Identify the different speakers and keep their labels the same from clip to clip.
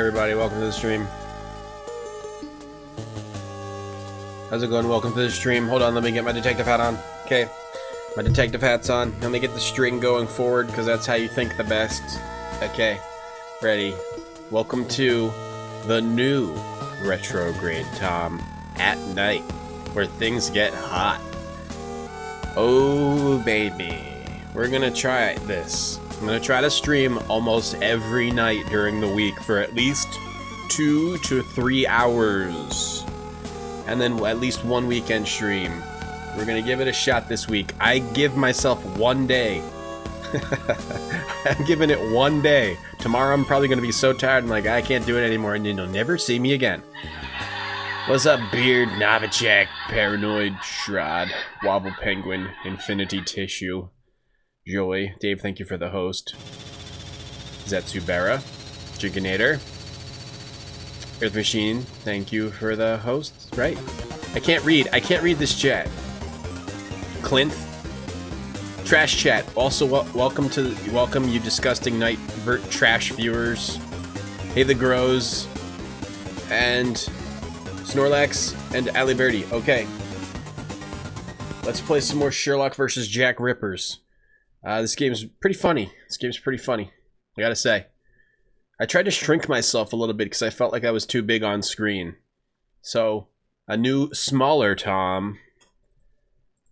Speaker 1: everybody, welcome to the stream. How's it going? Welcome to the stream. Hold on, let me get my detective hat on. Okay, my detective hat's on. Let me get the string going forward, because that's how you think the best. Okay, ready. Welcome to the new retrograde, Tom. At night, where things get hot. Oh, baby. We're gonna try this. I'm gonna try to stream almost every night during the week for at least 2 to 3 hours. And then at least one weekend stream. We're gonna give it a shot this week. I give myself 1 day. I'm giving it 1 day. Tomorrow I'm probably gonna be so tired and like, I can't do it anymore, and you'll never see me again. What's up, Beard, Novichak, Paranoid, Shrod, Wobble Penguin, Infinity Tissue, Joey, Dave, thank you for the host, Zetsubera, Giganator, Earth Machine, thank you for the host, right? I can't read this chat. Clint, Trash Chat, also welcome you disgusting night trash viewers. Hey the Grows, and Snorlax, and Aliberti. Okay. Let's play some more Sherlock versus Jack Rippers. This game's pretty funny. I gotta say. I tried to shrink myself a little bit because I felt like I was too big on screen. So, a new, smaller Tom.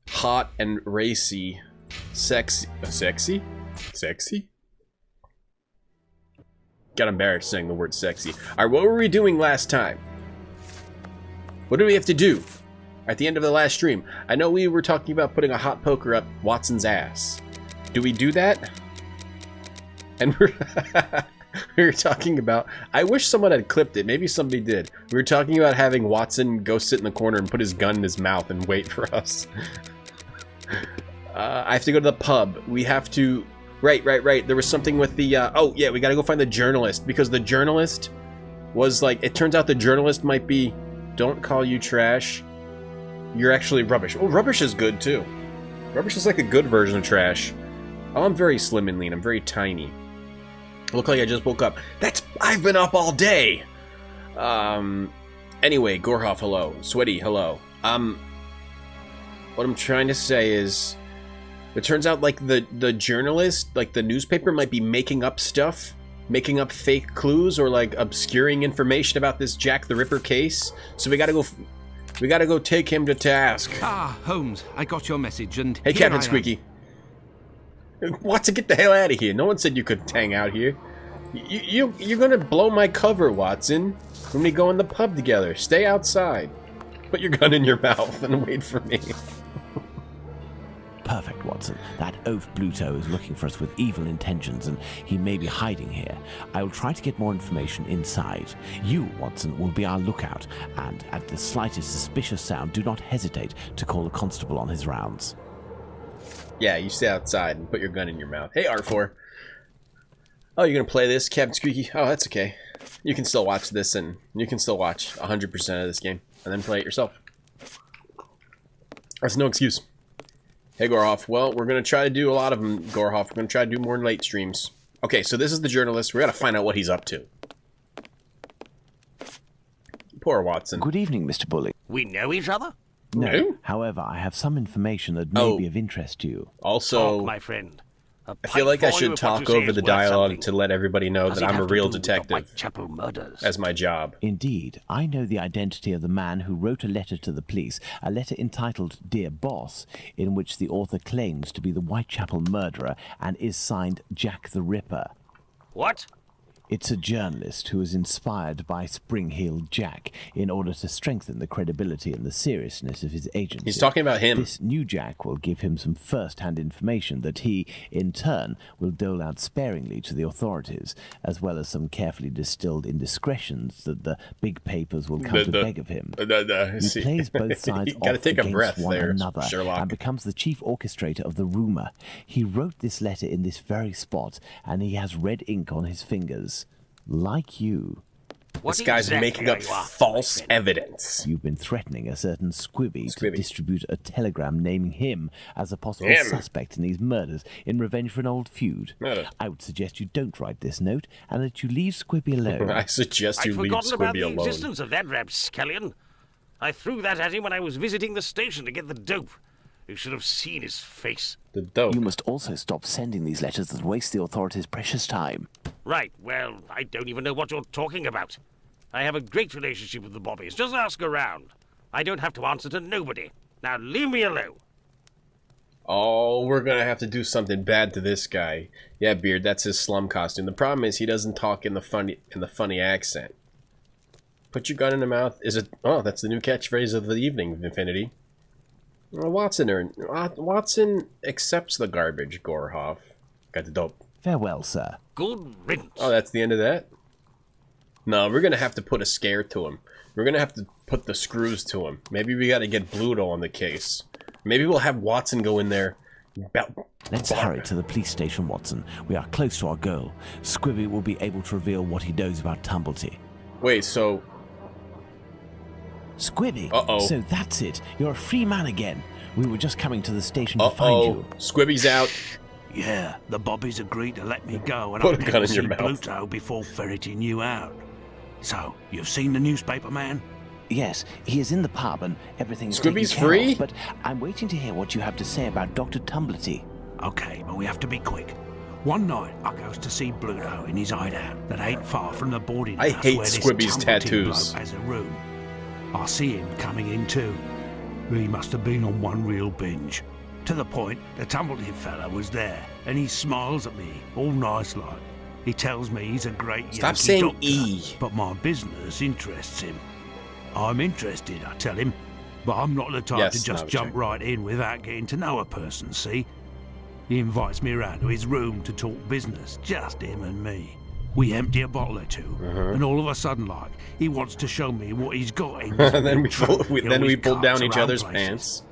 Speaker 1: Hot and racy. Sexy? Got embarrassed saying the word sexy. Alright, what were we doing last time? What do we have to do at the end of the last stream? I know we were talking about putting a hot poker up Watson's ass. Do we do that? And we were talking about... I wish someone had clipped it. Maybe somebody did. We were talking about having Watson go sit in the corner and put his gun in his mouth and wait for us. I have to go to the pub. We have to... Right. There was something with the... Oh, yeah, we gotta go find the journalist. Because the journalist was like... It turns out the journalist might be... Don't call you trash. You're actually rubbish. Oh, rubbish is good, too. Rubbish is like a good version of trash. Oh, I'm very slim and lean. I'm very tiny. I look like I just woke up. I've been up all day! Anyway, Gorhoff, hello. Sweaty, hello. What I'm trying to say is... It turns out, like, the journalist, like, the newspaper might be making up stuff. Making up fake clues or like obscuring information about this Jack the Ripper case. So we gotta go take him to task.
Speaker 2: Ah, Holmes, I got your message and
Speaker 1: hey, Captain Squeaky. Watson, get the hell out of here. No one said you could hang out here. You're gonna blow my cover, Watson. When we go in the pub together. Stay outside. Put your gun in your mouth and wait for me.
Speaker 3: Perfect, Watson. That oaf Bluto is looking for us with evil intentions, and he may be hiding here. I will try to get more information inside. You, Watson, will be our lookout, and at the slightest suspicious sound, do not hesitate to call a constable on his rounds.
Speaker 1: Yeah, you stay outside and put your gun in your mouth. Hey, R4. Oh, you're gonna play this, Captain Squeaky? Oh, that's okay. You can still watch this, and you can still watch 100% of this game, and then play it yourself. That's no excuse. Hey, Gorhoff. Well, we're going to try to do a lot of them, Gorhoff. We're going to try to do more late streams. Okay, so this is the journalist. We got to find out what he's up to. Poor Watson.
Speaker 3: Good evening, Mr. Bully.
Speaker 4: We know each other?
Speaker 3: No. However, I have some information that may be of interest to you.
Speaker 1: Also,
Speaker 4: talk, my friend.
Speaker 1: I feel like I should talk over the dialogue to let everybody know that I'm a real detective. As my job.
Speaker 3: Indeed, I know the identity of the man who wrote a letter to the police, a letter entitled Dear Boss, in which the author claims to be the Whitechapel murderer and is signed Jack the Ripper.
Speaker 4: What?
Speaker 3: It's a journalist who is inspired by Spring Heel Jack in order to strengthen the credibility and the seriousness of his agency.
Speaker 1: He's talking about him.
Speaker 3: This new Jack will give him some first-hand information that he, in turn, will dole out sparingly to the authorities, as well as some carefully distilled indiscretions that the big papers will come to beg of him. He plays both sides off against one another
Speaker 1: Sherlock.
Speaker 3: and becomes the chief orchestrator of the rumor. He wrote this letter in this very spot, and he has red ink on his fingers. Like you.
Speaker 4: What
Speaker 1: This guy's
Speaker 4: exactly
Speaker 1: making up
Speaker 4: are you after,
Speaker 1: false
Speaker 4: my friend?
Speaker 1: evidence.
Speaker 3: You've been threatening a certain Squibby to
Speaker 1: Squibby.
Speaker 3: distribute a telegram naming him as a possible
Speaker 1: Him.
Speaker 3: suspect in these murders in revenge for an old feud.
Speaker 1: Murder.
Speaker 3: I would suggest you don't write this note and that you leave Squibby alone.
Speaker 1: I suggest you
Speaker 4: I'd
Speaker 1: leave
Speaker 4: forgotten about
Speaker 1: Squibby
Speaker 4: the
Speaker 1: alone.
Speaker 4: existence of that rapscallion. I threw that at him when I was visiting the station to get the dope. You should have seen his face.
Speaker 1: The dope.
Speaker 3: You must also stop sending these letters that waste the authorities' precious time.
Speaker 4: Right, well, I don't even know what you're talking about. I have a great relationship with the Bobbies. Just ask around. I don't have to answer to nobody. Now leave me alone.
Speaker 1: Oh, we're gonna have to do something bad to this guy. Yeah, Beard, that's his slum costume. The problem is he doesn't talk in the funny accent. Put your gun in the mouth. Is it? Oh, that's the new catchphrase of the evening, Infinity. Well, Watson accepts the garbage, Gorhoff. Got the dope.
Speaker 3: Farewell, sir.
Speaker 4: Good riddance.
Speaker 1: Oh, that's the end of that? No, we're gonna have to put a scare to him. We're gonna have to put the screws to him. Maybe we gotta get Bluto on the case. Maybe we'll have Watson go in there.
Speaker 3: Let's hurry to the police station, Watson. We are close to our goal. Squibby will be able to reveal what he knows about Tumblety.
Speaker 1: Wait, so...
Speaker 3: Squibby!
Speaker 1: Uh-oh.
Speaker 3: So that's it. You're a free man again. We were just coming to the station to find
Speaker 1: Uh-oh.
Speaker 3: you.
Speaker 1: Squibby's out.
Speaker 2: Yeah, the Bobbies agreed to let me go and
Speaker 1: Put
Speaker 2: I
Speaker 1: a
Speaker 2: get
Speaker 1: gun
Speaker 2: to
Speaker 1: in your
Speaker 2: see
Speaker 1: mouth.
Speaker 2: Bluto before ferreting you out. So, you've seen the newspaper man?
Speaker 3: Yes, he is in the pub and everything's
Speaker 1: Squibby's
Speaker 3: taken care
Speaker 1: free?
Speaker 3: of, but I'm waiting to hear what you have to say about Dr. Tumblety.
Speaker 2: Okay, but we have to be quick. One night, I goes to see Bluto in his hideout that ain't far from the boarding
Speaker 1: I
Speaker 2: house
Speaker 1: hate
Speaker 2: where this
Speaker 1: Squibby's
Speaker 2: Tumblety
Speaker 1: tattoos.
Speaker 2: bloke has a room. I see him coming in too. He must have been on one real binge. To the point, the Tumblety fella was there, and he smiles at me, all nice like. He tells me he's a great
Speaker 1: Stop
Speaker 2: Yankee
Speaker 1: saying
Speaker 2: doctor,
Speaker 1: E.
Speaker 2: but my business interests him. I'm interested, I tell him, but I'm not the type
Speaker 1: Yes,
Speaker 2: to just
Speaker 1: Navajo.
Speaker 2: jump right in without getting to know a person, see? He invites me around to his room to talk business, just him and me. We empty a bottle or two, and all of a sudden, like, he wants to show me what he's got in his
Speaker 1: And then
Speaker 2: big trunk. He
Speaker 1: we
Speaker 2: always
Speaker 1: pull down
Speaker 2: carts
Speaker 1: each
Speaker 2: around
Speaker 1: other's
Speaker 2: places.
Speaker 1: pants.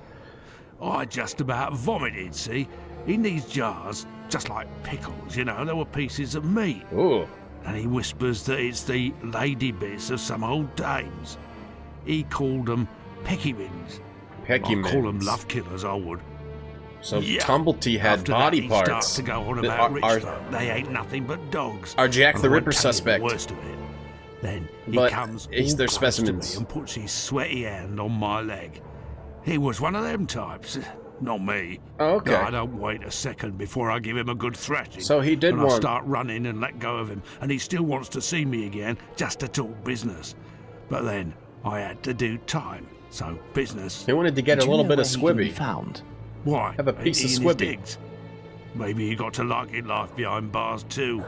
Speaker 2: I just about vomited, see? In these jars, just like pickles, you know, there were pieces of meat.
Speaker 1: Ooh.
Speaker 2: And he whispers that it's the lady bits of some old dames. He called them peckywins.
Speaker 1: Pecky
Speaker 2: I'd call them
Speaker 1: mans.
Speaker 2: love killers, I would.
Speaker 1: So
Speaker 2: Yeah.
Speaker 1: Tumblety had
Speaker 2: After
Speaker 1: body
Speaker 2: that, he
Speaker 1: parts.
Speaker 2: starts to go on
Speaker 1: that
Speaker 2: about rich
Speaker 1: are-
Speaker 2: folk. They ain't nothing but dogs.
Speaker 1: Are Jack
Speaker 2: And
Speaker 1: the
Speaker 2: I won't
Speaker 1: Ripper
Speaker 2: tell you
Speaker 1: suspect?
Speaker 2: The worst of it. Then he
Speaker 1: But
Speaker 2: comes
Speaker 1: is
Speaker 2: all
Speaker 1: there
Speaker 2: close to me
Speaker 1: specimens?
Speaker 2: and puts his sweaty hand on my leg. He was one of them types. Not me.
Speaker 1: Oh, okay.
Speaker 2: No, I don't wait a second before I give him a good thrashing.
Speaker 1: So he did
Speaker 2: and I
Speaker 1: want-
Speaker 2: start running and let go of him, and he still wants to see me again just to talk business. But then I had to do time, so business.
Speaker 1: He wanted to get
Speaker 3: Do
Speaker 1: a
Speaker 3: you
Speaker 1: little
Speaker 3: know
Speaker 1: bit of
Speaker 3: where he can be
Speaker 1: Squibby.
Speaker 3: found?
Speaker 2: Why?
Speaker 1: Have a piece of
Speaker 2: He in his
Speaker 1: Squibby.
Speaker 2: digs. Maybe he got to like it life behind bars too.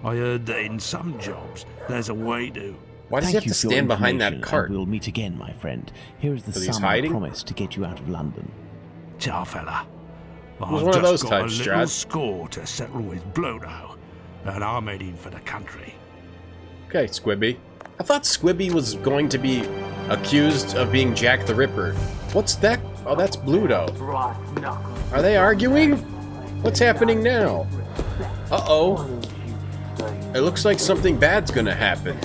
Speaker 2: I heard that in some jobs there's a way to.
Speaker 1: Why does he
Speaker 3: Thank
Speaker 1: have
Speaker 3: you
Speaker 1: to
Speaker 3: for your
Speaker 1: stand behind that
Speaker 3: information,
Speaker 1: cart?
Speaker 3: and we'll meet again, my friend. Here is the
Speaker 1: 'Cause he's
Speaker 3: sum I
Speaker 1: hiding?
Speaker 3: promised to get you out of London.
Speaker 2: Ciao, fella.
Speaker 1: Who's
Speaker 2: I've
Speaker 1: one of
Speaker 2: just
Speaker 1: those
Speaker 2: got
Speaker 1: types,
Speaker 2: a little
Speaker 1: Strad?
Speaker 2: score to settle with Bluto, and I'm heading for the country.
Speaker 1: Okay, Squibby. I thought Squibby was going to be accused of being Jack the Ripper. What's that? Oh, that's Bluto. Are they arguing? What's happening now? Uh-oh. It looks like something bad's gonna happen.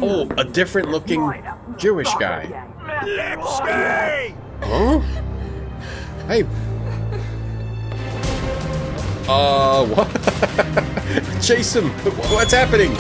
Speaker 1: Oh, a different looking Jewish guy. Huh? Hey. What? Chase him. What's happening?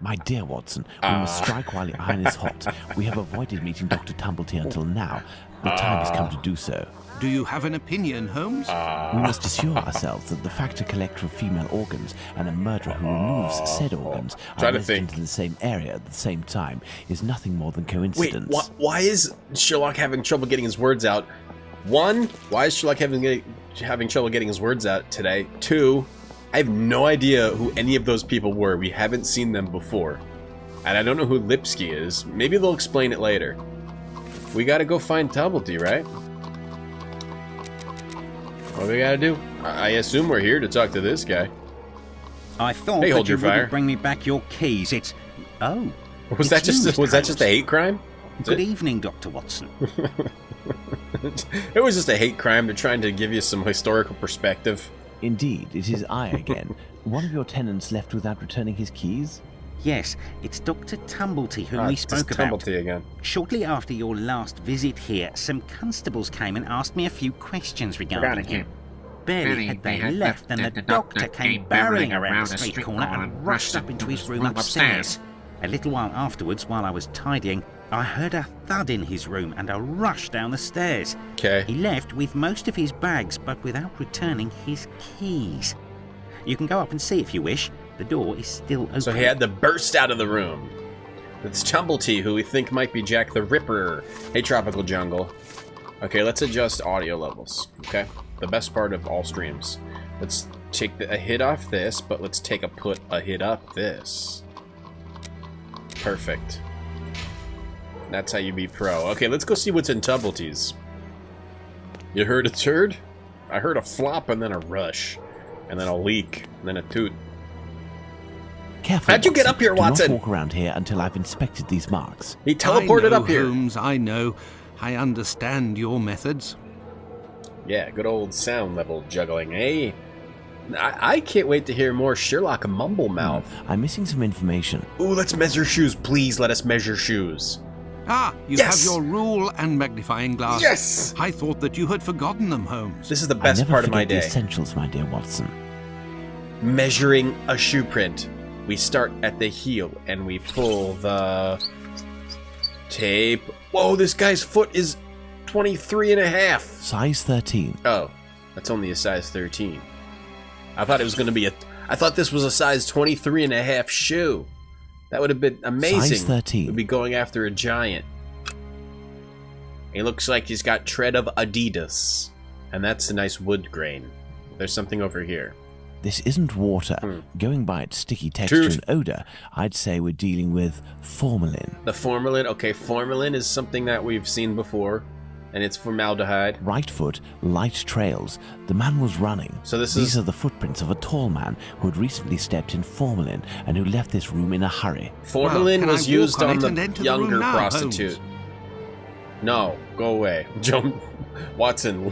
Speaker 3: My dear Watson, we must strike while the iron is hot. We have avoided meeting Dr. Tumblety until now. The time has come to do so.
Speaker 2: Do you have an opinion, Holmes?
Speaker 3: We must assure ourselves that the factor collector of female organs and a murderer who removes said organs
Speaker 1: Try
Speaker 3: are
Speaker 1: to
Speaker 3: resident
Speaker 1: think.
Speaker 3: in the same area at the same time is nothing more than
Speaker 1: Wait,
Speaker 3: coincidence.
Speaker 1: why is Sherlock having trouble getting his words out? One, why is Sherlock having trouble getting his words out today? Two, I have no idea who any of those people were. We haven't seen them before. And I don't know who Lipsky is. Maybe they'll explain it later. We gotta go find Tumblety, right? What do we gotta do? I assume we're here to talk to this guy.
Speaker 5: I thought
Speaker 1: Hey, hold
Speaker 5: that you
Speaker 1: your fire.
Speaker 5: wouldn't bring me back your keys. It's... Oh.
Speaker 1: Was that
Speaker 5: it's you,
Speaker 1: just
Speaker 5: Mr.
Speaker 1: was that just a
Speaker 5: Holmes.
Speaker 1: hate crime?
Speaker 5: Good evening, Dr. Watson.
Speaker 1: It was just a hate crime. They're trying to give you some historical perspective.
Speaker 3: Indeed, it is I again. One of your tenants left without returning his keys?
Speaker 5: Yes, it's Dr. Tumblety whom we spoke about.
Speaker 1: Tumblety again.
Speaker 5: Shortly after your last visit here, some constables came and asked me a few questions regarding him. Barely had they left than the doctor came barreling around the street corner and rushed up into his room upstairs. A little while afterwards, while I was tidying, I heard a thud in his room and a rush down the stairs.
Speaker 1: Okay.
Speaker 5: He left with most of his bags, but without returning his keys. You can go up and see if you wish. The door is still open.
Speaker 1: So he had to burst out of the room. It's Tumblety, who we think might be Jack the Ripper. Hey, Tropical Jungle. Okay, let's adjust audio levels, okay? The best part of all streams. Let's take a hit off this, but let's take a hit up this. Perfect. That's how you be pro. Okay, let's go see what's in Tumblety's. You heard a turd? I heard a flop and then a rush. And then a leak. And then a toot.
Speaker 3: Careful,
Speaker 1: How'd you get up here, Watson?
Speaker 3: Do not walk around here until I've inspected these marks.
Speaker 1: He teleported up here.
Speaker 2: Holmes, I know. I understand your methods.
Speaker 1: Yeah, good old sound level juggling, eh? I can't wait to hear more Sherlock Mumblemouth.
Speaker 3: I'm missing some information.
Speaker 1: Ooh, let's measure shoes. Please let us measure shoes.
Speaker 2: Ah, you
Speaker 1: Yes!
Speaker 2: have your rule and magnifying glass.
Speaker 1: Yes!
Speaker 2: I thought that you had forgotten them, Holmes.
Speaker 1: This is the
Speaker 3: I
Speaker 1: best
Speaker 3: never
Speaker 1: part of my
Speaker 3: forget the
Speaker 1: day.
Speaker 3: essentials, my dear Watson.
Speaker 1: Measuring a shoe print. We start at the heel and we pull the tape. Whoa, this guy's foot is 23 and a half.
Speaker 3: Size 13.
Speaker 1: Oh, that's only a size 13. I thought it was going to be I thought this was a size 23 and a half shoe. That would have been amazing.
Speaker 3: Size 13.
Speaker 1: We'd be going after a giant. He looks like he's got tread of Adidas. And that's a nice wood grain. There's something over here.
Speaker 3: This isn't water. Going by its sticky texture and odor, I'd say we're dealing with formalin.
Speaker 1: The formalin, okay, formalin is something that we've seen before, and it's formaldehyde.
Speaker 3: Right foot, light trails. The man was running.
Speaker 1: So
Speaker 3: These are the footprints of a tall man who had recently stepped in formalin and who left this room in a hurry.
Speaker 1: Formalin
Speaker 2: Well, can
Speaker 1: was
Speaker 2: I
Speaker 1: used
Speaker 2: walk on
Speaker 1: on
Speaker 2: it
Speaker 1: the
Speaker 2: and enter the
Speaker 1: younger
Speaker 2: room now,
Speaker 1: prostitute.
Speaker 2: Holmes?
Speaker 1: No, go away. Jump, Watson.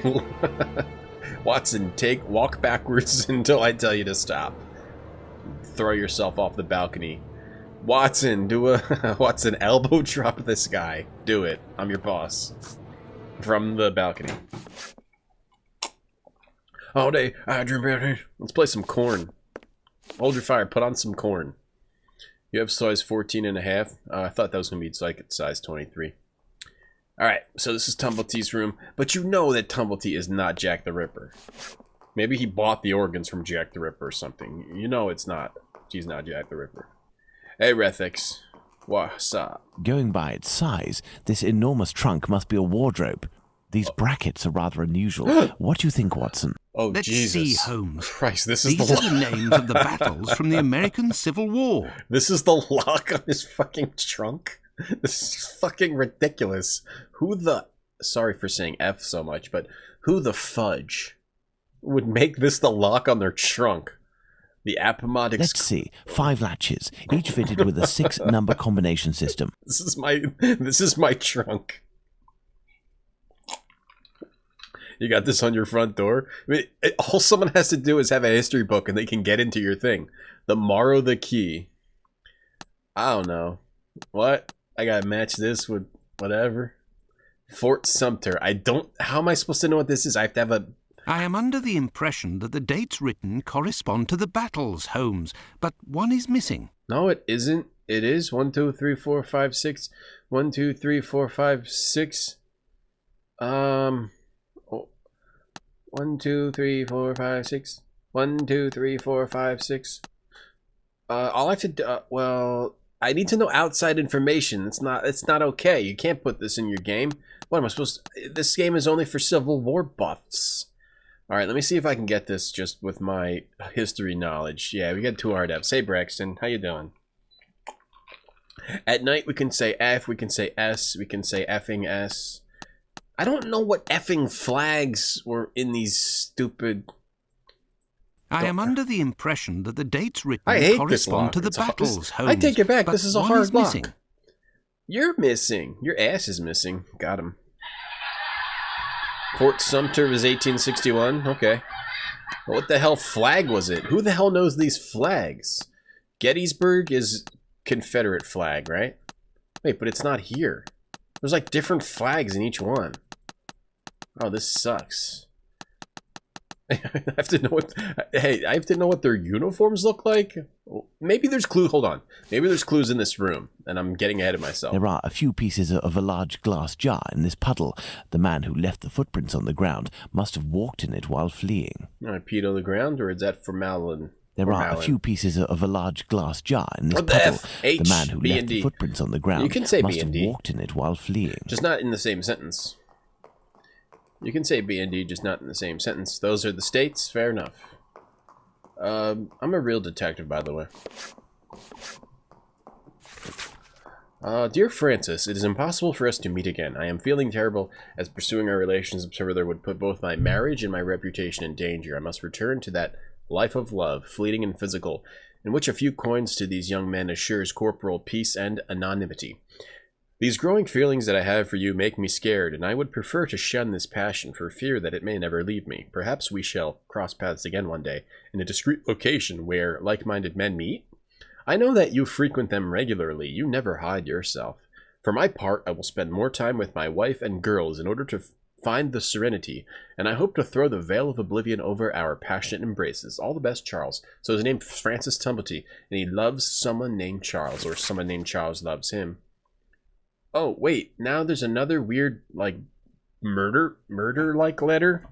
Speaker 1: Watson, walk backwards until I tell you to stop. Throw yourself off the balcony. Watson, Watson, elbow drop this guy. Do it. I'm your boss. From the balcony. All day, I dream about it. Let's play some corn. Hold your fire, put on some corn. You have size 14 and a half. I thought that was going to be like size 23. Alright, so this is Tumblety's room, but you know that Tumblety is not Jack the Ripper. Maybe he bought the organs from Jack the Ripper or something. You know it's not. He's not Jack the Ripper. Hey, Rethix. What's up?
Speaker 3: Going by its size, this enormous trunk must be a wardrobe. These brackets are rather unusual. What do you think, Watson?
Speaker 1: Oh,
Speaker 2: Let's
Speaker 1: Jesus.
Speaker 2: see, Holmes.
Speaker 1: Christ, this is
Speaker 2: These are the names of the battles from the American Civil War.
Speaker 1: This is the lock on his fucking trunk? This is fucking ridiculous. Who the... Sorry for saying F so much, but who the fudge would make this the lock on their trunk? The Appomattox...
Speaker 3: Let's see. 5 latches, each fitted with a 6-number combination system.
Speaker 1: This is my trunk. You got this on your front door? I mean, all someone has to do is have a history book and they can get into your thing. The Morrow the Key. I don't know. What? I gotta match this with whatever. Fort Sumter. How am I supposed to know what this is? I have to have a...
Speaker 2: I am under the impression that the dates written correspond to the battles, Holmes, but one is missing.
Speaker 1: No, it isn't. It is 1, 2, 3, 4, 5, 6. 1, 2, 3, 4, 5, 6. 1, 2, 3, 4, 5, 6. 1, 2, 3, 4, 5, 6. All I have to do, well, I need to know outside information. It's not okay. You can't put this in your game. What am I supposed to... This game is only for Civil War buffs. Alright, let me see if I can get this just with my history knowledge. Yeah, we got 2 hard Fs. Hey, Braxton. How you doing? At night, we can say F, we can say S, we can say effing S. I don't know what effing flags were in these stupid...
Speaker 2: I am under the impression that the dates written
Speaker 1: I hate
Speaker 2: correspond to the
Speaker 1: this lock.
Speaker 2: battles, Holmes.
Speaker 1: I take it back.
Speaker 2: but
Speaker 1: This is a
Speaker 2: one
Speaker 1: hard lock.
Speaker 2: missing.
Speaker 1: You're missing. Your ass is missing. Got him. Fort Sumter was 1861. Okay. But what the hell flag was it? Who the hell knows these flags? Gettysburg is Confederate flag, right? Wait, but it's not here. There's like different flags in each one. Oh, this sucks. I have to know what. Hey, I have to know what their uniforms look like. Maybe there's clues. Hold on. Maybe there's clues in this room, and I'm getting ahead of myself.
Speaker 3: There are a few pieces of a large glass jar in this puddle. The man who left the footprints on the ground must have walked in it while fleeing.
Speaker 1: I peed on the ground, or is that formalin?
Speaker 3: There are a few pieces of a large glass jar in this
Speaker 1: What the
Speaker 3: puddle.
Speaker 1: F? H,
Speaker 3: The man who
Speaker 1: B,
Speaker 3: left
Speaker 1: and
Speaker 3: the
Speaker 1: D.
Speaker 3: footprints on the ground
Speaker 1: You can say
Speaker 3: must
Speaker 1: B and
Speaker 3: have
Speaker 1: D.
Speaker 3: walked in it while fleeing.
Speaker 1: Just not in the same sentence. You can say B and D, just not in the same sentence. Those are the states. Fair enough. I'm a real detective, by the way. Dear Francis, it is impossible for us to meet again. I am feeling terrible, as pursuing our relationship further would put both my marriage and my reputation in danger. I must return to that life of love, fleeting and physical, in which a few coins to these young men assures corporal peace and anonymity. These growing feelings that I have for you make me scared, and I would prefer to shun this passion for fear that it may never leave me. Perhaps we shall cross paths again one day, in a discreet location where like-minded men meet. I know that you frequent them regularly. You never hide yourself. For my part, I will spend more time with my wife and girls in order to find the serenity, and I hope to throw the veil of oblivion over our passionate embraces. All the best, Charles. So his name's Francis Tumblety, and he loves someone named Charles, or someone named Charles loves him. Oh, wait, now there's another weird, like, murder-like letter?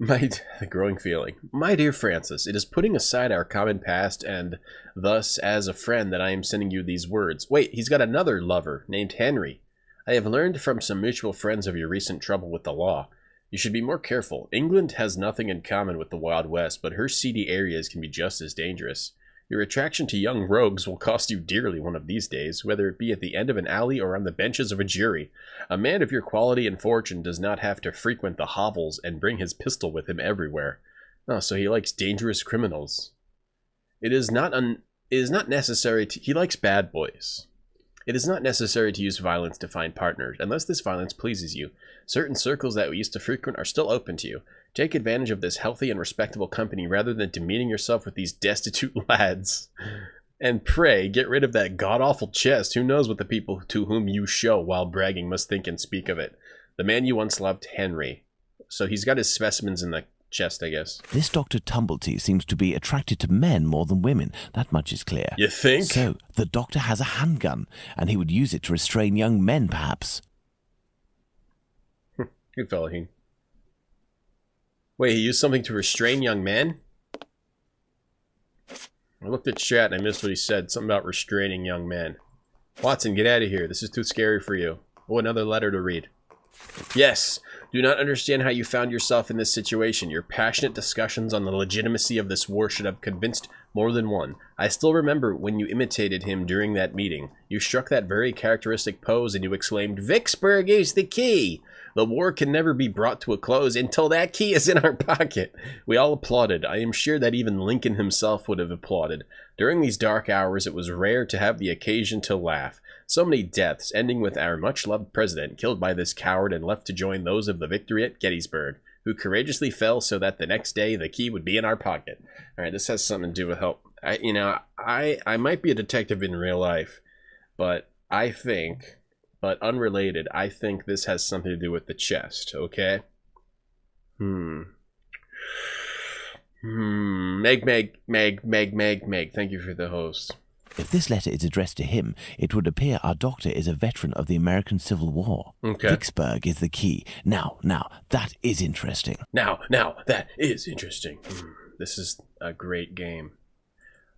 Speaker 1: The growing feeling. My dear Francis, it is putting aside our common past and thus as a friend that I am sending you these words. Wait, he's got another lover named Henry. I have learned from some mutual friends of your recent trouble with the law. You should be more careful. England has nothing in common with the Wild West, but her seedy areas can be just as dangerous. Your attraction to young rogues will cost you dearly one of these days, whether it be at the end of an alley or on the benches of a jury. A man of your quality and fortune does not have to frequent the hovels and bring his pistol with him everywhere. Oh, so he likes dangerous criminals. It is not necessary to... He likes bad boys. It is not necessary to use violence to find partners, unless this violence pleases you. Certain circles that we used to frequent are still open to you. Take advantage of this healthy and respectable company rather than demeaning yourself with these destitute lads. And pray, get rid of that god-awful chest. Who knows what the people to whom you show while bragging must think and speak of it. The man you once loved, Henry. So he's got his specimens in the chest, I guess.
Speaker 3: This Dr. Tumblety seems to be attracted to men more than women. That much is clear.
Speaker 1: You think?
Speaker 3: So, the doctor has a handgun, and he would use it to restrain young men, perhaps.
Speaker 1: Good fellow, he. Wait, he used something to restrain young men? I looked at chat and I missed what he said. Something about restraining young men. Watson, get out of here. This is too scary for you. Oh, another letter to read. Yes. Do not understand how you found yourself in this situation. Your passionate discussions on the legitimacy of this war should have convinced more than one. I still remember when you imitated him during that meeting. You struck that very characteristic pose and you exclaimed, "Vicksburg is the key! The war can never be brought to a close until that key is in our pocket." We all applauded. I am sure that even Lincoln himself would have applauded. During these dark hours, it was rare to have the occasion to laugh. So many deaths, ending with our much-loved president killed by this coward and left to join those of the victory at Gettysburg, who courageously fell so that the next day the key would be in our pocket. All right, this has something to do with help. I might be a detective in real life, but I think, but unrelated, I think this has something to do with the chest, okay? Meg. Thank you for the host.
Speaker 3: If this letter is addressed to him, it would appear our doctor is a veteran of the American Civil War.
Speaker 1: Okay.
Speaker 3: Vicksburg is the key. Now, that is interesting.
Speaker 1: Now, that is interesting. This is a great game.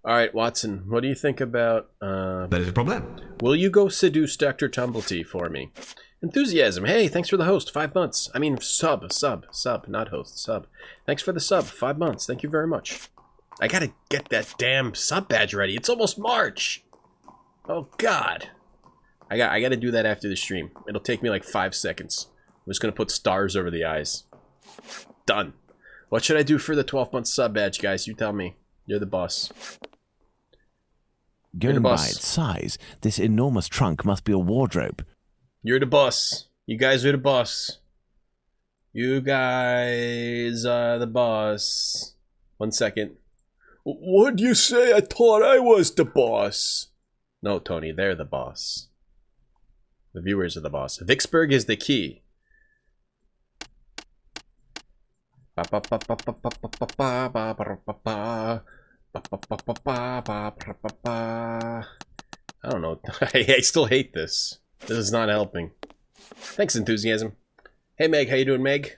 Speaker 1: All right, Watson, what do you think about...
Speaker 6: That is a problem.
Speaker 1: Will you go seduce Dr. Tumblety for me? Enthusiasm. Hey, thanks for the host. 5 months. I mean, sub, not host, sub. Thanks for the sub. 5 months. Thank you very much. I gotta get that damn sub badge ready. It's almost March. Oh, God. I gotta do that after the stream. It'll take me like 5 seconds. I'm just gonna put stars over the eyes. Done. What should I do for the 12-month sub badge, guys? You tell me. You're the boss.
Speaker 3: Going by its size, this enormous trunk must be a wardrobe.
Speaker 1: You're the boss. You guys are the boss. You guys are the boss. 1 second. What'd you say? I thought I was the boss. No, Tony, they're the boss. The viewers are the boss. Vicksburg is the key. I don't know. I still hate this. This is not helping. Thanks, Enthusiasm. Hey, Meg. How you doing, Meg?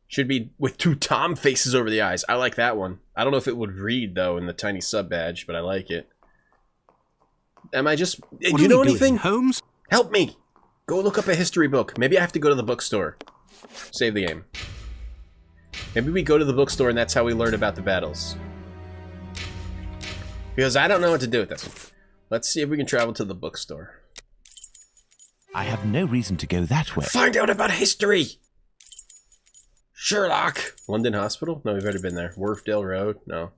Speaker 1: Should be with 2 Tom faces over the eyes. I like that one. I don't know if it would read, though, in the tiny sub badge, but I like it. Am I just... Do you know anything?
Speaker 2: Holmes?
Speaker 1: Help me! Go look up a history book. Maybe I have to go to the bookstore. Save the game. Maybe we go to the bookstore and that's how we learn about the battles. Because I don't know what to do with this. Let's see if we can travel to the bookstore.
Speaker 3: I have no reason to go that way.
Speaker 1: Find out about history! Sherlock! London Hospital? No, we've already been there. Wharfdale Road? No.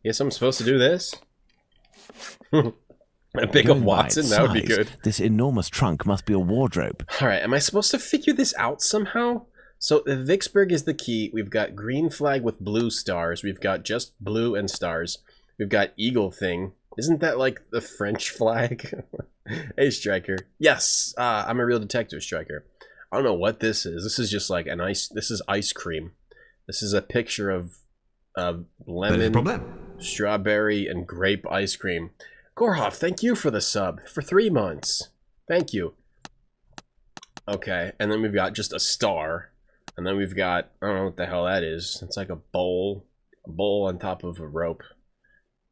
Speaker 1: Guess I'm supposed to do this? Pick up Watson? That would be good.
Speaker 3: This enormous trunk must be a wardrobe.
Speaker 1: Alright, am I supposed to figure this out somehow? So, Vicksburg is the key. We've got green flag with blue stars. We've got just blue and stars. We've got eagle thing. Isn't that like the French flag? Hey, Striker. Yes, I'm a real detective, Striker. I don't know what this is. This is just like an ice... This is ice cream. This is a picture of lemon, strawberry, and grape ice cream. Gorhoff, thank you for the sub. For 3 months. Thank you. Okay, and then we've got just a star. And then we've got... I don't know what the hell that is. It's like a bowl. A bowl on top of a rope.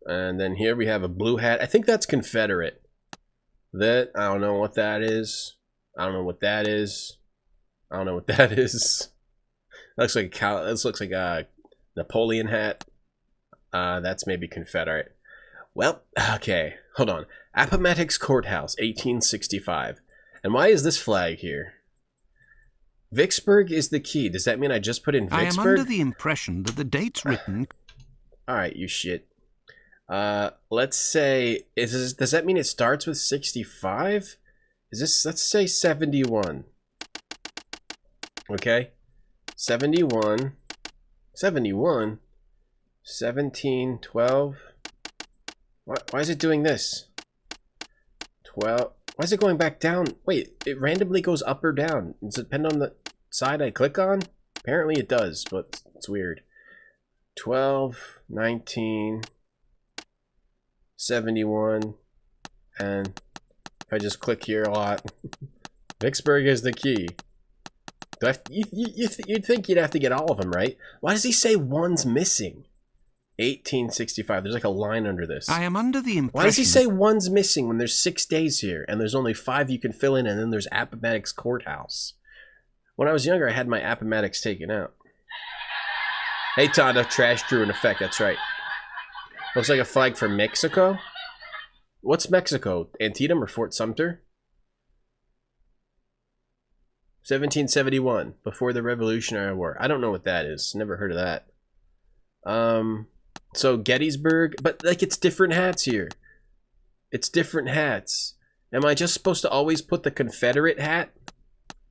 Speaker 1: And then here we have a blue hat. I think that's Confederate. That... I don't know what that is. I don't know what that is. I don't know what that is. That looks like a this looks like a Napoleon hat. That's maybe Confederate. Well, okay. Hold on. Appomattox Courthouse, 1865. And why is this flag here? Vicksburg is the key. Does that mean I just put in Vicksburg?
Speaker 2: I am under the impression that the dates written...
Speaker 1: Alright, you shit. Let's say... does that mean it starts with 65? Is this... Let's say 71. Okay. 71. 71. 17, 12. Why is it doing this? 12. Why is it going back down? Wait, it randomly goes up or down. Does it depend on the side I click on? Apparently it does, but it's weird. 12, 19, 71, and if I just click here a lot, Vicksburg is the key. You'd think you'd have to get all of them, right? Why does he say one's missing? 1865. There's like a line under this.
Speaker 2: I am under the impression...
Speaker 1: Why does he say one's missing when there's 6 days here and there's only 5 you can fill in, and then there's Appomattox Courthouse? When I was younger, I had my Appomattox taken out. Hey, Tonda, trash drew in effect. That's right. Looks like a flag for Mexico. What's Mexico? Antietam or Fort Sumter? 1771, before the Revolutionary War. I don't know what that is. Never heard of that. So Gettysburg, but like it's different hats here. It's different hats. Am I just supposed to always put the Confederate hat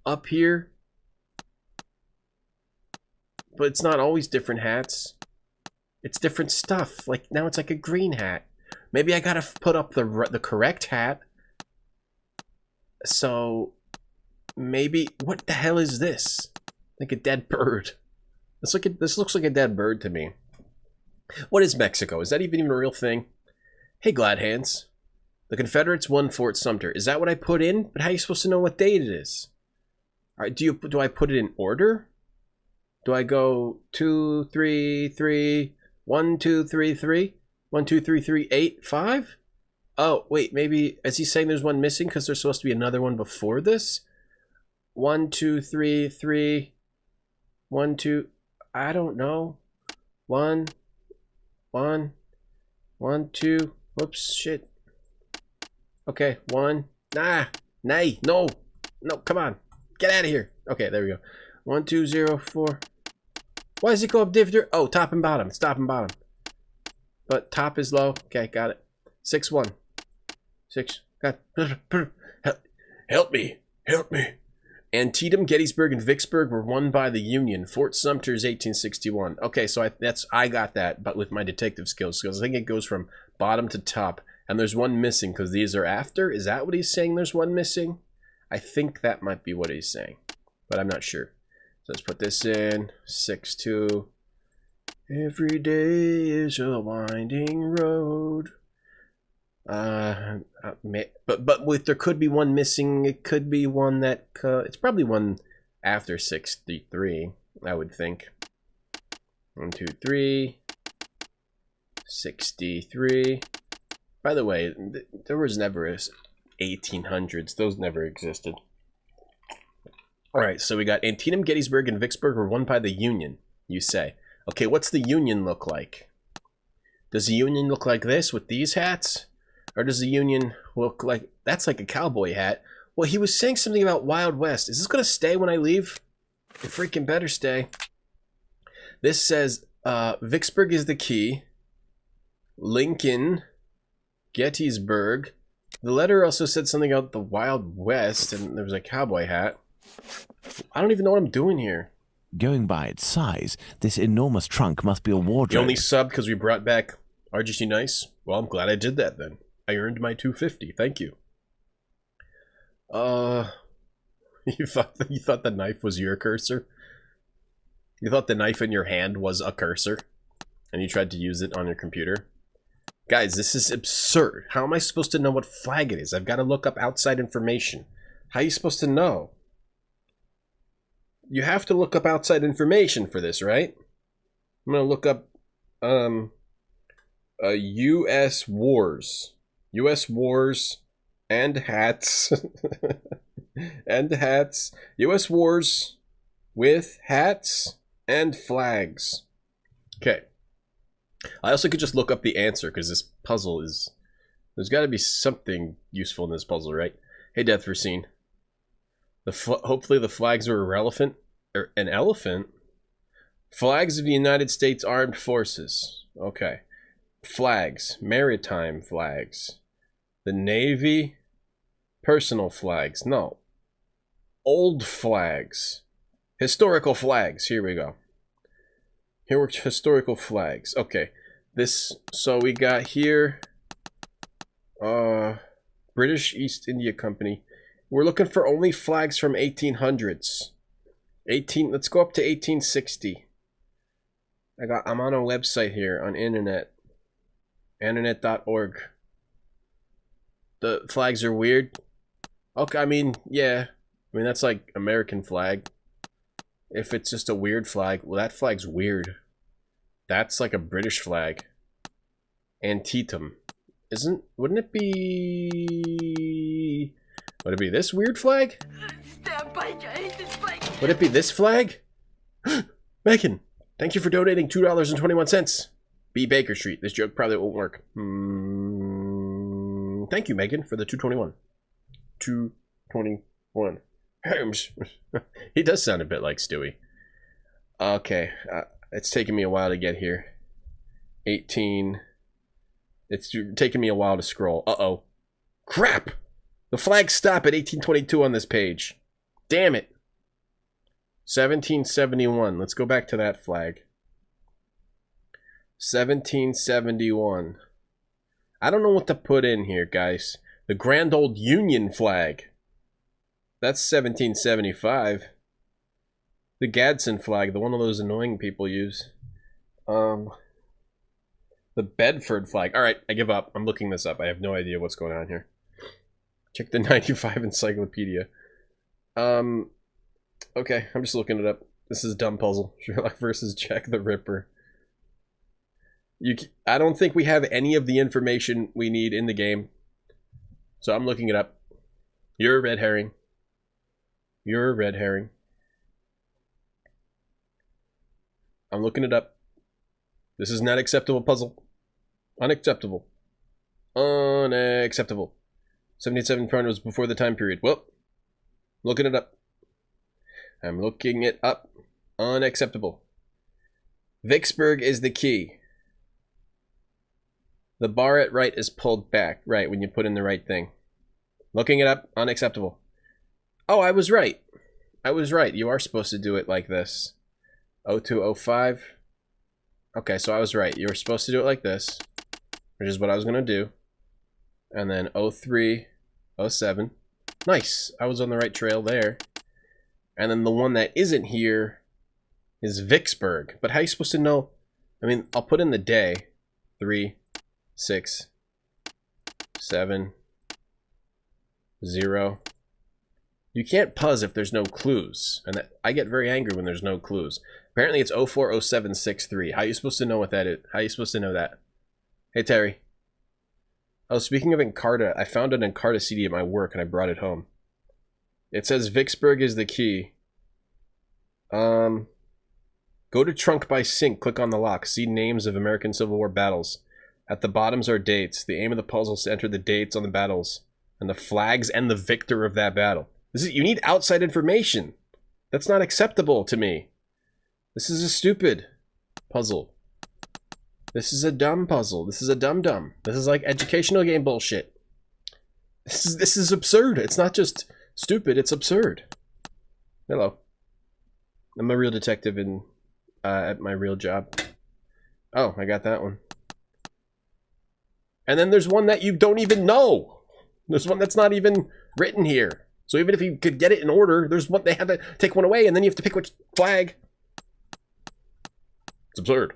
Speaker 1: up here? But it's not always different hats. It's different stuff. Like now it's like a green hat. Maybe I gotta put up the correct hat. So maybe, what the hell is this? Like a dead bird. This looks like a dead bird to me. What is Mexico? Is that even a real thing? Hey, Glad Hands. The Confederates won Fort Sumter. Is that what I put in? But how are you supposed to know what date it is? All right, do I put it in order? Do I go 2, 3, 3, 1, 2, 3, 3, 1, 2, 3, 3, 8, 5? Oh, wait, maybe, is he saying there's one missing because there's supposed to be another one before this? 1, 2, 3, 3, 1, 2, I don't know. 1, 1, 1, 2, whoops, shit. Okay, 1, nay, no, come on, get out of here. Okay, there we go. 1, 2, 0, 4. Why does it go up different? Oh, top and bottom. It's top and bottom. But top is low. Okay, got it. 6, 1. 6. Got. Help me! Help me! Antietam, Gettysburg, and Vicksburg were won by the Union. Fort Sumter's 1861. Okay, so I got that, but with my detective skills, because I think it goes from bottom to top, and there's one missing because these are after. Is that what he's saying? There's one missing. I think that might be what he's saying, but I'm not sure. So let's put this in 6-2. Every day is a winding road. But with there could be one missing. It could be one that it's probably one after 63. I would think. 1, 2, 3. 63. By the way, there was never a 1800s. Those never existed. All right, so we got Antietam, Gettysburg, and Vicksburg were won by the Union. You say, okay, what's the Union look like? Does the Union look like this with these hats? Or does the Union look like... That's like a cowboy hat. Well, he was saying something about Wild West. Is this going to stay when I leave? It freaking better stay. This says, Vicksburg is the key. Lincoln. Gettysburg. The letter also said something about the Wild West, and there was a cowboy hat. I don't even know what I'm doing here.
Speaker 3: Going by its size, this enormous trunk must be a wardrobe.
Speaker 1: You only subbed because we brought back RGC Nice? Well, I'm glad I did that then. I earned my $250. Thank you. You thought the knife was your cursor? You thought the knife in your hand was a cursor? And you tried to use it on your computer? Guys, this is absurd. How am I supposed to know what flag it is? I've got to look up outside information. How are you supposed to know? You have to look up outside information for this, right? I'm going to look up U.S. Wars. U.S. Wars and hats. And hats. U.S. Wars with hats and flags. Okay. I also could just look up the answer because this puzzle is... There's got to be something useful in this puzzle, right? Hey, Death Foreseen. Hopefully the flags are irrelevant. Or an elephant? Flags of the United States Armed Forces. Okay. Flags. Maritime flags. The Navy. Personal flags. No. Old flags. Historical flags. Here we go. Here were historical flags. Okay. So we got here. British East India Company. We're looking for only flags from 1800s. Let's go up to 1860. I'm on a website here on internet. Internet.org. The flags are weird. Okay, I mean, yeah. I mean, that's like American flag. If it's just a weird flag, well, that flag's weird. That's like a British flag. Antietam. Wouldn't it be... Would it be this weird flag? Would it be this flag? Megan, thank you for donating $2.21. B. Baker Street. This joke probably won't work. Thank you, Megan, for the $2.21. $2.21. He does sound a bit like Stewie. Okay, it's taking me a while to get here. 18. It's taking me a while to scroll. Uh-oh. Crap! The flags stop at 1822 on this page. Damn it. 1771. Let's go back to that flag. 1771. I don't know what to put in here, guys. The Grand Old Union flag. That's 1775. The Gadsden flag, the one of those annoying people use. The Bedford flag. Alright, I give up. I'm looking this up. I have no idea what's going on here. Check the 95 encyclopedia. Okay, I'm just looking it up. This is a dumb puzzle. Sherlock versus Jack the Ripper. I don't think we have any of the information we need in the game. So I'm looking it up. You're a red herring. You're a red herring. I'm looking it up. This is not acceptable puzzle. Unacceptable. Unacceptable. 77 prime was before the time period. Well, looking it up. I'm looking it up. Unacceptable. Vicksburg is the key. The bar at right is pulled back. Right, when you put in the right thing. Looking it up. Unacceptable. Oh, I was right. I was right. You are supposed to do it like this. 0205. Okay, so I was right. You were supposed to do it like this, which is what I was going to do. And then 0307. Nice. I was on the right trail there. And then the one that isn't here is Vicksburg. But how are you supposed to know? I mean, I'll put in the day. 3, 6, 7, 0. You can't puzz if there's no clues. And I get very angry when there's no clues. Apparently it's 040763. How are you supposed to know what that is? How are you supposed to know that? Hey, Terry. Oh, speaking of Encarta, I found an Encarta CD at my work and I brought it home. It says Vicksburg is the key. Go to trunk by sink, click on the lock, see names of American Civil War battles. At the bottoms are dates. The aim of the puzzle is to enter the dates on the battles and the flags and the victor of that battle. You need outside information. That's not acceptable to me. This is a stupid puzzle. This is a dumb puzzle. This is a dum-dum. This is like educational game bullshit. This is absurd. It's not just stupid, it's absurd. Hello. I'm a real detective in at my real job. Oh, I got that one. And then there's one that you don't even know. There's one that's not even written here. So even if you could get it in order, there's one, they have to take one away, and then you have to pick which flag. It's absurd.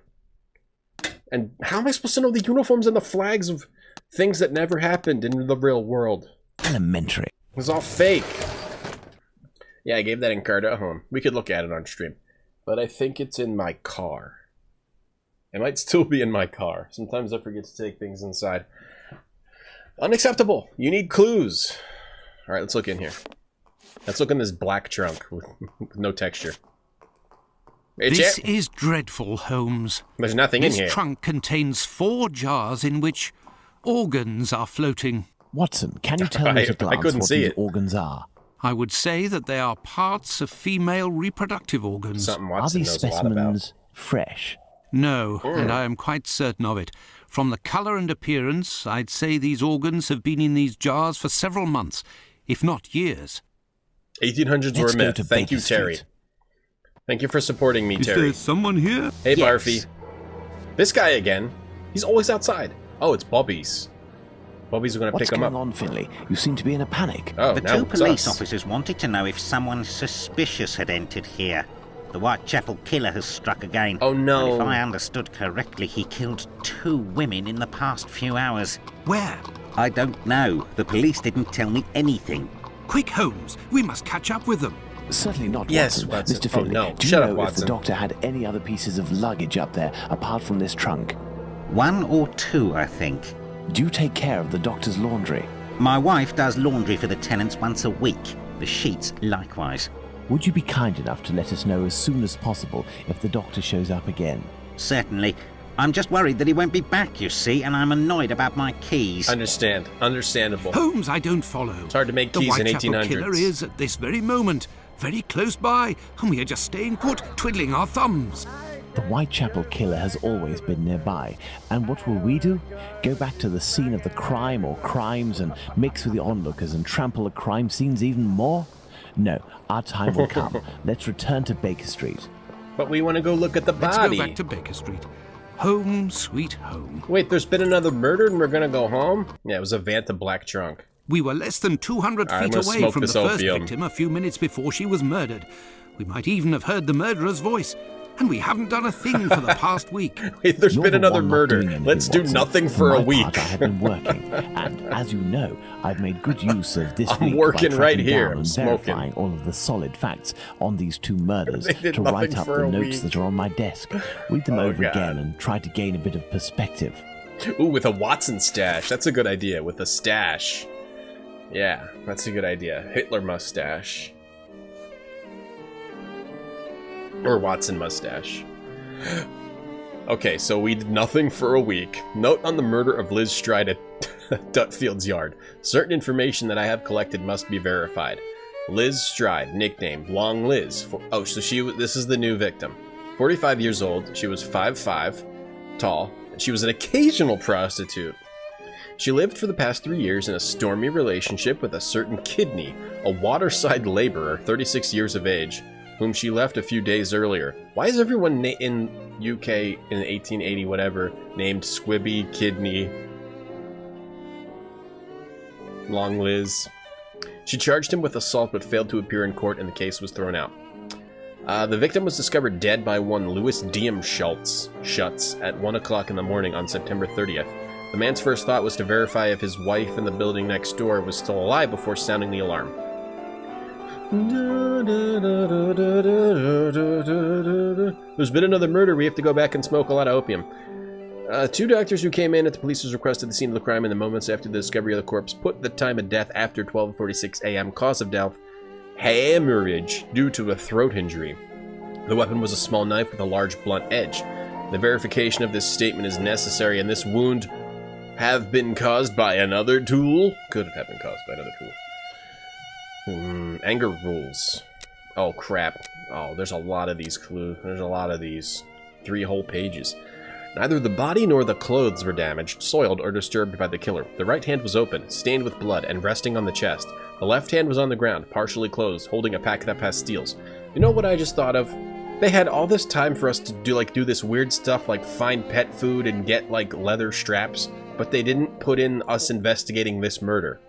Speaker 1: And how am I supposed to know the uniforms and the flags of things that never happened in the real world?
Speaker 3: Elementary.
Speaker 1: It was all fake. Yeah, I gave that Encarta at home. We could look at it on stream. But I think it's in my car. It might still be in my car. Sometimes I forget to take things inside. Unacceptable. You need clues. All right, let's look in here. Let's look in this black trunk with no texture.
Speaker 2: This is dreadful, Holmes.
Speaker 1: There's nothing in here.
Speaker 2: This trunk contains 4 jars in which organs are floating.
Speaker 3: Watson, can you tell me at a glance what these organs are?
Speaker 2: I would say that they are parts of female reproductive organs.
Speaker 1: Something
Speaker 3: Are
Speaker 1: Watson
Speaker 3: these
Speaker 1: knows a lot about.
Speaker 3: specimens fresh?
Speaker 2: No, and I am quite certain of it. From the colour and appearance, I'd say these organs have been in these jars for several months, if not years.
Speaker 1: 1800s were a myth. Thank you, Terry. Thank you for supporting me, Terry.
Speaker 2: Is there someone here?
Speaker 1: Hey, yes. Barfy. This guy again. He's always outside. Oh, it's Bobby's. Bobby's going to pick him up.
Speaker 3: What's going on, Finley? You seem to be in a panic.
Speaker 1: Oh,
Speaker 5: the 2 police officers wanted to know if someone suspicious had entered here. The Whitechapel killer has struck again.
Speaker 1: Oh, no.
Speaker 5: And if I understood correctly, he killed 2 women in the past few hours.
Speaker 2: Where?
Speaker 5: I don't know. The police didn't tell me anything.
Speaker 2: Quick, Holmes. We must catch up with them.
Speaker 3: Certainly not,
Speaker 1: yes,
Speaker 3: Watson. Mr. Finley,
Speaker 1: no.
Speaker 3: do you know if the doctor had any other pieces of luggage up there apart from this trunk?
Speaker 5: 1 or 2, I think.
Speaker 3: Do you take care of the doctor's laundry?
Speaker 5: My wife does laundry for the tenants once a week. The sheets likewise.
Speaker 3: Would you be kind enough to let us know as soon as possible if the doctor shows up again?
Speaker 5: Certainly. I'm just worried that he won't be back, you see, and I'm annoyed about my keys.
Speaker 1: Understandable.
Speaker 2: Holmes, I don't follow.
Speaker 1: It's hard to make keys in 1800s.
Speaker 2: The Whitechapel killer is, at this very moment, very close by, and we are just staying put, twiddling our thumbs.
Speaker 3: The Whitechapel killer has always been nearby, and what will we do? Go back to the scene of the crime or crimes and mix with the onlookers and trample the crime scenes even more? No, our time will come. Let's return to Baker Street.
Speaker 1: But we want to go look at the body.
Speaker 2: Let's go back to Baker Street. Home, sweet home.
Speaker 1: Wait, there's been another murder and we're going to go home? Yeah, it was a Vanta black trunk.
Speaker 2: We were less than 200 feet away from the first victim a few minutes before she was murdered. We might even have heard the murderer's voice. And we haven't done a thing for the past week.
Speaker 1: Wait, there's been another murder. Let's do nothing for a week.
Speaker 3: I have been working, and as you know, I've made good use of this week.
Speaker 1: I'm working right here.
Speaker 3: I'm verifying all of the solid facts on these 2 murders to write up the notes that are on my desk. Read them over again and try to gain a bit of perspective.
Speaker 1: Ooh, with a Watson stash. That's a good idea. With a stash. Yeah, that's a good idea. Hitler mustache. Or Watson mustache. Okay, so we did nothing for a week. Note on the murder of Liz Stride at Dutfield's yard. Certain information that I have collected must be verified. Liz Stride, nickname Long Liz. Oh, so this is the new victim. 45 years old. She was 5'5", tall. And she was an occasional prostitute. She lived for the past 3 years in a stormy relationship with a certain Kidney, a waterside laborer, 36 years of age, whom she left a few days earlier. Why is everyone in UK in 1880 whatever named Squibby, Kidney, Long Liz? She charged him with assault but failed to appear in court and the case was thrown out. The victim was discovered dead by one Louis Diem Schutz at 1 o'clock in the morning on September 30th. The man's first thought was to verify if his wife in the building next door was still alive before sounding the alarm. There's been another murder. We have to go back and smoke a lot of opium. 2 doctors who came in at the police's request at the scene of the crime in the moments after the discovery of the corpse put the time of death after 12:46 a.m. Cause of death, hemorrhage due to a throat injury. The weapon was a small knife with a large blunt edge. The verification of this statement is necessary, and this wound have been caused by another tool? Could have been caused by another tool. Anger rules. Oh, crap. Oh, there's a lot of these clues. There's a lot of these. 3 whole pages. Neither the body nor the clothes were damaged, soiled, or disturbed by the killer. The right hand was open, stained with blood, and resting on the chest. The left hand was on the ground, partially closed, holding a packet of pastilles. You know what I just thought of? They had all this time for us to do this weird stuff like find pet food and get like leather straps, but they didn't put in us investigating this murder.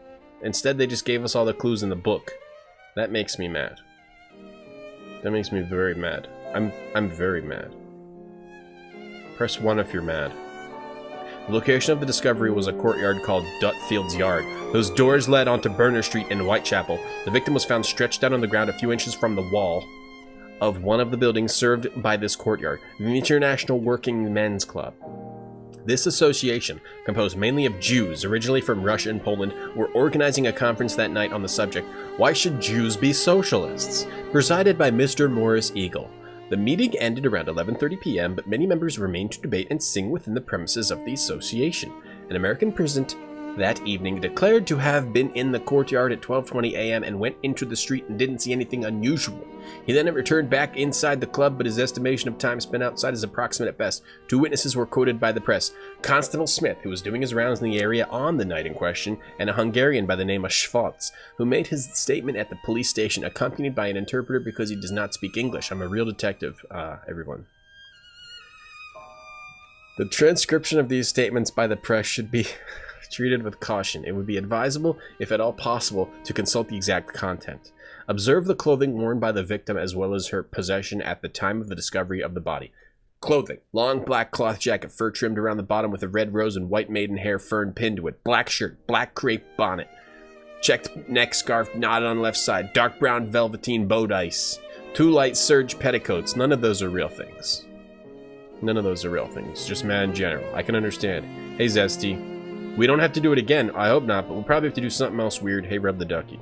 Speaker 1: Instead, they just gave us all the clues in the book. That makes me mad. That makes me very mad. I'm very mad. Press 1 if you're mad. The location of the discovery was a courtyard called Dutfield's Yard. Those doors led onto Burner Street in Whitechapel. The victim was found stretched out on the ground a few inches from the wall of one of the buildings served by this courtyard, the International Working Men's Club. This association, composed mainly of Jews, originally from Russia and Poland, were organizing a conference that night on the subject, "Why Should Jews Be Socialists?" presided by Mr. Morris Eagle. The meeting ended around 11:30 p.m., but many members remained to debate and sing within the premises of the association. An American present that evening declared to have been in the courtyard at 12:20 a.m. and went into the street and didn't see anything unusual. He then returned back inside the club, but his estimation of time spent outside is approximate at best. 2 witnesses were quoted by the press: Constable Smith, who was doing his rounds in the area on the night in question, and a Hungarian by the name of Schwartz, who made his statement at the police station, accompanied by an interpreter because he does not speak English. I'm a real detective, everyone. The transcription of these statements by the press should be treated with caution. It would be advisable, if at all possible, to consult the exact content. Observe the clothing worn by the victim as well as her possession at the time of the discovery of the body. Clothing: long black cloth jacket, fur trimmed around the bottom with a red rose and white maidenhair fern pinned to it. Black shirt, black crepe bonnet. Checked neck scarf knotted on left side. Dark brown velveteen bodice. 2 light serge petticoats. None of those are real things. None of those are real things. Just mad in general. I can understand. Hey, Zesty. We don't have to do it again. I hope not, but we'll probably have to do something else weird. Hey, rub the ducky.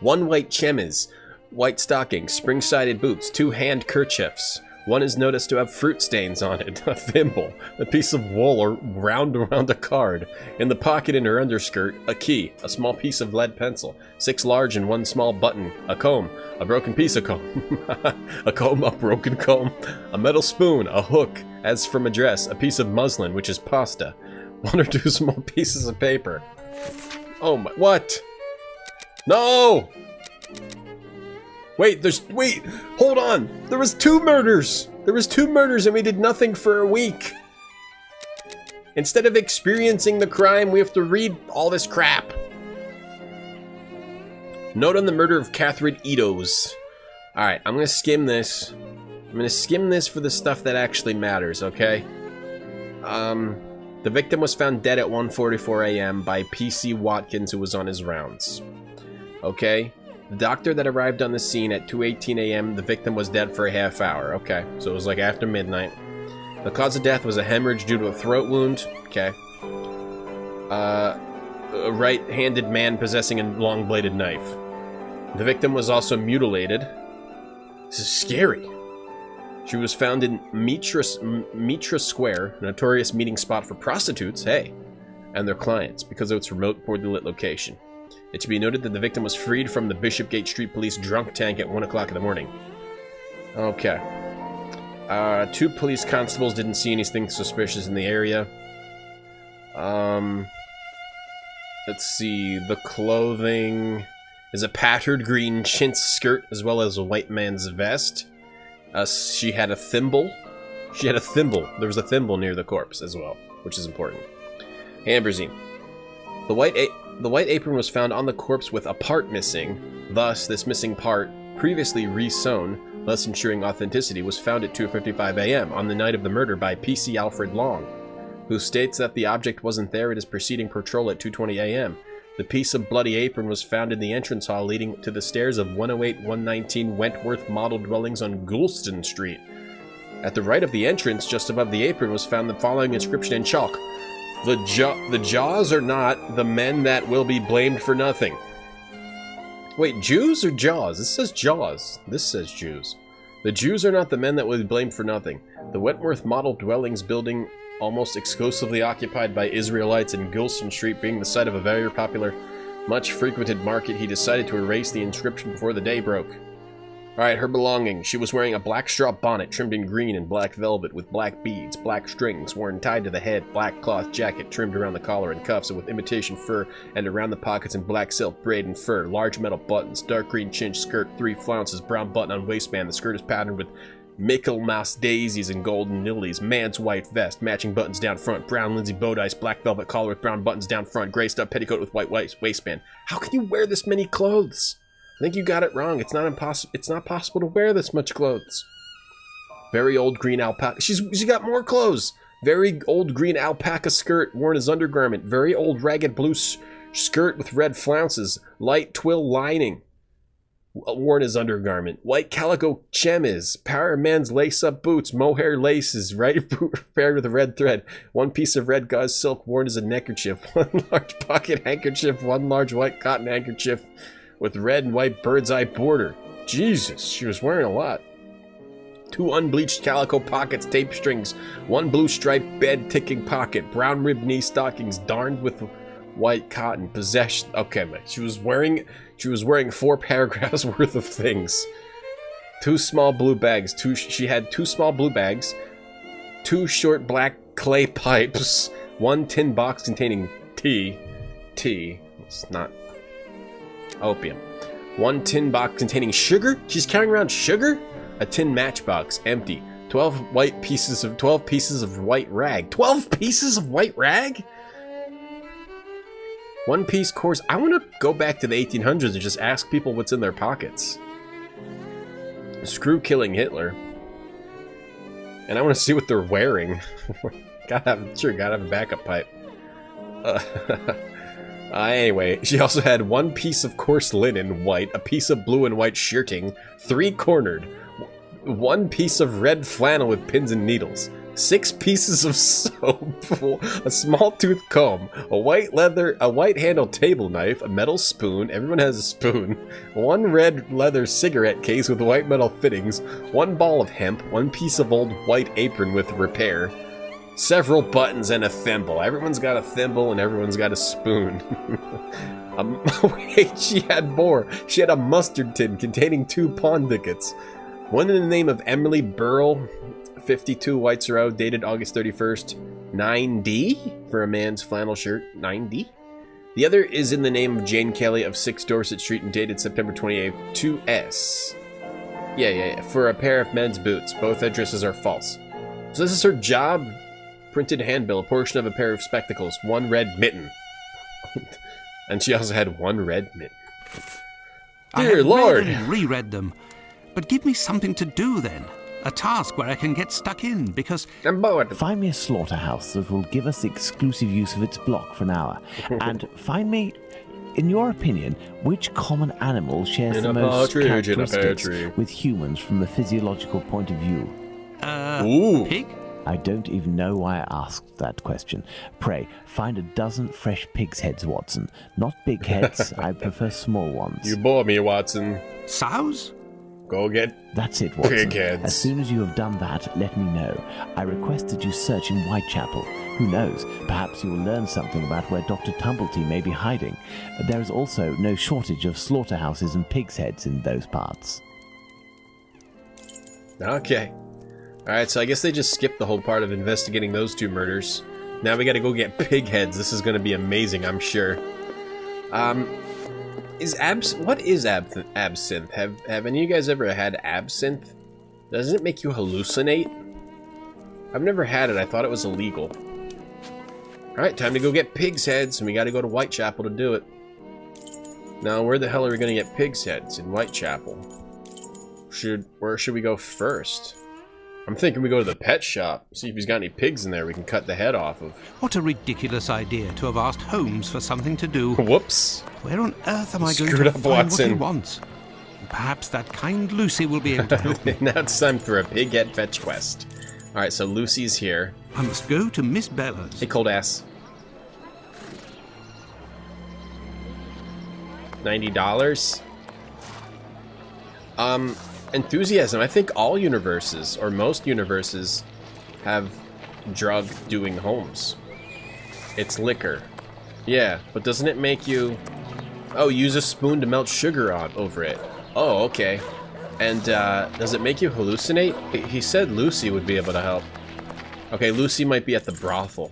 Speaker 1: 1 white chemise. White stockings. Spring-sided boots. 2 hand kerchiefs. One is noticed to have fruit stains on it. A thimble. A piece of wool or wound around a card. In the pocket in her underskirt, a key. A small piece of lead pencil. 6 large and 1 small button. A comb. A broken piece of comb. A comb, a broken comb. A metal spoon. A hook. As from a dress. A piece of muslin, which is pasta. 1 or 2 small pieces of paper. Oh my... What? No! Wait, hold on! There was 2 murders! There was 2 murders and we did nothing for a week! Instead of experiencing the crime, we have to read all this crap. Note on the murder of Catherine Edos. Alright, I'm gonna skim this. I'm gonna skim this for the stuff that actually matters, okay? The victim was found dead at 1:44 a.m. by P.C. Watkins, who was on his rounds. Okay? The doctor that arrived on the scene at 2:18 a.m., the victim was dead for a half hour. Okay, so it was like after midnight. The cause of death was a hemorrhage due to a throat wound. Okay. A right-handed man possessing a long-bladed knife. The victim was also mutilated. This is scary. She was found in Mitra Square, a notorious meeting spot for prostitutes, hey, and their clients, because of its remote, poorly lit location. It should be noted that the victim was freed from the Bishopgate Street Police drunk tank at 1 o'clock in the morning. Okay. 2 police constables didn't see anything suspicious in the area. Let's see. The clothing is a tattered green chintz skirt as well as a white man's vest. She had a thimble. There was a thimble near the corpse as well, which is important. Amberzine. The white apron was found on the corpse with a part missing. Thus, this missing part, previously re-sewn, thus ensuring authenticity, was found at 2:55 a.m. on the night of the murder by PC Alfred Long, who states that the object wasn't there at his preceding patrol at 2:20 a.m. The piece of bloody apron was found in the entrance hall leading to the stairs of 108-119 Wentworth Model Dwellings on Goulston Street. At the right of the entrance, just above the apron, was found the following inscription in chalk. The Jaws are not the men that will be blamed for nothing. Wait, Jews or Jaws? This says Jaws. This says Jews. The Jews are not the men that will be blamed for nothing. The Wentworth Model Dwellings building, almost exclusively occupied by Israelites in Goulston Street, being the site of a very popular, much frequented market, he decided to erase the inscription before the day broke. Alright, her belongings. She was wearing a black straw bonnet trimmed in green and black velvet with black beads, black strings worn tied to the head, black cloth jacket trimmed around the collar and cuffs and with imitation fur and around the pockets in black silk, braid and fur, large metal buttons, dark green cinch skirt, 3 flounces, brown button on waistband. The skirt is patterned with Michaelmas daisies and golden lilies, man's white vest, matching buttons down front, brown linsey bow dice, black velvet collar with brown buttons down front, gray stuff petticoat with white waistband. How can you wear this many clothes? I think you got it wrong. It's not possible to wear this much clothes. Very old green alpaca. She's got more clothes. Very old green alpaca skirt worn as undergarment. Very old ragged blue skirt with red flounces. Light twill lining worn as undergarment. White calico chemise. Pair of men's lace-up boots. Mohair laces. Right boot paired with a red thread. 1 piece of red gauze silk worn as a neckerchief. 1 large pocket handkerchief. 1 large white cotton handkerchief with red and white bird's eye border. Jesus, she was wearing a lot. 2 unbleached calico pockets, tape strings, 1 blue striped bed ticking pocket, brown ribbed knee stockings darned with white cotton. Possession. Okay, man. She was wearing 4 paragraphs worth of things. 2 small blue bags. She had 2 small blue bags, 2 short black clay pipes, 1 tin box containing tea. It's not opium. 1 tin box containing sugar? She's carrying around sugar? A tin matchbox, empty. 12 pieces of white rag. 12 pieces of white rag? 1 piece course. I want to go back to the 1800s and just ask people what's in their pockets. Screw killing Hitler. And I want to see what they're wearing. gotta have a backup pipe. Anyway, she also had 1 piece of coarse linen, white, a piece of blue and white shirting, 3-cornered, 1 piece of red flannel with pins and needles, 6 pieces of soap, a small tooth comb, a white handled table knife, a metal spoon, everyone has a spoon, 1 red leather cigarette case with white metal fittings, 1 ball of hemp, 1 piece of old white apron with repair, several buttons and a thimble. Everyone's got a thimble and everyone's got a spoon. Wait, she had more. She had a mustard tin containing 2 pawn tickets. 1 in the name of Emily Burrell, 52 Whites Road, dated August 31st. 9D for a man's flannel shirt. 9D. The other is in the name of Jane Kelly of 6 Dorset Street and dated September 28th. 2S. Yeah. For a pair of men's boots. Both addresses are false. So this is her job. Printed handbill, a portion of a pair of spectacles, 1 red mitten. And she also had 1 red mitten. Dear Lord!
Speaker 2: I have read and reread them. But give me something to do then. A task where I can get stuck in, because
Speaker 1: I'm bored.
Speaker 3: Find me a slaughterhouse that will give us exclusive use of its block for an hour. And find me, in your opinion, which common animal shares the most characteristics with humans from a physiological point of view?
Speaker 2: Pig?
Speaker 3: I don't even know why I asked that question. Pray, find a dozen fresh pig's heads, Watson. Not big heads, I prefer small ones.
Speaker 1: You bore me, Watson.
Speaker 2: Sows?
Speaker 1: Go get
Speaker 3: That's it, Watson.
Speaker 1: pig heads.
Speaker 3: As soon as you have done that, let me know. I request that you search in Whitechapel. Who knows, perhaps you will learn something about where Dr. Tumblety may be hiding. There is also no shortage of slaughterhouses and pig's heads in those parts.
Speaker 1: Okay. Alright, so I guess they just skipped the whole part of investigating those 2 murders. Now we gotta go get pig heads. This is gonna be amazing, I'm sure. What is absinthe? Have any of you guys ever had absinthe? Doesn't it make you hallucinate? I've never had it. I thought it was illegal. Alright, time to go get pig's heads, and we gotta go to Whitechapel to do it. Now, where the hell are we gonna get pig's heads? In Whitechapel. Where should we go first? I'm thinking we go to the pet shop, see if he's got any pigs in there we can cut the head off of.
Speaker 2: What a ridiculous idea to have asked Holmes for something to do.
Speaker 1: Whoops.
Speaker 2: Where on earth am I going
Speaker 1: Screwed
Speaker 2: to
Speaker 1: up,
Speaker 2: find
Speaker 1: Watson.
Speaker 2: what he wants? Perhaps that kind Lucy will be able to help me.
Speaker 1: Now it's time for a pig head fetch quest. Alright, so Lucy's here.
Speaker 2: I must go to Miss Bella's.
Speaker 1: Hey, cold ass. $90. Enthusiasm. I think all universes, or most universes, have drug-doing homes. It's liquor. Yeah, but doesn't it make you... Oh, use a spoon to melt sugar over it. Oh, okay. And, does it make you hallucinate? He said Lucy would be able to help. Okay, Lucy might be at the brothel.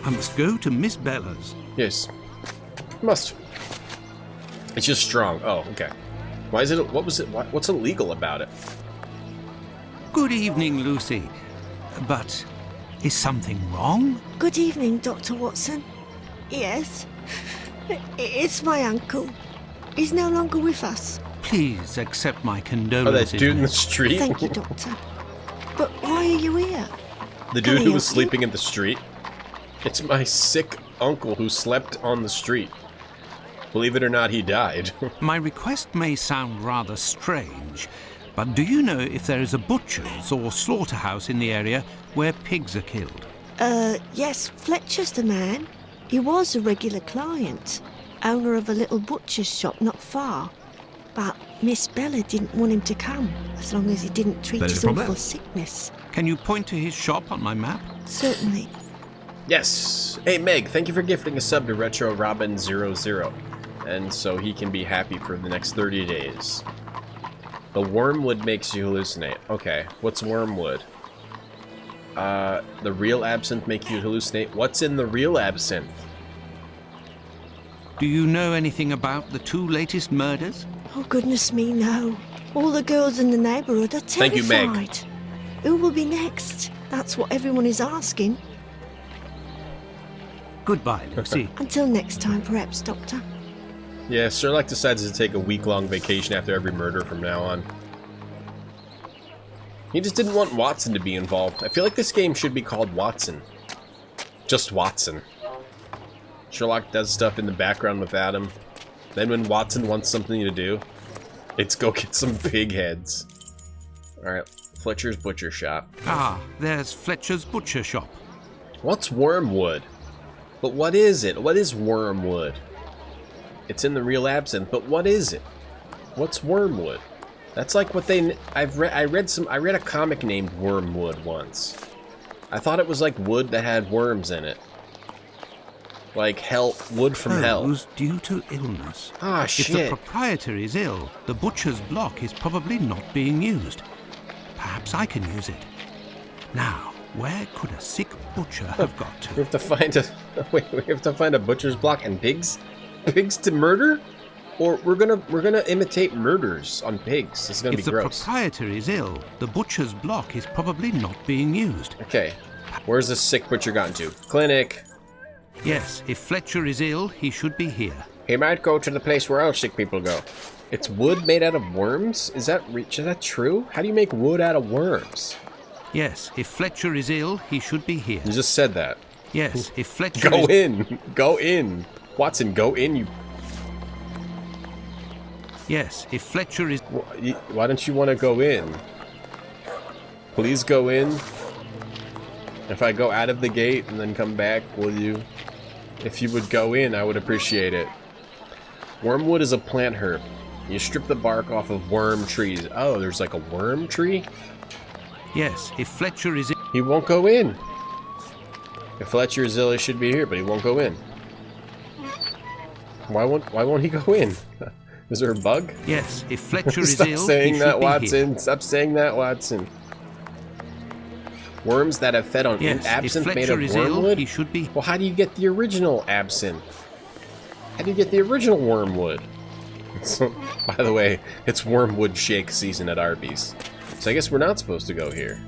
Speaker 2: I must go to Miss Bella's.
Speaker 1: Yes. Must. It's just strong. Oh, okay. Why is it... What was it... What's illegal about it?
Speaker 2: Good evening, Lucy. But is something wrong?
Speaker 6: Good evening, Dr. Watson. Yes, it's my uncle. He's no longer with us.
Speaker 2: Please accept my
Speaker 1: Oh,
Speaker 2: condolences.
Speaker 1: that dude in the
Speaker 2: miss.
Speaker 1: street?
Speaker 6: Thank you, Doctor. But why are you here?
Speaker 1: The
Speaker 6: Can
Speaker 1: dude
Speaker 6: I
Speaker 1: who was
Speaker 6: help you?
Speaker 1: sleeping in the street? It's my sick uncle who slept on the street. Believe it or not, he died.
Speaker 2: My request may sound rather strange, but do you know if there is a butcher's or slaughterhouse in the area where pigs are killed?
Speaker 6: Yes, Fletcher's the man. He was a regular client, owner of a little butcher's shop not far. But Miss Bella didn't want him to come, as long as he didn't treat
Speaker 2: There's
Speaker 6: his
Speaker 2: a problem.
Speaker 6: awful sickness.
Speaker 2: Can you point to his shop on my map?
Speaker 6: Certainly.
Speaker 1: Yes! Hey, Meg, thank you for gifting a sub to Retro Robin 00. And so he can be happy for the next 30 days. The wormwood makes you hallucinate. Okay, what's wormwood? The real absinthe make you hallucinate. What's in the real absinthe?
Speaker 2: Do you know anything about the two latest murders?
Speaker 6: Oh, goodness me, no. All the girls in the neighbourhood are terrified.
Speaker 1: Thank you, Meg.
Speaker 6: Who will be next? That's what everyone is asking.
Speaker 2: Goodbye, Lucy.
Speaker 6: Until next time, perhaps, Doctor.
Speaker 1: Yeah, Sherlock decides to take a week-long vacation after every murder from now on. He just didn't want Watson to be involved. I feel like this game should be called Watson. Just Watson. Sherlock does stuff in the background with Adam. Then when Watson wants something to do, it's go get some pig heads. Alright, Fletcher's Butcher Shop.
Speaker 2: Ah, there's Fletcher's butcher shop.
Speaker 1: What's wormwood? But what is it? What is wormwood? It's in the real absinthe, but what is it? What's wormwood? That's like what they... I read a comic named Wormwood once. I thought it was like wood that had worms in it. Like wood from hell.
Speaker 2: Closed due to illness.
Speaker 1: Ah,
Speaker 2: If the
Speaker 1: shit.
Speaker 2: proprietor is ill, the butcher's block is probably not being used. Perhaps I can use it. Now, where could a sick butcher have got
Speaker 1: We
Speaker 2: to?
Speaker 1: have to find a... Wait, we have to find a butcher's block and pigs? Pigs to murder? Or we're gonna imitate murders on pigs. This is gonna
Speaker 2: If
Speaker 1: be
Speaker 2: the
Speaker 1: gross.
Speaker 2: proprietor is ill, the butcher's block is probably not being used.
Speaker 1: Okay. Where's this sick butcher gotten to? Clinic.
Speaker 2: Yes, if Fletcher is ill, he should be here.
Speaker 1: He might go to the place where all sick people go. It's wood made out of worms? Is that true? How do you make wood out of worms?
Speaker 2: Yes, if Fletcher is ill, he should be here.
Speaker 1: You just said that.
Speaker 2: Yes, if Fletcher
Speaker 1: Go
Speaker 2: is...
Speaker 1: in. Go in. Watson, go in. You.
Speaker 2: Yes, if Fletcher is...
Speaker 1: Why don't you want to go in? Please go in. If I go out of the gate and then come back, will you? If you would go in, I would appreciate it. Wormwood is a plant herb. You strip the bark off of worm trees. Oh, there's like a worm tree?
Speaker 2: Yes, if Fletcher is...
Speaker 1: He won't go in. If Fletcher is ill, he should be here, but he won't go in. Why won't he go in? Is there a bug?
Speaker 2: Yes, if Fletcher is
Speaker 1: Stop
Speaker 2: ill,
Speaker 1: saying
Speaker 2: he
Speaker 1: that,
Speaker 2: should be
Speaker 1: Watson.
Speaker 2: here.
Speaker 1: Stop saying that, Watson. Worms that have fed on
Speaker 2: Yes,
Speaker 1: absinthe
Speaker 2: if
Speaker 1: made
Speaker 2: Fletcher
Speaker 1: of
Speaker 2: is ill,
Speaker 1: wormwood?
Speaker 2: he should be...
Speaker 1: Well, how do you get the original absinthe? How do you get the original wormwood? By the way, it's wormwood shake season at Arby's. So I guess we're not supposed to go here.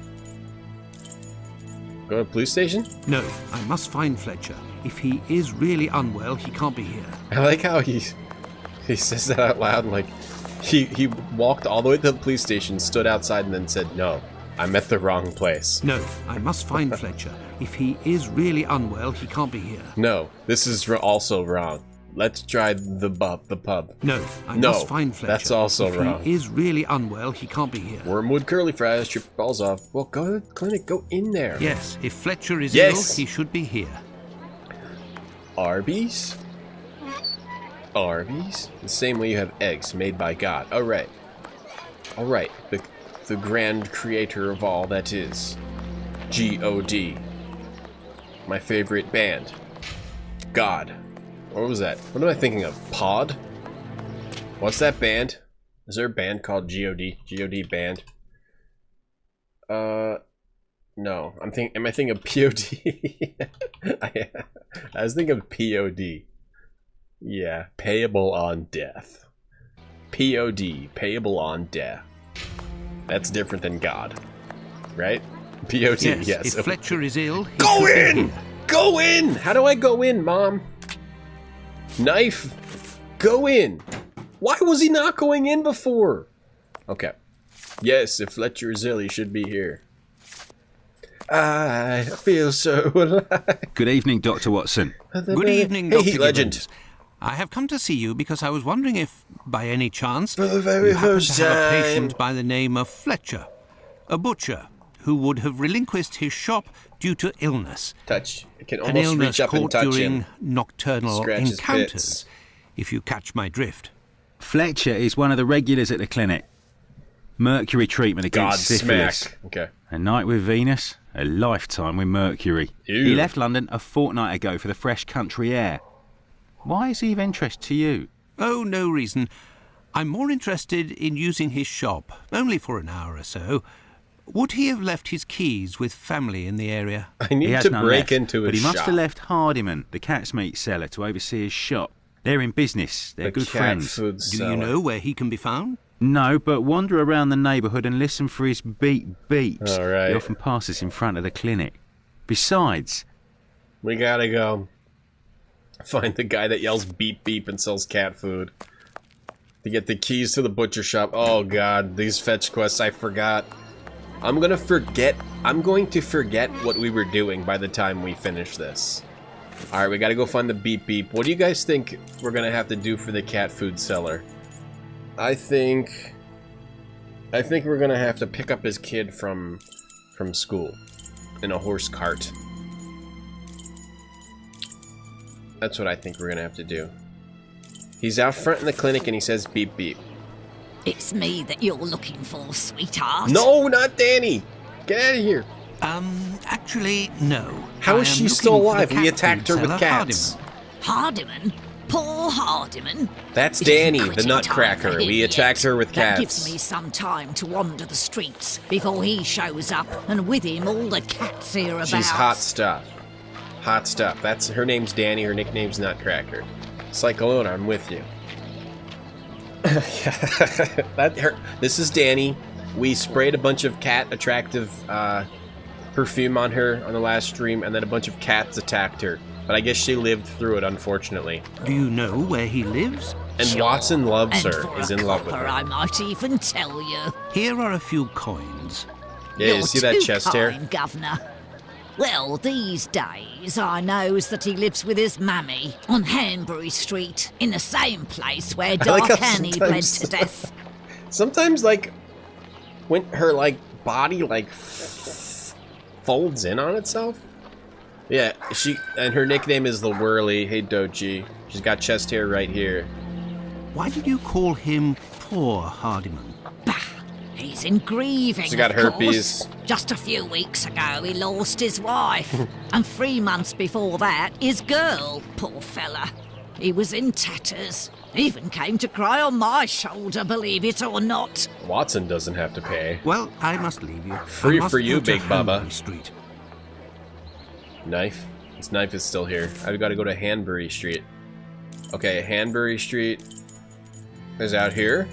Speaker 1: Go to the police station?
Speaker 2: No, I must find Fletcher. If he is really unwell, he can't be here.
Speaker 1: I like how he says that out loud, like he walked all the way to the police station, stood outside, and then said, "No, I'm at the wrong place."
Speaker 2: No, I must find Fletcher. If he is really unwell, he can't be here.
Speaker 1: No, this is also wrong. Let's try the pub.
Speaker 2: No, I
Speaker 1: No,
Speaker 2: must find Fletcher.
Speaker 1: that's also
Speaker 2: if
Speaker 1: wrong.
Speaker 2: he is really unwell, he can't be here.
Speaker 1: Wormwood curly fries, strip your balls off. Well, go to the clinic, go in there.
Speaker 2: Yes, if Fletcher is
Speaker 1: Yes.
Speaker 2: ill, he should be here.
Speaker 1: Arby's? Arby's? The same way you have eggs made by God. Oh, right. All right. The grand creator of all that is. G-O-D. My favorite band. God. What was that? What am I thinking of? Pod? What's that band? Is there a band called G-O-D? G-O-D band? No. Am I thinking of P-O-D? I was thinking of P-O-D. Yeah, payable on death. P-O-D, payable on death. That's different than God. Right? P-O-D, yes.
Speaker 2: If Fletcher is ill, he
Speaker 1: Go
Speaker 2: should be
Speaker 1: in!
Speaker 2: here.
Speaker 1: Go in! How do I go in, Mom? Knife. Go in. Why was he not going in before? Okay. Yes, if Fletcher is ill, he should be here. I feel so alive.
Speaker 7: Good evening, Dr. Watson.
Speaker 2: Good evening,
Speaker 1: Hey,
Speaker 2: Dr.
Speaker 1: Heat Legend.
Speaker 2: Gibbons. I have come to see you because I was wondering if, by any chance,
Speaker 1: For the very
Speaker 2: you happen
Speaker 1: first
Speaker 2: to have a
Speaker 1: time.
Speaker 2: patient by the name of Fletcher, a butcher who would have relinquished his shop due to illness.
Speaker 1: Touch. I can
Speaker 2: An
Speaker 1: almost
Speaker 2: illness
Speaker 1: reach up and
Speaker 2: caught
Speaker 1: touch
Speaker 2: during
Speaker 1: him.
Speaker 2: nocturnal
Speaker 1: Scratch his
Speaker 2: encounters,
Speaker 1: bits.
Speaker 2: if you catch my drift.
Speaker 7: Fletcher is one of the regulars at the clinic. Mercury treatment against syphilis.
Speaker 1: Godsmack. Okay.
Speaker 7: A night with Venus, a lifetime with Mercury.
Speaker 1: Ew.
Speaker 7: He left London a fortnight ago for the fresh country air. Why is he of interest to you?
Speaker 2: Oh, no reason. I'm more interested in using his shop, only for an hour or so. Would he have left his keys with family in the area?
Speaker 1: I
Speaker 7: He
Speaker 1: need
Speaker 7: has
Speaker 1: to
Speaker 7: none
Speaker 1: break
Speaker 7: left,
Speaker 1: into
Speaker 7: but
Speaker 1: his
Speaker 7: he must
Speaker 1: shop.
Speaker 7: have left Hardiman, the cat's meat seller, to oversee his shop. They're in business. They're
Speaker 1: The
Speaker 7: good
Speaker 1: cat
Speaker 7: friends.
Speaker 1: food
Speaker 2: Do
Speaker 1: seller.
Speaker 2: you know where he can be found?
Speaker 7: No, but wander around the neighbourhood and listen for his beeps.
Speaker 1: All right.
Speaker 7: He often passes in front of the clinic. Besides,
Speaker 1: We gotta go find the guy that yells beep beep and sells cat food. To get the keys to the butcher shop. Oh god, these fetch quests, I forgot. I'm going to forget what we were doing by the time we finish this. Alright, we gotta go find the beep beep. What do you guys think we're gonna have to do for the cat food seller? I think we're gonna have to pick up his kid from school in a horse cart. That's what I think we're gonna have to do. He's out front in the clinic and he says beep beep.
Speaker 8: It's me that you're looking for, sweetheart.
Speaker 1: No, not Danny! Get out of here!
Speaker 2: Actually, no.
Speaker 1: How
Speaker 2: I
Speaker 1: is
Speaker 2: am
Speaker 1: she
Speaker 2: looking
Speaker 1: still
Speaker 2: for the
Speaker 1: alive? We
Speaker 2: cat
Speaker 1: attacked
Speaker 2: food
Speaker 1: her with
Speaker 2: seller,
Speaker 1: cats.
Speaker 8: Hardiman? Poor Hardiman.
Speaker 1: That's
Speaker 8: It isn't
Speaker 1: Danny, the
Speaker 8: quitting
Speaker 1: nutcracker.
Speaker 8: time for him
Speaker 1: We
Speaker 8: yet.
Speaker 1: attacked her with
Speaker 8: That
Speaker 1: cats.
Speaker 8: gives me some time to wander the streets before he shows up, and with him all the cats hereabouts.
Speaker 1: She's hot stuff. Hot stuff. That's her name's Danny, her nickname's Nutcracker. Cyclona, I'm with you. This is Danny. We sprayed a bunch of cat attractive perfume on her on the last stream, and then a bunch of cats attacked her. But I guess she lived through it, unfortunately.
Speaker 2: Do you know where he lives?
Speaker 1: And
Speaker 8: Sure.
Speaker 1: Watson loves
Speaker 8: And
Speaker 1: her,
Speaker 8: for
Speaker 1: is
Speaker 8: a
Speaker 1: in love with
Speaker 8: copper,
Speaker 1: her.
Speaker 8: I might even tell you.
Speaker 2: Here are a few coins.
Speaker 1: Yeah,
Speaker 8: You're
Speaker 1: you see that
Speaker 8: too
Speaker 1: chest hair?
Speaker 8: kind, Governor. Well, these days I knows that he lives with his mammy on Hanbury Street, in the same place where
Speaker 1: like
Speaker 8: Dark
Speaker 1: how
Speaker 8: Annie bled
Speaker 1: sometimes-
Speaker 8: to death.
Speaker 1: Sometimes, like, when her, like, body, like, folds in on itself. Yeah, and her nickname is the Whirly. Hey, Dochi. She's got chest hair right here.
Speaker 2: Why did you call him poor Hardiman?
Speaker 8: Bah, he's in grieving.
Speaker 1: She's got
Speaker 8: of course.
Speaker 1: herpes.
Speaker 8: Just a few weeks ago, he lost his wife, and 3 months before that, his girl. Poor fella. He was in tatters. Even came to cry on my shoulder, believe it or not.
Speaker 1: Watson doesn't have to pay.
Speaker 2: Well, I must leave you.
Speaker 1: Free
Speaker 2: I must
Speaker 1: for you,
Speaker 2: go to
Speaker 1: Big Bubba.
Speaker 2: Hanbury Street.
Speaker 1: Knife? This knife is still here. I've got to go to Hanbury Street. Okay, Hanbury Street is out here.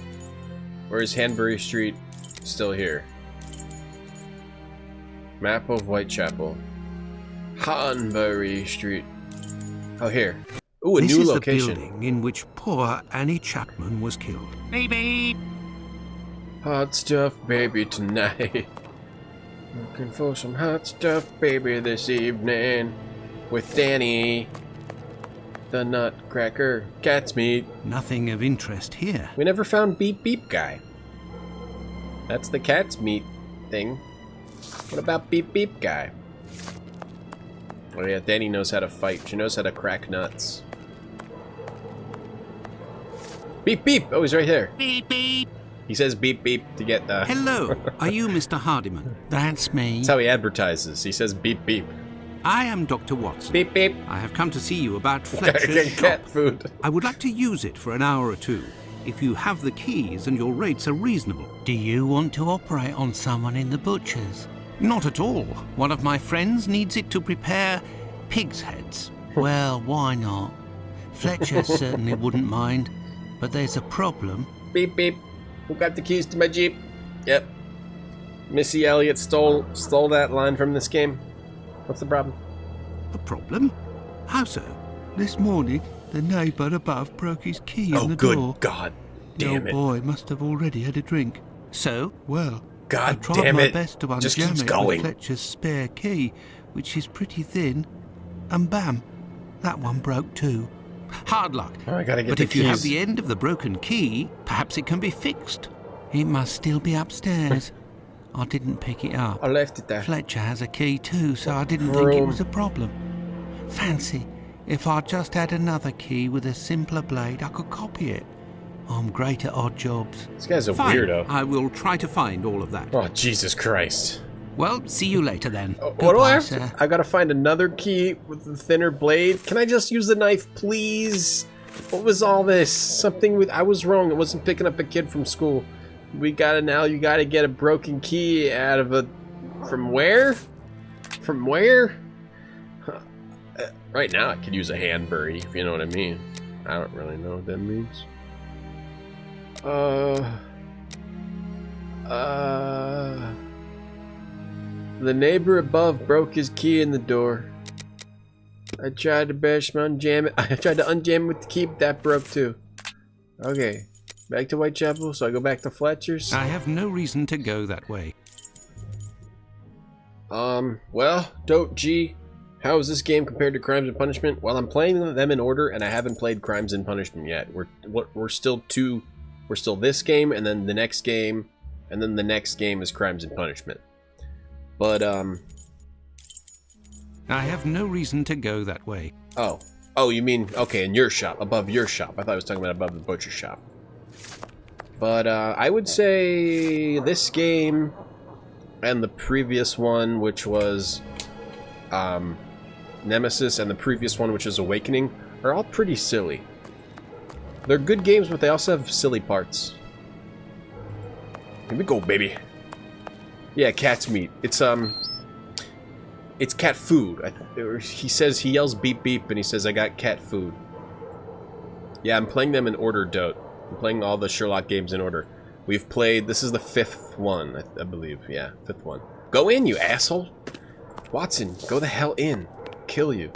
Speaker 1: Or is Hanbury Street still here? Map of Whitechapel. Hanbury Street. Oh, here. Ooh, a
Speaker 2: This
Speaker 1: new
Speaker 2: is
Speaker 1: location.
Speaker 2: the building in which poor Annie Chapman was killed.
Speaker 5: Baby!
Speaker 1: Hot stuff, baby, tonight. Looking for some hot stuff, baby, this evening. With Danny, the Nutcracker, cat's meat.
Speaker 2: Nothing of interest here.
Speaker 1: We never found Beep Beep Guy. That's the cat's meat thing. What about Beep Beep Guy? Oh yeah, Danny knows how to fight. She knows how to crack nuts. Beep beep! Oh, he's right there.
Speaker 5: Beep beep!
Speaker 1: He says beep beep to get the...
Speaker 2: Hello, are you Mr. Hardiman?
Speaker 5: That's me.
Speaker 1: That's how he advertises. He says beep beep.
Speaker 2: I am Dr. Watson.
Speaker 1: Beep beep.
Speaker 2: I have come to see you about
Speaker 1: Gotta
Speaker 2: Fletcher's
Speaker 1: get
Speaker 2: shop.
Speaker 1: cat food.
Speaker 2: I would like to use it for an hour or two, if you have the keys and your rates are reasonable.
Speaker 9: Do you want to operate on someone in the butcher's?
Speaker 2: Not at all. One of my friends needs it to prepare pig's heads.
Speaker 9: Well, why not? Fletcher certainly wouldn't mind, but there's a problem.
Speaker 1: Beep beep. Who got the keys to my Jeep? Yep. Missy Elliott stole that line from this game. What's the problem?
Speaker 2: A problem? How so?
Speaker 9: This morning, the neighbour above broke his key
Speaker 1: Oh,
Speaker 9: in the
Speaker 1: good
Speaker 9: door.
Speaker 1: God.
Speaker 9: The
Speaker 1: Damn
Speaker 9: old
Speaker 1: it.
Speaker 9: boy must have already had a drink.
Speaker 2: So?
Speaker 9: Well, I
Speaker 1: God
Speaker 9: tried
Speaker 1: damn
Speaker 9: my
Speaker 1: it.
Speaker 9: best to
Speaker 1: Just
Speaker 9: unjam
Speaker 1: keeps
Speaker 9: it
Speaker 1: going.
Speaker 9: with Fletcher's spare key, which is pretty thin, and bam, that one broke too.
Speaker 2: Hard luck.
Speaker 1: Oh, I gotta get
Speaker 2: But
Speaker 1: the
Speaker 2: if you have
Speaker 1: keys.
Speaker 2: the end of the broken key, perhaps it can be fixed.
Speaker 9: It must still be upstairs. I didn't pick it up.
Speaker 1: I left it there.
Speaker 9: Fletcher has a key too, so I didn't think it was a problem. Fancy, if I just had another key with a simpler blade, I could copy it. I'm great at odd jobs.
Speaker 1: This guy's a
Speaker 2: Fine.
Speaker 1: weirdo.
Speaker 2: I will try to find all of that.
Speaker 1: Oh, Jesus Christ.
Speaker 2: Well, see you later then.
Speaker 1: What do I
Speaker 9: Goodbye,
Speaker 1: have
Speaker 9: sir.
Speaker 1: to... I gotta find another key with a thinner blade. Can I just use the knife, please? What was all this? Something with... I was wrong. It wasn't picking up a kid from school. We gotta now... You gotta get a broken key out of a... From where? From where? Huh. Right now, I could use a Hanbury, if you know what I mean. I don't really know what that means. The neighbor above broke his key in the door. I tried to unjam it. I tried to unjam it with the key, but that broke too. Okay. Back to Whitechapel, so I go back to Fletcher's.
Speaker 2: I have no reason to go that way.
Speaker 1: Well, Dote G, how is this game compared to Crimes and Punishment? Well, I'm playing them in order, and I haven't played Crimes and Punishment yet. We're still this game, and then the next game, and then the next game is Crimes and Punishment. But,
Speaker 2: I have no reason to go that way.
Speaker 1: Oh, you mean, okay, in your shop, above your shop. I thought I was talking about above the butcher shop. But, I would say this game and the previous one, which was, Nemesis, and the previous one, which is Awakening, are all pretty silly. They're good games, but they also have silly parts. Here we go, baby. Yeah, cat's meat. It's cat food. He says, he yells beep beep, and he says, I got cat food. Yeah, I'm playing them in order, Dote. I'm playing all the Sherlock games in order. We've played, this is the 5th one, I believe. Yeah, 5th one. Go in, you asshole! Watson, go the hell in. Kill you.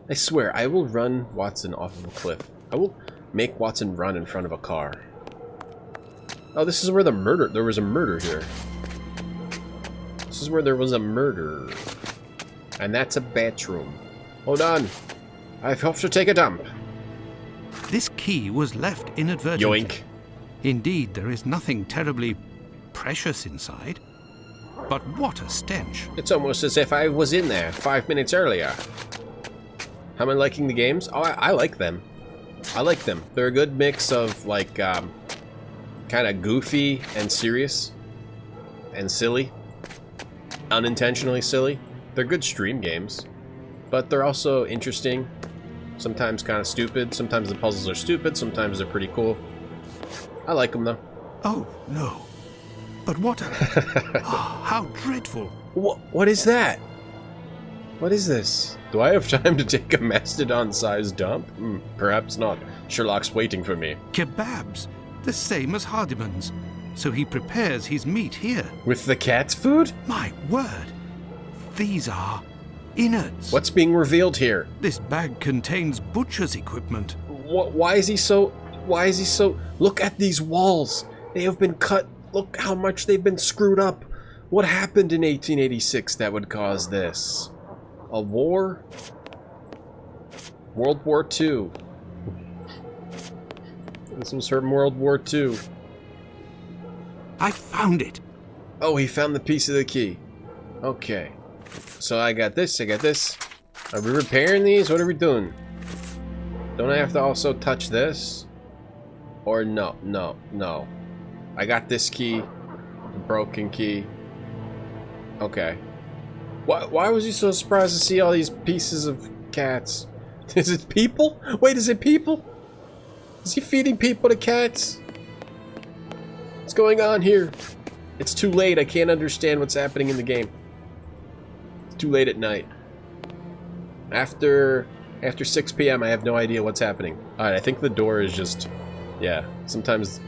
Speaker 1: I swear, I will run Watson off of a cliff. I will make Watson run in front of a car. Oh, this is where there was a murder here. This is where there was a murder. And that's a bathroom. Hold on. I have to take a dump.
Speaker 2: This key was left inadvertently.
Speaker 1: Yoink.
Speaker 2: Indeed, there is nothing terribly precious inside. But what a stench.
Speaker 1: It's almost as if I was in there 5 minutes earlier. How am I liking the games? Oh, I like them. I like them. They're a good mix of, like, kind of goofy and serious. And silly. Unintentionally silly. They're good stream games. But they're also interesting. Sometimes kind of stupid. Sometimes the puzzles are stupid. Sometimes they're pretty cool. I like them, though.
Speaker 2: Oh, no. But what a... how dreadful.
Speaker 1: What is that? What is this? Do I have time to take a mastodon-sized dump? Perhaps not. Sherlock's waiting for me.
Speaker 2: Kebabs, the same as Hardiman's. So he prepares his meat here.
Speaker 1: With the cat's food?
Speaker 2: My word. These are innards.
Speaker 1: What's being revealed here?
Speaker 2: This bag contains butcher's equipment.
Speaker 1: Why is he so... Look at these walls. They have been cut. Look how much they've been screwed up. What happened in 1886 that would cause this? A war? World War II. This was from World War II.
Speaker 2: I found it.
Speaker 1: Oh, he found the piece of the key. Okay. So I got this, I got this. Are we repairing these? What are we doing? Don't I have to also touch this? Or no, no, no. I got this key. The broken key. Okay. Why was he so surprised to see all these pieces of cats? Is it people? Wait, is it people? Is he feeding people to cats? What's going on here? It's too late. I can't understand what's happening in the game. It's too late at night. After 6 p.m. I have no idea what's happening. Alright, I think the door is just... Yeah, sometimes...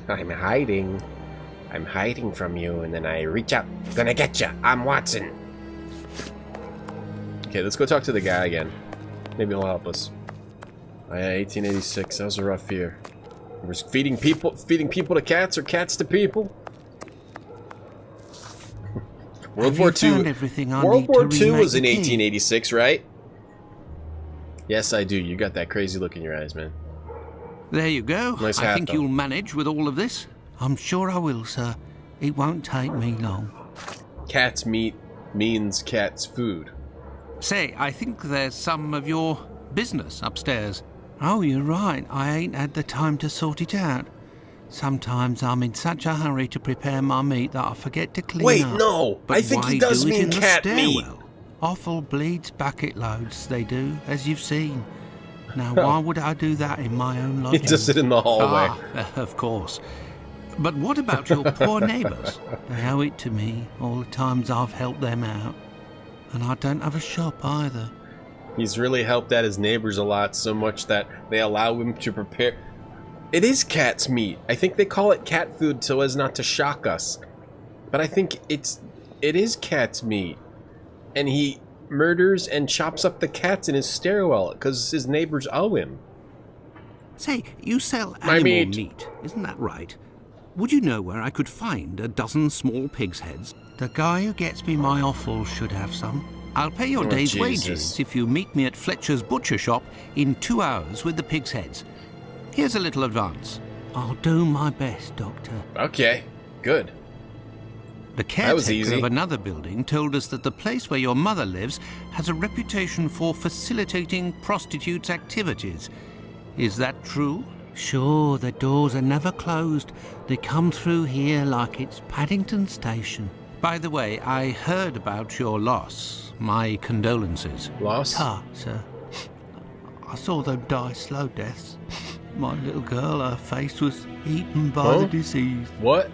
Speaker 1: I'm hiding. I'm hiding from you, and then I reach out. Gonna get ya. I'm Watson. Okay, let's go talk to the guy again. Maybe he'll help us. 1886. That was a rough year. It was feeding people to cats or cats to people. World War II. World War II was in 1886, right? Yes, I do. You got that crazy look in your eyes, man.
Speaker 2: There you go.
Speaker 1: Nice hat,
Speaker 2: I think
Speaker 1: though.
Speaker 2: you'll manage with all of this. I'm sure I will, sir. It won't take me long.
Speaker 1: Cat's meat means cat's food.
Speaker 2: Say, I think there's some of your business upstairs. Oh, you're right. I ain't had the time to sort it out. Sometimes I'm in such a hurry to prepare my meat that I forget to clean
Speaker 1: Wait,
Speaker 2: up.
Speaker 1: no!
Speaker 2: But
Speaker 1: I think
Speaker 2: why
Speaker 1: he does
Speaker 2: do it
Speaker 1: mean
Speaker 2: in the
Speaker 1: cat meat.
Speaker 2: stairwell? Offal bleeds bucket loads, they do, as you've seen. Now, why would I do that in my own
Speaker 1: He
Speaker 2: lodging?
Speaker 1: does it in the hallway.
Speaker 2: Of course. But what about your poor neighbours? They owe it to me, all the times I've helped them out. And I don't have a shop either.
Speaker 1: He's really helped out his neighbors a lot, so much that they allow him to prepare... It is cat's meat. I think they call it cat food so as not to shock us. But I think it is cat's meat. And he murders and chops up the cats in his stairwell because his neighbors owe him.
Speaker 2: Say, you sell
Speaker 1: My
Speaker 2: animal
Speaker 1: meat.
Speaker 2: meat, isn't that right? Would you know where I could find a dozen small pig's heads? The guy who gets me my offal should have some. I'll pay your day's
Speaker 1: Jesus.
Speaker 2: wages if you meet me at Fletcher's butcher shop in 2 hours with the pig's heads. Here's a little advance. I'll do my best, Doctor.
Speaker 1: Okay, good.
Speaker 2: The
Speaker 1: That was
Speaker 2: caretaker
Speaker 1: easy.
Speaker 2: of another building told us that the place where your mother lives has a reputation for facilitating prostitutes' activities. Is that true? Sure, the doors are never closed. They come through here like it's Paddington Station. By the way, I heard about your loss. My condolences.
Speaker 1: Loss?
Speaker 2: Ah, sir. I saw them die slow deaths. My little girl, her face was eaten by the disease.
Speaker 1: What?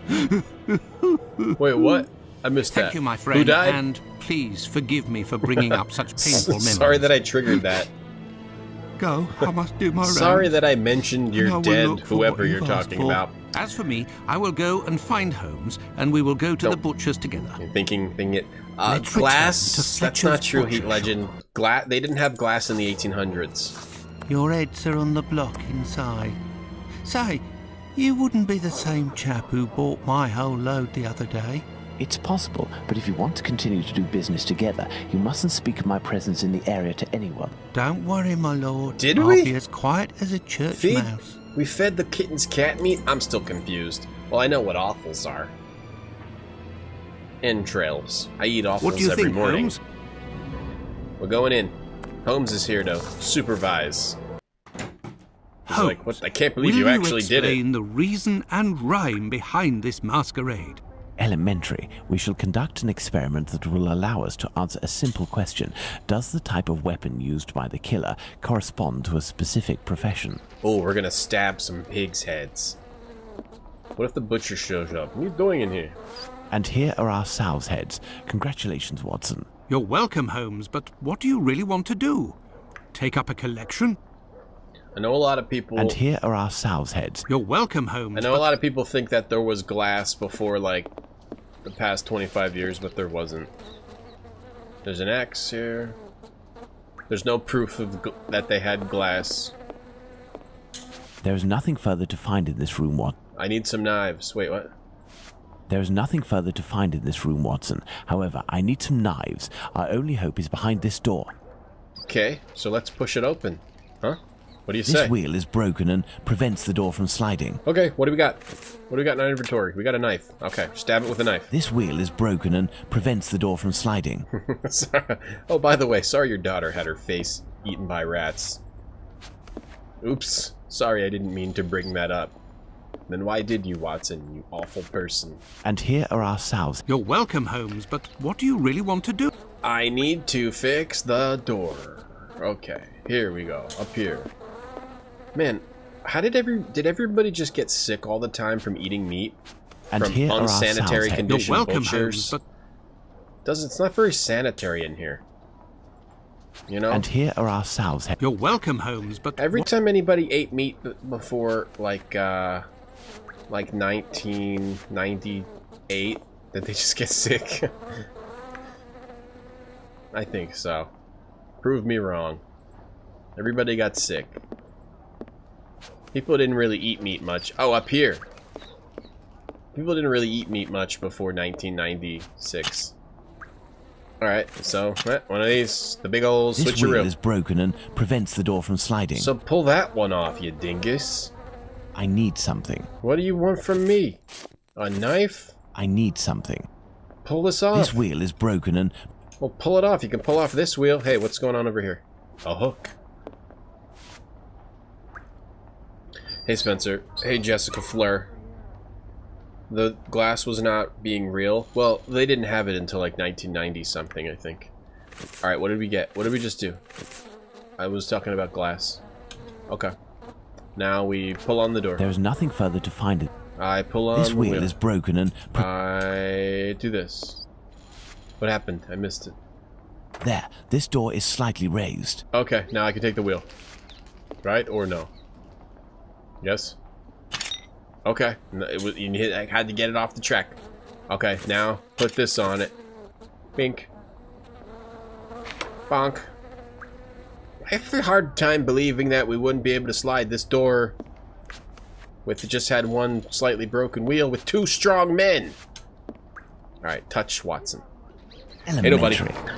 Speaker 1: Wait, what? I missed that.
Speaker 2: Thank you, my friend,
Speaker 1: Who died?
Speaker 2: and please forgive me for bringing up such painful memories.
Speaker 1: Sorry that I triggered that.
Speaker 2: Go, I must do my rounds.
Speaker 1: Sorry that I mentioned
Speaker 2: And I
Speaker 1: you're
Speaker 2: will
Speaker 1: dead,
Speaker 2: look for
Speaker 1: whoever
Speaker 2: what
Speaker 1: you're
Speaker 2: you've asked
Speaker 1: talking
Speaker 2: for.
Speaker 1: about.
Speaker 2: As for me, I will go and find Holmes, and we will go to the butcher's together.
Speaker 1: You're thinking it.
Speaker 2: Let's
Speaker 1: Glass?
Speaker 2: return to
Speaker 1: That's not
Speaker 2: Fletcher's
Speaker 1: true,
Speaker 2: butcher
Speaker 1: Heat
Speaker 2: shop.
Speaker 1: Legend. They didn't have glass in the 1800s.
Speaker 2: Your heads are on the block inside. Say, you wouldn't be the same chap who bought my whole load the other day.
Speaker 3: It's possible, but if you want to continue to do business together, you mustn't speak of my presence in the area to anyone.
Speaker 2: Don't worry, my lord.
Speaker 1: Did
Speaker 2: I'll
Speaker 1: we?
Speaker 2: be as quiet as a church
Speaker 1: Feed?
Speaker 2: mouse.
Speaker 1: We fed the kittens cat meat? I'm still confused. Well, I know what offals are. Entrails. I eat offals
Speaker 2: What do you
Speaker 1: every
Speaker 2: think,
Speaker 1: morning.
Speaker 2: Holmes?
Speaker 1: We're going in. Holmes is here to supervise. He's like, what? I can't believe
Speaker 2: Will
Speaker 1: you actually did it.
Speaker 2: explain the reason and rhyme behind this masquerade?
Speaker 3: Elementary. We shall conduct an experiment that will allow us to answer a simple question. Does the type of weapon used by the killer correspond to a specific profession?
Speaker 1: Oh, we're gonna stab some pigs' heads. What if the butcher shows up? What are you doing in here?
Speaker 3: And here are our sow's heads. Congratulations, Watson.
Speaker 2: You're welcome, Holmes, but what do you really want to do? Take up a collection?
Speaker 1: I know a lot of people...
Speaker 3: And here are our sow's heads.
Speaker 2: You're welcome, Holmes.
Speaker 1: I know a lot of people think that there was glass before, like, the past 25 years, but there wasn't. There's an axe here. There's no proof of that they had glass.
Speaker 3: There is nothing further to find in this room, Watson.
Speaker 1: I need some knives. Wait, what?
Speaker 3: There is nothing further to find in this room, Watson. However, I need some knives. Our only hope is behind this door.
Speaker 1: Okay, so let's push it open. Huh? What do you say?
Speaker 3: This wheel is broken and prevents the door from sliding.
Speaker 1: Okay, what do we got? What do we got in our inventory? We got a knife. Okay, stab it with a knife.
Speaker 3: This wheel is broken and prevents the door from sliding.
Speaker 1: Oh, by the way, sorry your daughter had her face eaten by rats. Oops. Sorry, I didn't mean to bring that up. Then why did you, Watson, you awful person?
Speaker 3: And here are our sows.
Speaker 2: You're welcome, Holmes, but what do you really want to do?
Speaker 1: I need to fix the door. Okay, here we go. Up here. Man, how did everybody just get sick all the time from eating meat?
Speaker 3: And
Speaker 1: from
Speaker 3: here
Speaker 1: unsanitary
Speaker 3: are
Speaker 1: condition
Speaker 2: You're welcome,
Speaker 1: butchers?
Speaker 2: Holmes, but
Speaker 1: It's not very sanitary in here. You know?
Speaker 3: And here are our sows.
Speaker 2: You're welcome, Holmes, but
Speaker 1: Every time anybody ate meat before, like 1998, did they just get sick? I think so. Prove me wrong. Everybody got sick. People didn't really eat meat much. Oh, up here. People didn't really eat meat much before 1996. Alright, so, one of these. The big old switcheroo.
Speaker 3: This wheel is broken and prevents the door from sliding.
Speaker 1: So pull that one off, you dingus.
Speaker 3: I need something.
Speaker 1: What do you want from me? A knife?
Speaker 3: I need something.
Speaker 1: Pull this off.
Speaker 3: This wheel is broken and...
Speaker 1: Well, pull it off. You can pull off this wheel. Hey, what's going on over here? A hook. Hey, Spencer. Hey, Jessica Fleur. The glass was not being real. Well, they didn't have it until like 1990 something, I think. Alright, what did we get? What did we just do? I was talking about glass. Okay. Now we pull on the door.
Speaker 3: There's nothing further to find it.
Speaker 1: I pull on
Speaker 3: this
Speaker 1: the
Speaker 3: wheel.
Speaker 1: wheel
Speaker 3: Is broken and...
Speaker 1: I do this. What happened? I missed it.
Speaker 3: There. This door is slightly raised.
Speaker 1: Okay, now I can take the wheel. Right or no? Yes? Okay. I had to get it off the track. Okay, now put this on it. Bink. Bonk. I have a hard time believing that we wouldn't be able to slide this door with just had one slightly broken wheel with two strong men. Alright, touch Watson.
Speaker 3: Elementary.
Speaker 1: Hey, nobody.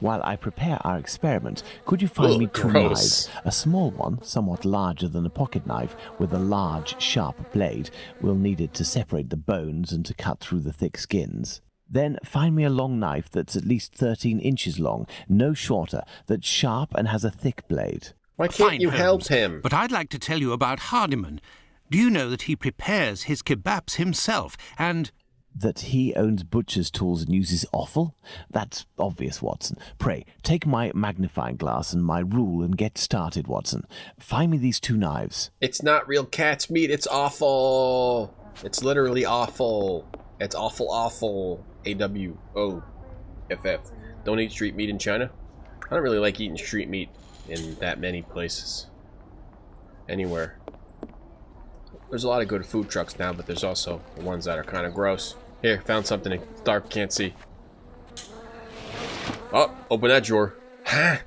Speaker 3: While I prepare our experiment, could you find me two
Speaker 1: gross.
Speaker 3: knives? A small one, somewhat larger than a pocket knife, with a large, sharp blade. We'll need it to separate the bones and to cut through the thick skins. Then find me a long knife that's at least 13 inches long, no shorter, that's sharp and has a thick blade.
Speaker 1: Why can't
Speaker 2: Fine,
Speaker 1: you help
Speaker 2: Holmes,
Speaker 1: him?
Speaker 2: But I'd like to tell you about Hardiman. Do you know that he prepares his kebabs himself, and...
Speaker 3: That he owns butcher's tools and uses offal? That's obvious, Watson. Pray, take my magnifying glass and my rule and get started, Watson. Find me these two knives.
Speaker 1: It's not real cat's meat, it's awful. It's literally awful. It's awful. AWOFF. Don't eat street meat in China? I don't really like eating street meat in that many places. Anywhere. There's a lot of good food trucks now, but there's also the ones that are kind of gross. Here, found something in dark, can't see. Oh, open that drawer. Huh?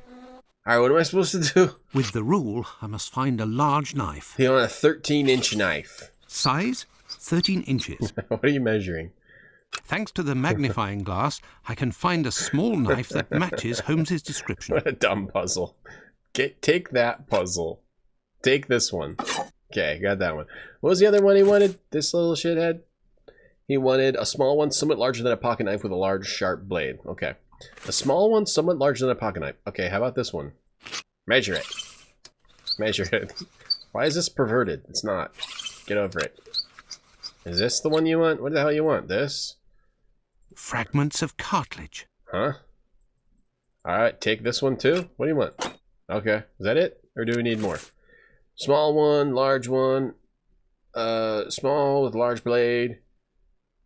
Speaker 1: Alright, what am I supposed to do?
Speaker 2: With the rule, I must find a large knife.
Speaker 1: He on a 13-inch knife.
Speaker 2: Size? 13 inches.
Speaker 1: What are you measuring?
Speaker 2: Thanks to the magnifying glass, I can find a small knife that matches Holmes's description.
Speaker 1: What a dumb puzzle. Take that puzzle. Take this one. Okay, got that one. What was the other one he wanted? This little shithead? He wanted a small one, somewhat larger than a pocket knife with a large, sharp blade. Okay. A small one, somewhat larger than a pocket knife. Okay, how about this one? Measure it. Measure it. Why is this perverted? It's not. Get over it. Is this the one you want? What the hell you want? This?
Speaker 2: Fragments of cartilage.
Speaker 1: Huh? Alright, take this one too? What do you want? Okay, is that it? Or do we need more? Small one, large one. Small with large blade.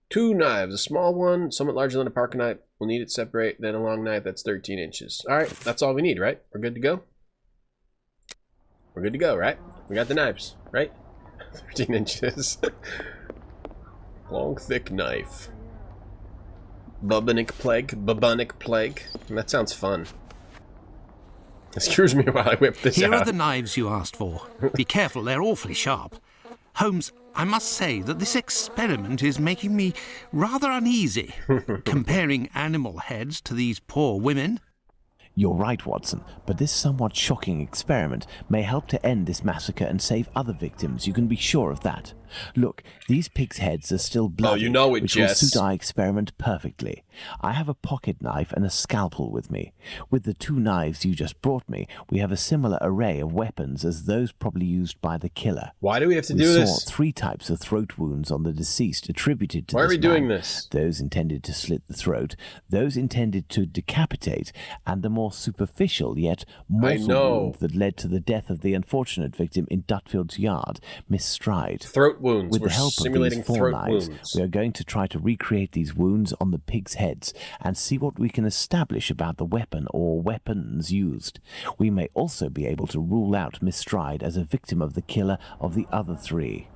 Speaker 1: 2 knives. A small one, somewhat larger than a pocket knife. We'll need it separate. Then a long knife that's 13 inches. Alright, that's all we need, right? We're good to go? We're good to go, right? We got the knives, right? 13 inches. Long, thick knife. Bubonic plague. That sounds fun. Excuse me while I whip this
Speaker 2: Here
Speaker 1: out.
Speaker 2: are the knives you asked for. Be careful, they're awfully sharp. Holmes, I must say that this experiment is making me rather uneasy. Comparing animal heads to these poor women.
Speaker 3: You're right, Watson, but this somewhat shocking experiment may help to end this massacre and save other victims. You can be sure of that. Look, these pigs' heads are still bloody,
Speaker 1: you know it,
Speaker 3: which
Speaker 1: Jess.
Speaker 3: will suit our experiment perfectly. I have a pocket knife and a scalpel with me. With the 2 knives you just brought me, we have a similar array of weapons as those probably used by the killer.
Speaker 1: Why do we have to
Speaker 3: We
Speaker 1: do
Speaker 3: saw
Speaker 1: this?
Speaker 3: 3 types of throat wounds on the deceased attributed to
Speaker 1: Why are
Speaker 3: this
Speaker 1: we doing
Speaker 3: man.
Speaker 1: this?
Speaker 3: Those intended to slit the throat, those intended to decapitate, and the more superficial yet mortal wound that led to the death of the unfortunate victim in Dutfield's yard, Miss Stride.
Speaker 1: Throat wounds.
Speaker 3: With
Speaker 1: We're
Speaker 3: the help of
Speaker 1: simulating
Speaker 3: these 4
Speaker 1: throat
Speaker 3: knives,
Speaker 1: wounds.
Speaker 3: we are going to try to recreate these wounds on the pigs' heads and see what we can establish about the weapon or weapons used. We may also be able to rule out Miss Stride as a victim of the killer of the other 3.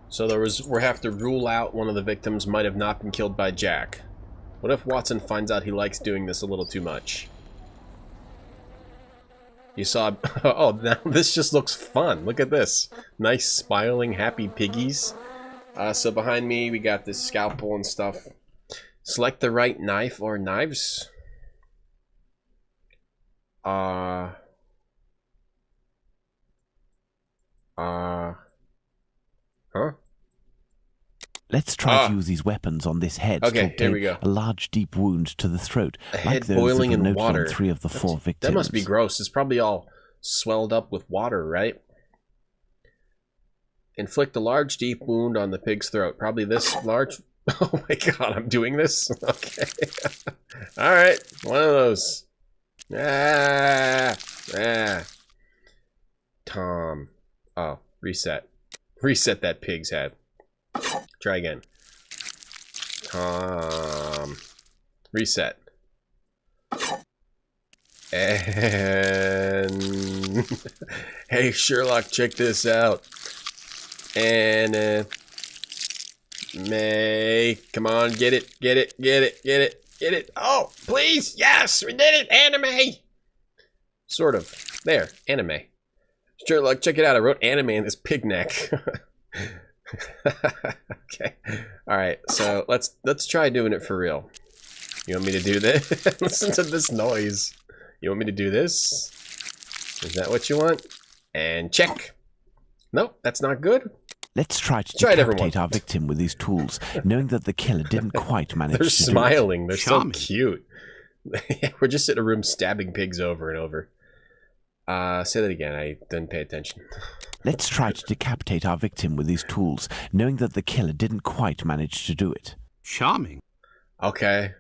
Speaker 1: So we have to rule out one of the victims might have not been killed by Jack. What if Watson finds out he likes doing this a little too much? You saw... Oh, now this just looks fun. Look at this. Nice, smiling, happy piggies. So behind me, we got this scalpel and stuff. Select the right knife or knives. Huh?
Speaker 3: Let's try to use these weapons on this head to
Speaker 1: Okay, here we
Speaker 3: obtain
Speaker 1: go.
Speaker 3: a large deep wound to the throat,
Speaker 1: A
Speaker 3: like
Speaker 1: head
Speaker 3: those
Speaker 1: boiling
Speaker 3: that were
Speaker 1: in
Speaker 3: noted
Speaker 1: water.
Speaker 3: on 3 of the 4 victims.
Speaker 1: That must be gross. It's probably all swelled up with water, right? Inflict a large, deep wound on the pig's throat. Probably this large... Oh my god, I'm doing this? Okay. Alright, one of those. Tom. Oh, reset. Reset that pig's head. Try again. Tom. Reset. And... Hey, Sherlock, check this out. And, May, come on, get it. Oh, please, yes, we did it, anime. Sort of. There, anime. Sherlock, check it out. I wrote anime in this pig neck. Okay. All right. So let's try doing it for real. You want me to do this? Listen to this noise. You want me to do this? Is that what you want? And check. Nope, that's not good.
Speaker 3: Let's try to
Speaker 1: Try it, everyone.
Speaker 3: decapitate our victim with these tools, knowing that the killer didn't quite manage
Speaker 1: They're
Speaker 3: to do it.
Speaker 1: smiling. They're
Speaker 2: Charming.
Speaker 1: so cute. We're just in a room stabbing pigs over and over. Say that again. I didn't pay attention.
Speaker 3: Let's try to decapitate our victim with these tools, knowing that the killer didn't quite manage to do it.
Speaker 2: Charming.
Speaker 1: Okay.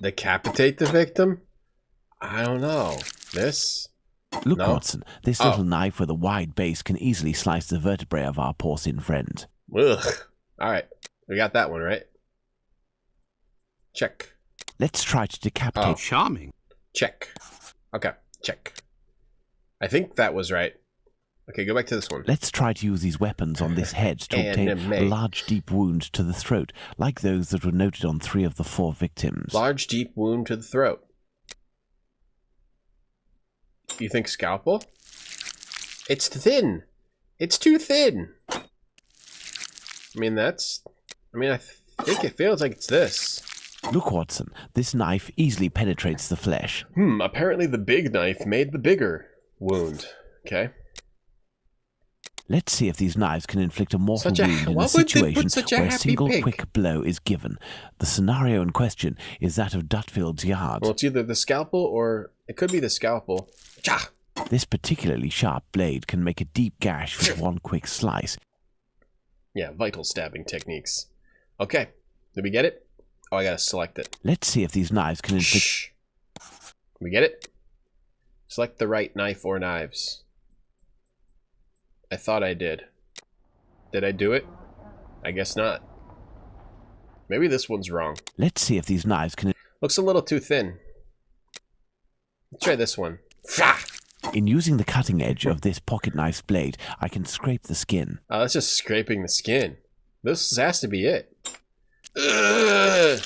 Speaker 1: Decapitate the victim? I don't know. This?
Speaker 3: Look,
Speaker 1: No.
Speaker 3: Watson, this
Speaker 1: Oh.
Speaker 3: little knife with a wide base can easily slice the vertebrae of our porcine friend.
Speaker 1: Ugh. Alright. We got that one, right? Check.
Speaker 3: Let's try to decapitate...
Speaker 1: Oh.
Speaker 2: Charming.
Speaker 1: Check. Okay. Check. I think that was right. Okay, go back to this one.
Speaker 3: Let's try to use these weapons on this head to obtain a
Speaker 1: Anime.
Speaker 3: large deep wound to the throat, like those that were noted on 3 of the 4 victims.
Speaker 1: Large, deep wound to the throat. You think scalpel? It's thin. It's too thin. I think it feels like it's this.
Speaker 3: Look, Watson, this knife easily penetrates the flesh.
Speaker 1: Apparently the big knife made the bigger wound. Okay.
Speaker 3: Let's see if these knives can inflict a mortal wound in a
Speaker 1: why would they
Speaker 3: situation
Speaker 1: put such a
Speaker 3: where a
Speaker 1: happy
Speaker 3: single
Speaker 1: pig?
Speaker 3: quick blow is given. The scenario in question is that of Dutfield's yard.
Speaker 1: Well, it's either the scalpel or... It could be the scalpel. Cha!
Speaker 3: This particularly sharp blade can make a deep gash with one quick slice.
Speaker 1: Yeah, vital stabbing techniques. Okay, did we get it? Oh, I gotta select it.
Speaker 3: Let's see if these knives can inflict...
Speaker 1: Shh. We get it? Select the right knife or knives. I thought I did. Did I do it? I guess not. Maybe this one's wrong.
Speaker 3: Let's see if these knives can...
Speaker 1: Looks a little too thin. Let's try this one.
Speaker 3: In using the cutting edge of this pocket knife's blade, I can scrape the skin.
Speaker 1: Oh, that's just scraping the skin. This has to be it. Ugh!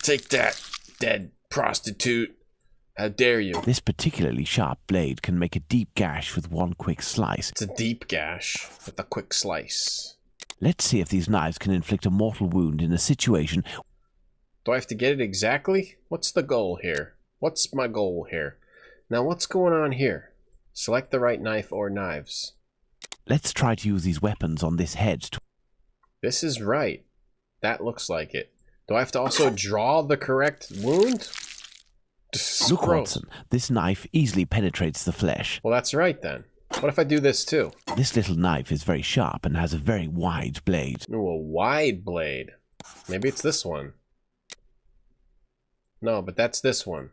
Speaker 1: Take that, dead prostitute. How dare you?
Speaker 3: This particularly sharp blade can make a deep gash with one quick slice.
Speaker 1: It's a deep gash with a quick slice.
Speaker 3: Let's see if these knives can inflict a mortal wound in a situation...
Speaker 1: Do I have to get it exactly? What's the goal here? What's my goal here? Now, what's going on here? Select the right knife or knives.
Speaker 3: Let's try to use these weapons on this head to...
Speaker 1: This is right. That looks like it. Do I have to also draw the correct wound?
Speaker 3: Look,
Speaker 1: Gross.
Speaker 3: Watson, this knife easily penetrates the flesh.
Speaker 1: Well, that's right then. What if I do this too?
Speaker 3: This little knife is very sharp and has a very wide blade.
Speaker 1: Ooh, a wide blade. Maybe it's this one. No, but that's this one.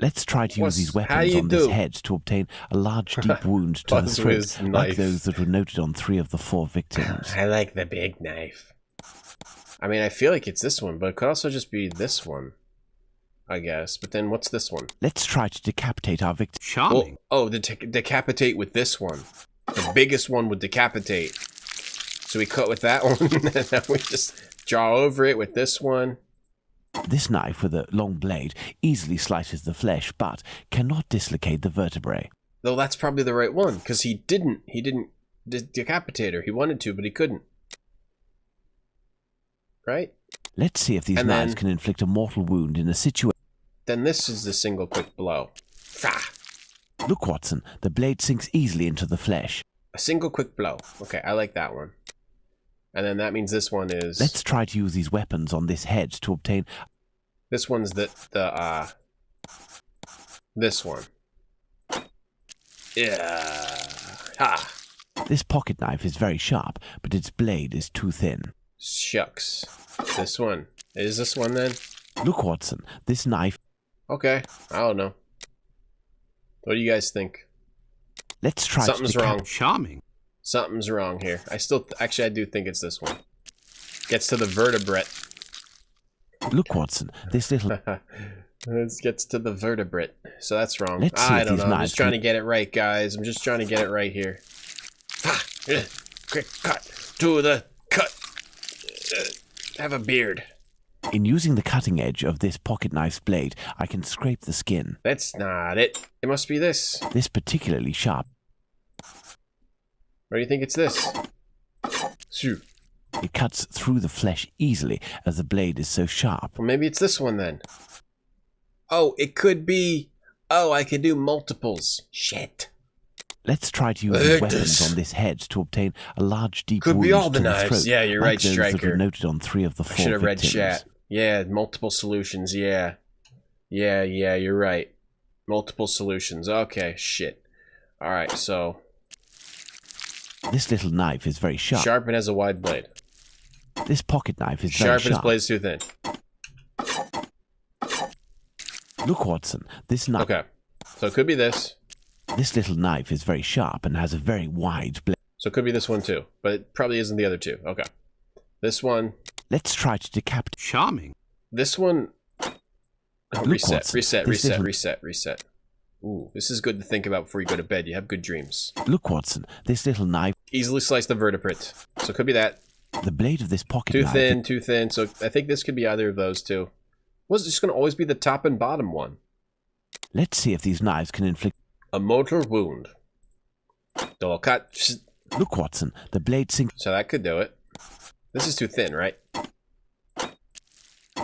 Speaker 3: Let's try to use these
Speaker 1: How
Speaker 3: weapons
Speaker 1: you
Speaker 3: on this
Speaker 1: do?
Speaker 3: head to obtain a large deep wound to the
Speaker 1: Buzz
Speaker 3: throat,
Speaker 1: whiz
Speaker 3: like
Speaker 1: knife.
Speaker 3: those that were noted on 3 of the 4 victims.
Speaker 1: I like the big knife. I mean, I feel like it's this one, but it could also just be this one, I guess. But then what's this one?
Speaker 3: Let's try to decapitate our victim.
Speaker 2: Charming.
Speaker 1: Oh, decapitate with this one. The biggest one would decapitate. So we cut with that one, and then we just draw over it with this one.
Speaker 3: This knife with a long blade easily slices the flesh, but cannot dislocate the vertebrae.
Speaker 1: Though that's probably the right one, because he didn't decapitate her. He wanted to, but he couldn't. Right?
Speaker 3: Let's see if these
Speaker 1: And
Speaker 3: knives
Speaker 1: then-
Speaker 3: can inflict a mortal wound in a situation.
Speaker 1: Then this is the single quick blow. Fah!
Speaker 3: Look, Watson, the blade sinks easily into the flesh.
Speaker 1: A single quick blow. Okay, I like that one. And then that means this one is...
Speaker 3: Let's try to use these weapons on this head to obtain...
Speaker 1: This one's this one. Yeah. Ha!
Speaker 3: This pocket knife is very sharp, but its blade is too thin.
Speaker 1: Shucks. This one. Is this one then?
Speaker 3: Look, Watson, this knife...
Speaker 1: Okay, I don't know. What do you guys think?
Speaker 3: Let's try
Speaker 1: Something's
Speaker 3: to
Speaker 1: wrong.
Speaker 2: Charming.
Speaker 1: Something's wrong here. Actually, I do think it's this one. Gets to the vertebrate.
Speaker 3: Look, Watson, this little...
Speaker 1: This gets to the vertebrate. So that's wrong.
Speaker 3: Let's see
Speaker 1: I
Speaker 3: if
Speaker 1: don't
Speaker 3: these
Speaker 1: know. I'm
Speaker 3: knives
Speaker 1: just trying
Speaker 3: can-
Speaker 1: to get it right, guys. I'm just trying to get it right here. Ha! Quick cut to the cut. Have a beard.
Speaker 3: In using the cutting edge of this pocket knife's blade, I can scrape the skin.
Speaker 1: That's not it. It must be this.
Speaker 3: This particularly sharp...
Speaker 1: Or do you think it's this? Shoo.
Speaker 3: It cuts through the flesh easily as the blade is so sharp.
Speaker 1: Well, maybe it's this one then. Oh, it could be... Oh, I could do multiples. Shit.
Speaker 3: Let's try to use these weapons on this head to obtain a large deep
Speaker 1: Could
Speaker 3: wound
Speaker 1: be all the
Speaker 3: to the
Speaker 1: knives.
Speaker 3: throat,
Speaker 1: Yeah, you're
Speaker 3: like
Speaker 1: right,
Speaker 3: those that
Speaker 1: Stryker.
Speaker 3: were noted on 3 of the 4
Speaker 1: I should have read
Speaker 3: victims.
Speaker 1: chat. Yeah, multiple solutions. Yeah, you're right. Multiple solutions. Okay, shit. All right, so
Speaker 3: This little knife is very sharp.
Speaker 1: sharp and has a wide blade.
Speaker 3: This pocket knife is
Speaker 1: Sharp
Speaker 3: very
Speaker 1: and his
Speaker 3: sharp.
Speaker 1: blade's too thin.
Speaker 3: Look, Watson, this knife...
Speaker 1: Okay, so it could be this.
Speaker 3: This little knife is very sharp and has a very wide blade.
Speaker 1: So it could be this one too, but it probably isn't the other two. Okay, this one.
Speaker 3: Let's try to decapitate...
Speaker 2: Charming.
Speaker 1: This one. Oh,
Speaker 3: Look, Watson, this little-
Speaker 1: reset. Ooh, this is good to think about before you go to bed. You have good dreams.
Speaker 3: Look, Watson, this little knife...
Speaker 1: Easily slice the vertebrate. So it could be that.
Speaker 3: The blade of this pocket
Speaker 1: Too
Speaker 3: knife...
Speaker 1: thin, too thin. So I think this could be either of those two. Was it just going to always be the top and bottom one?
Speaker 3: Let's see if these knives can inflict...
Speaker 1: A mortal wound. Double cut.
Speaker 3: Look, Watson, the blade sinks...
Speaker 1: So that could do it. This is too thin, right?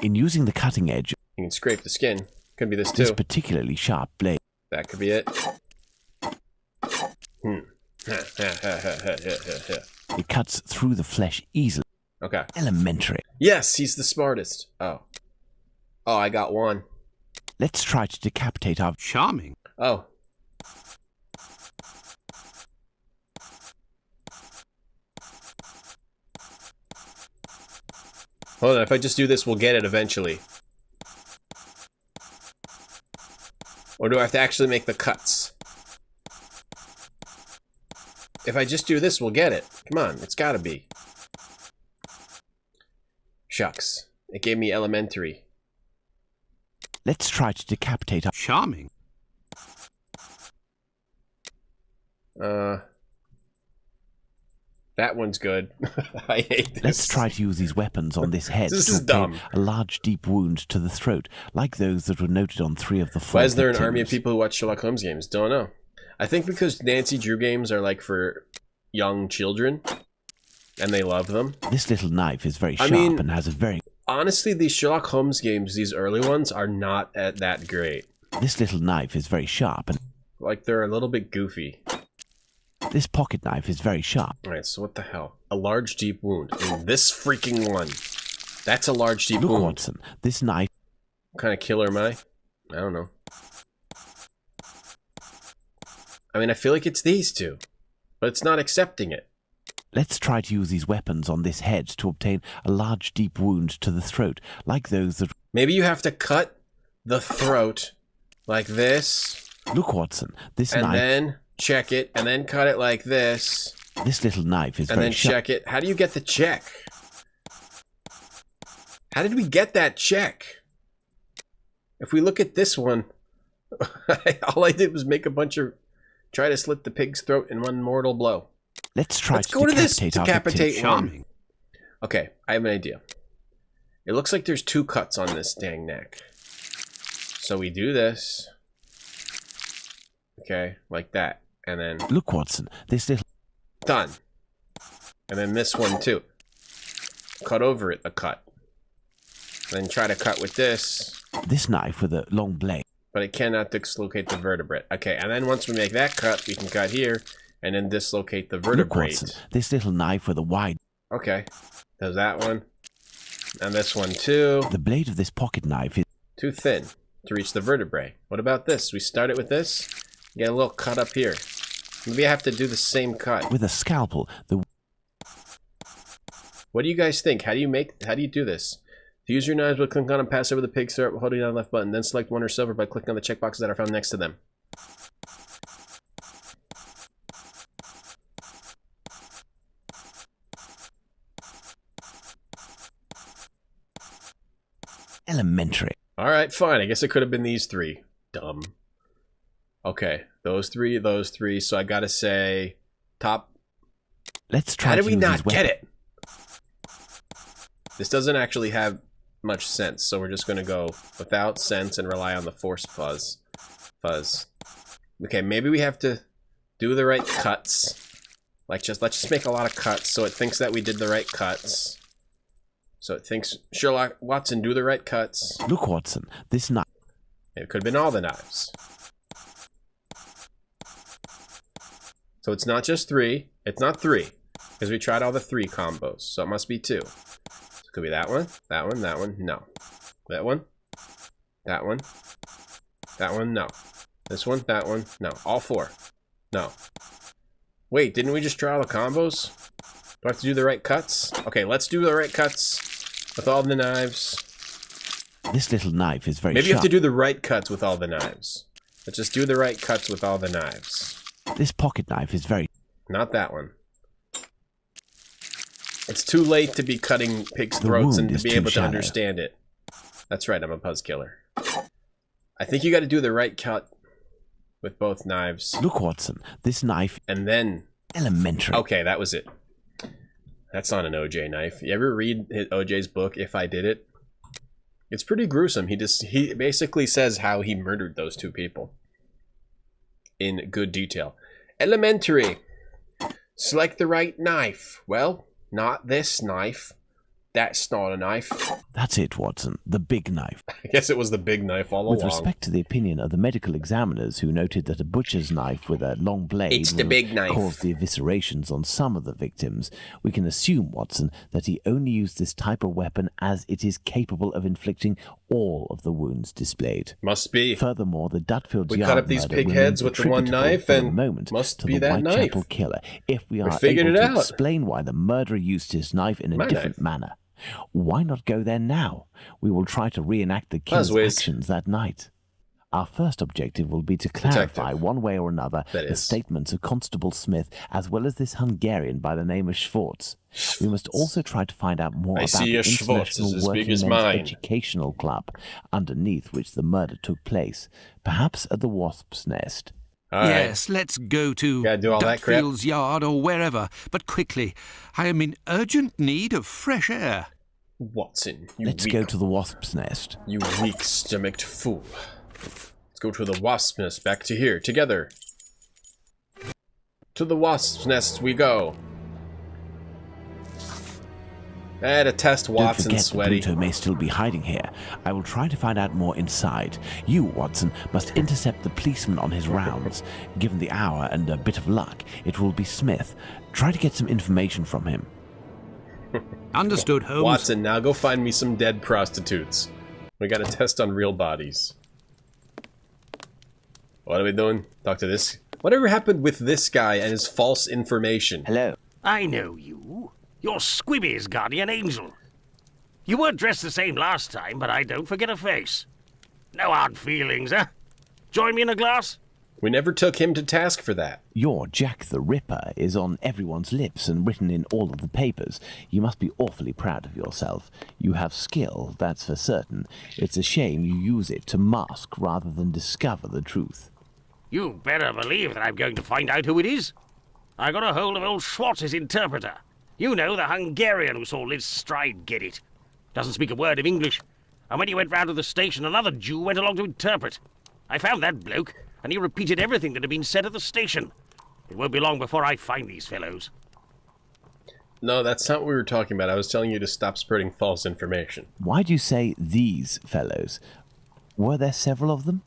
Speaker 3: In using the cutting edge,
Speaker 1: You can scrape the skin. Could be this
Speaker 3: this
Speaker 1: too.
Speaker 3: particularly sharp blade...
Speaker 1: That could be it.
Speaker 3: It cuts through the flesh easily.
Speaker 1: Okay.
Speaker 3: Elementary.
Speaker 1: Yes, he's the smartest. Oh. Oh, I got one.
Speaker 3: Let's try to decapitate our...
Speaker 2: Charming.
Speaker 1: Oh. Hold on, if I just do this, we'll get it eventually. Or do I have to actually make the cuts? If I just do this, we'll get it. Come on, it's gotta be. Shucks. It gave me elementary.
Speaker 3: Let's try to decapitate our...
Speaker 2: Charming.
Speaker 1: That one's good. I hate this.
Speaker 3: Let's try to use these weapons on this head
Speaker 1: This
Speaker 3: to
Speaker 1: is
Speaker 3: obtain
Speaker 1: dumb.
Speaker 3: a large, deep wound to the throat, like those that were noted on 3 of the 4
Speaker 1: Why is there an
Speaker 3: victims.
Speaker 1: army of people who watch Sherlock Holmes games? Don't know. I think because Nancy Drew games are like for young children, and they love them.
Speaker 3: This little knife is very sharp and has a very...
Speaker 1: Honestly, these Sherlock Holmes games, these early ones, are not that great.
Speaker 3: This little knife is very sharp and...
Speaker 1: Like, they're a little bit goofy.
Speaker 3: This pocket knife is very sharp.
Speaker 1: Alright, so what the hell? A large, deep wound. I mean, this freaking one. That's a large, deep
Speaker 3: Look,
Speaker 1: wound.
Speaker 3: Watson, this knife...
Speaker 1: What kind of killer am I? I don't know. I mean, I feel like it's these two. But it's not accepting it.
Speaker 3: Let's try to use these weapons on this head to obtain a large, deep wound to the throat, like those that...
Speaker 1: Maybe you have to cut the throat like this.
Speaker 3: Look, Watson, this
Speaker 1: and
Speaker 3: knife...
Speaker 1: then check it, and then cut it like this.
Speaker 3: This little knife is
Speaker 1: and
Speaker 3: very
Speaker 1: then
Speaker 3: sharp.
Speaker 1: check it. How do you get the check? How did we get that check? If we look at this one, all I did was make a bunch of... Try to slit the pig's throat in one mortal blow.
Speaker 3: Let's try
Speaker 1: Let's
Speaker 3: to
Speaker 1: go to this
Speaker 3: decapitate
Speaker 1: decapitate
Speaker 3: our
Speaker 1: one.
Speaker 3: victim.
Speaker 1: Okay, I have an idea. It looks like there's 2 cuts on this dang neck. So we do this. Okay, like that. And then...
Speaker 3: Look, Watson, this little...
Speaker 1: Done. And then this one too. Cut over it a cut. Then try to cut with this.
Speaker 3: This knife with a long blade.
Speaker 1: But it cannot dislocate the vertebrate. Okay, and then once we make that cut, we can cut here and then dislocate the
Speaker 3: Look,
Speaker 1: vertebrate.
Speaker 3: Watson, this little knife with a wide...
Speaker 1: Okay. Does that one. And this one too.
Speaker 3: The blade of this pocket knife is...
Speaker 1: Too thin to reach the vertebrae. What about this? We start it with this. Get a little cut up here. Maybe I have to do the same cut.
Speaker 3: With a scalpel, the...
Speaker 1: What do you guys think? How do you do this? To use your knives, we'll click on and pass over the pig's throat while holding down the left button. Then select 1 or silver by clicking on the checkboxes that are found next to them.
Speaker 3: Elementary.
Speaker 1: Alright, fine. I guess it could have been these 3. Dumb. Okay, those three. So I gotta say, top.
Speaker 3: Let's try
Speaker 1: How
Speaker 3: to
Speaker 1: did we
Speaker 3: use
Speaker 1: not
Speaker 3: these
Speaker 1: get
Speaker 3: weapons.
Speaker 1: it? This doesn't actually have much sense, so we're just gonna go without sense and rely on the force fuzz. Okay, maybe we have to do the right cuts. Like, let's just make a lot of cuts so it thinks that we did the right cuts. So it thinks, Sherlock, Watson, do the right cuts.
Speaker 3: Look, Watson, this knife...
Speaker 1: It could have been all the knives. So it's not just 3. It's not 3. Because we tried all the 3 combos. So it must be 2. So it could be that one, that one, that one, no. That one, that one, that one, no. This one, that one, no. All 4. No. Wait, didn't we just try all the combos? Do I have to do the right cuts? Okay, let's do the right cuts with all the knives.
Speaker 3: This little knife is very
Speaker 1: Maybe you
Speaker 3: sharp.
Speaker 1: have to do the right cuts with all the knives. Let's just do the right cuts with all the knives.
Speaker 3: This pocket knife is very...
Speaker 1: Not that one. It's too late to be cutting pigs'
Speaker 3: The
Speaker 1: throats and
Speaker 3: wound
Speaker 1: to
Speaker 3: is
Speaker 1: be
Speaker 3: too
Speaker 1: able to
Speaker 3: shallow.
Speaker 1: understand it. That's right, I'm a puzz killer. I think you got to do the right cut with both knives.
Speaker 3: Look, Watson, this knife...
Speaker 1: And then...
Speaker 3: Elementary.
Speaker 1: Okay, that was it. That's not an OJ knife. You ever read OJ's book, If I Did It? It's pretty gruesome. He basically says how he murdered those 2 people. In good detail. Elementary. Select the right knife. Well, not this knife. That's not a knife.
Speaker 3: That's it, Watson. The big knife.
Speaker 1: I guess it was the big knife all
Speaker 3: With
Speaker 1: along.
Speaker 3: respect to the opinion of the medical examiners who noted that a butcher's knife with a long blade
Speaker 1: It's the
Speaker 3: will
Speaker 1: big knife.
Speaker 3: cause the eviscerations on some of the victims, we can assume, Watson, that he only used this type of weapon as it is capable of inflicting all of the wounds displayed.
Speaker 1: Must be.
Speaker 3: Furthermore, the Dutfield
Speaker 1: We
Speaker 3: Yard
Speaker 1: cut up these
Speaker 3: murder
Speaker 1: pig
Speaker 3: remains
Speaker 1: heads with the one
Speaker 3: attributable
Speaker 1: knife
Speaker 3: for the
Speaker 1: and
Speaker 3: moment
Speaker 1: must
Speaker 3: to
Speaker 1: be
Speaker 3: the
Speaker 1: that
Speaker 3: Whitechapel
Speaker 1: knife.
Speaker 3: killer, if we are
Speaker 1: figured
Speaker 3: able
Speaker 1: it
Speaker 3: to
Speaker 1: out.
Speaker 3: explain why the murderer used his knife in a
Speaker 1: My
Speaker 3: different
Speaker 1: knife.
Speaker 3: manner. Why not go there now? We will try to reenact the king's actions that night. Our first objective will be to clarify one way or another the statements of Constable Smith as well as this Hungarian by the name of Schwartz. We must also try to find out more about the International Working Men's Educational Club, underneath which the murder took place, perhaps at the Wasp's Nest.
Speaker 2: Yes, let's go to Dutfield's yard or wherever, but quickly. I am in urgent need of fresh air.
Speaker 1: Watson,
Speaker 3: let's go to the Wasp's Nest.
Speaker 1: You weak-stomached fool. Let's go to the Wasp's Nest. Back to here, together. To the Wasp's Nest we go. I had to test Watson.
Speaker 3: Don't forget
Speaker 1: sweaty.
Speaker 3: Pluto may still be hiding here. I will try to find out more inside. You, Watson, must intercept the policeman on his rounds. Given the hour and a bit of luck, it will be Smith. Try to get some information from him.
Speaker 2: Understood, Holmes.
Speaker 1: Watson, now go find me some dead prostitutes. We got a test on real bodies. What are we doing? Talk to this. Whatever happened with this guy and his false information?
Speaker 3: Hello.
Speaker 4: I know you. You're Squibby's guardian angel. You weren't dressed the same last time, but I don't forget a face. No hard feelings, huh? Join me in a glass?
Speaker 1: We never took him to task for that.
Speaker 3: Your Jack the Ripper is on everyone's lips and written in all of the papers. You must be awfully proud of yourself. You have skill, that's for certain. It's a shame you use it to mask rather than discover the truth.
Speaker 4: You better believe that I'm going to find out who it is. I got a hold of old Schwartz's interpreter. You know, the Hungarian who saw Liz Stride get it. Doesn't speak a word of English. And when he went round to the station, another Jew went along to interpret. I found that bloke, and he repeated everything that had been said at the station. It won't be long before I find these fellows.
Speaker 1: No, that's not what we were talking about. I was telling you to stop spreading false information.
Speaker 3: Why do you say these fellows? Were there several of them?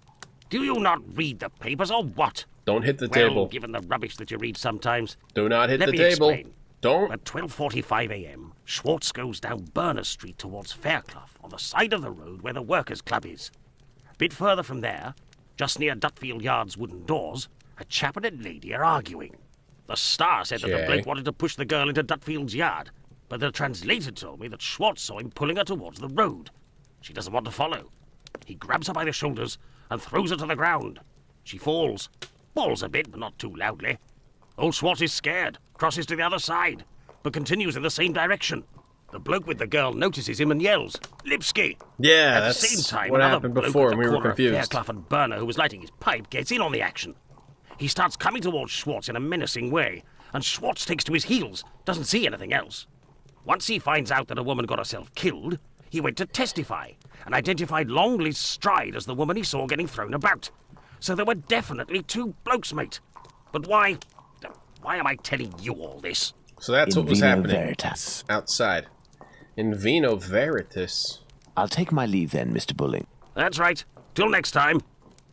Speaker 4: Do you not read the papers, or what?
Speaker 1: Don't hit the table.
Speaker 4: Given the rubbish that you read sometimes.
Speaker 1: Do not hit the table.
Speaker 4: Explain.
Speaker 1: Don't.
Speaker 4: At 12:45 a.m., Schwartz goes down Burner Street towards Fairclough, on the side of the road where the Workers' Club is. A bit further from there, just near Dutfield Yard's wooden doors, a chap and a lady are arguing. The Star said that the bloke wanted to push the girl into Dutfield's yard, but the translator told me that Schwartz saw him pulling her towards the road. She doesn't want to follow. He grabs her by the shoulders and throws her to the ground. She falls. Falls a bit, but not too loudly. Old Schwartz is scared, crosses to the other side, but continues in the same direction. The bloke with the girl notices him and yells, "Lipsky!"
Speaker 1: Yeah,
Speaker 4: At
Speaker 1: that's
Speaker 4: the same time,
Speaker 1: what
Speaker 4: another
Speaker 1: happened
Speaker 4: bloke
Speaker 1: before,
Speaker 4: at
Speaker 1: and
Speaker 4: the
Speaker 1: we were
Speaker 4: corner of
Speaker 1: confused.
Speaker 4: Fairclough and Burner, who was lighting his pipe, gets in on the action. He starts coming towards Schwartz in a menacing way, and Schwartz takes to his heels, doesn't see anything else. Once he finds out that a woman got herself killed, he went to testify, and identified Long Liz Stride as the woman he saw getting thrown about. So there were definitely two blokes, mate. But why am I telling you all this?
Speaker 1: So that's what was happening
Speaker 3: Veritas.
Speaker 1: outside. In Vino Veritas.
Speaker 3: I'll take my leave then, Mr. Bulling.
Speaker 4: That's right. Till next time.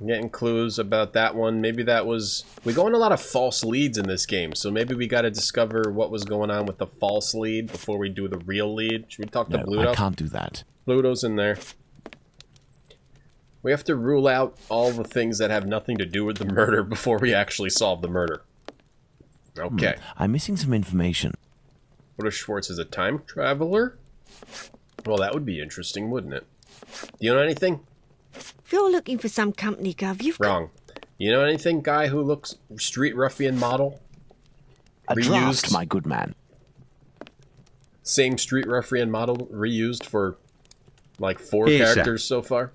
Speaker 1: I'm getting clues about that one. Maybe that was... We go on a lot of false leads in this game, so maybe we got to discover what was going on with the false lead before we do the real lead. Should we talk to Bluto?
Speaker 3: I can't do that.
Speaker 1: Bluto's in there. We have to rule out all the things that have nothing to do with the murder before we actually solve the murder. Okay.
Speaker 3: I'm missing some information.
Speaker 1: What if Schwartz is a time traveler? Well, that would be interesting, wouldn't it? Do you know anything?
Speaker 6: If you're looking for some company, Gov, you've
Speaker 1: Wrong. You know anything, guy who looks street ruffian model?
Speaker 3: A draft, my good man.
Speaker 1: Same street ruffian model reused for like 4 characters so far?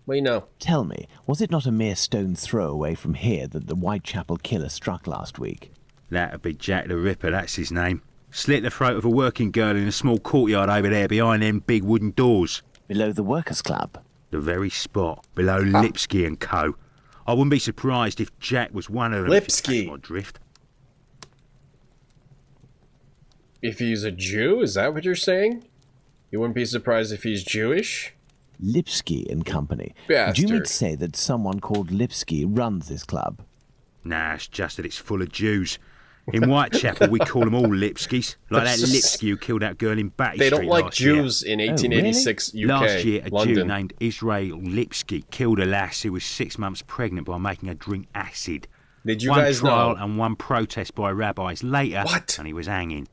Speaker 1: What do you know?
Speaker 3: Tell me, was it not a mere stone's throw away from here that the Whitechapel killer struck last week?
Speaker 7: That'd be Jack the Ripper, that's his name. Slit the throat of a working girl in a small courtyard over there behind them big wooden doors.
Speaker 3: Below the Workers' Club?
Speaker 7: The very spot, below Lipsky and Co. I wouldn't be surprised if Jack was one of them.
Speaker 1: Lipsky.
Speaker 7: If you catch my drift.
Speaker 1: If he's a Jew, is that what you're saying? You wouldn't be surprised if he's Jewish?
Speaker 3: Lipsky and Company.
Speaker 1: Bastard.
Speaker 3: Do you mean to say that someone called Lipsky runs this club?
Speaker 7: Nah, it's just that it's full of Jews. In Whitechapel, we call them all Lipskys. Like that Lipsky who killed that girl in Batty
Speaker 1: They
Speaker 7: Street
Speaker 1: don't like
Speaker 7: last
Speaker 1: Jews
Speaker 7: year.
Speaker 1: in 1886
Speaker 3: really?
Speaker 1: UK,
Speaker 7: Last year, a
Speaker 1: London.
Speaker 7: Jew named Israel Lipsky killed a lass who was 6 months pregnant by making her drink acid.
Speaker 1: Did you
Speaker 7: one
Speaker 1: guys
Speaker 7: trial
Speaker 1: know?
Speaker 7: and one protest by rabbis later,
Speaker 1: What?
Speaker 7: and he was hanging.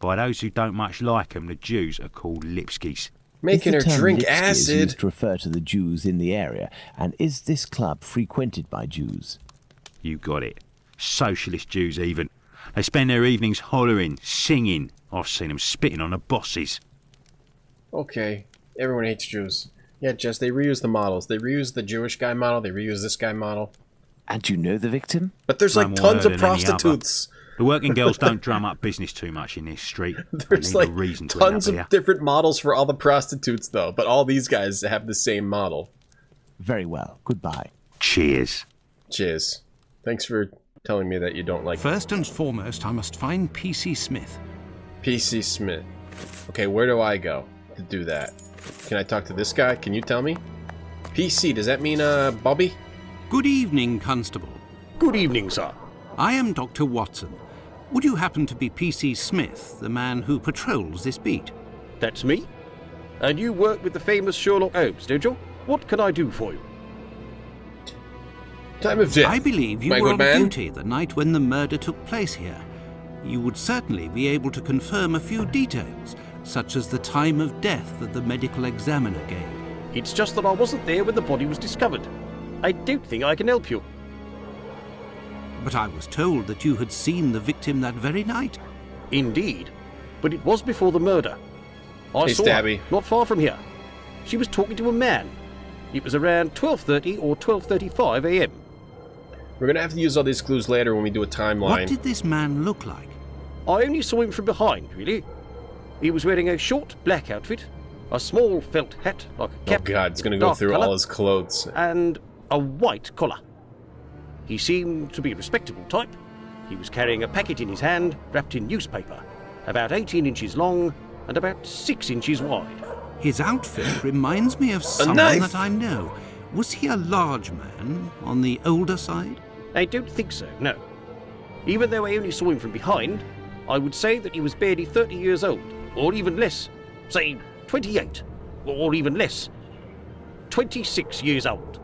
Speaker 7: By those who don't much like 'em, the Jews are called Lipskis.
Speaker 1: Making her
Speaker 3: Is the term
Speaker 1: drink
Speaker 3: Lipski
Speaker 1: acid.
Speaker 3: used to refer to the Jews in the area, and is this club frequented by Jews?
Speaker 7: You got it. Socialist Jews even. They spend their evenings hollering, singing. I've seen them spitting on the bosses.
Speaker 1: Okay, everyone hates Jews. Yeah, Jess, they reuse the models. They reuse the Jewish guy model, they reuse this guy model.
Speaker 3: And you know the victim?
Speaker 1: But there's
Speaker 7: No
Speaker 1: like
Speaker 7: more
Speaker 1: tons
Speaker 7: heard
Speaker 1: of
Speaker 7: than any other.
Speaker 1: prostitutes.
Speaker 7: The working girls don't drum up business too much in this street.
Speaker 1: There's
Speaker 7: They need
Speaker 1: like
Speaker 7: a reason to end
Speaker 1: tons
Speaker 7: up
Speaker 1: of
Speaker 7: here.
Speaker 1: different models for all the prostitutes, though. But all these guys have the same model.
Speaker 3: Very well. Goodbye.
Speaker 7: Cheers.
Speaker 1: Cheers. Thanks for telling me that you don't like
Speaker 2: First and foremost, I must find P.C. Smith.
Speaker 1: PC Smith. Okay, where do I go to do that? Can I talk to this guy? Can you tell me? PC, does that mean, Bobby?
Speaker 2: Good evening, Constable.
Speaker 4: Good evening, sir.
Speaker 2: I am Dr. Watson. Would you happen to be P.C. Smith, the man who patrols this beat?
Speaker 4: That's me. And you work with the famous Sherlock Holmes, don't you? What can I do for you?
Speaker 1: Time of death.
Speaker 2: I believe you
Speaker 1: my
Speaker 2: were
Speaker 1: good
Speaker 2: on
Speaker 1: man.
Speaker 2: duty the night when the murder took place here. You would certainly be able to confirm a few details, such as the time of death that the medical examiner gave.
Speaker 4: It's just that I wasn't there when the body was discovered. I don't think I can help you.
Speaker 2: But I was told that you had seen the victim that very night.
Speaker 4: Indeed. But it was before the murder. I
Speaker 1: Hey,
Speaker 4: saw
Speaker 1: Stabby.
Speaker 4: her, not far from here. She was talking to a man. It was around 12:30 or 12:35 a.m.
Speaker 1: We're gonna have to use all these clues later when we do a
Speaker 2: What
Speaker 1: timeline.
Speaker 2: did this man look like?
Speaker 4: I only saw him from behind, really. He was wearing a short black outfit, a small felt hat like a
Speaker 1: Oh
Speaker 4: cap,
Speaker 1: god, it's gonna go
Speaker 4: dark
Speaker 1: through
Speaker 4: colour,
Speaker 1: all his clothes.
Speaker 4: and a white collar. He seemed to be a respectable type. He was carrying a packet in his hand, wrapped in newspaper, about 18 inches long and about 6 inches wide.
Speaker 2: His outfit reminds me of someone
Speaker 1: knife!
Speaker 2: that I know. Was he a large man, on the older side?
Speaker 4: I don't think so, no. Even though I only saw him from behind, I would say that he was barely 30 years old, or even less. Say 28, or even less. 26 years old,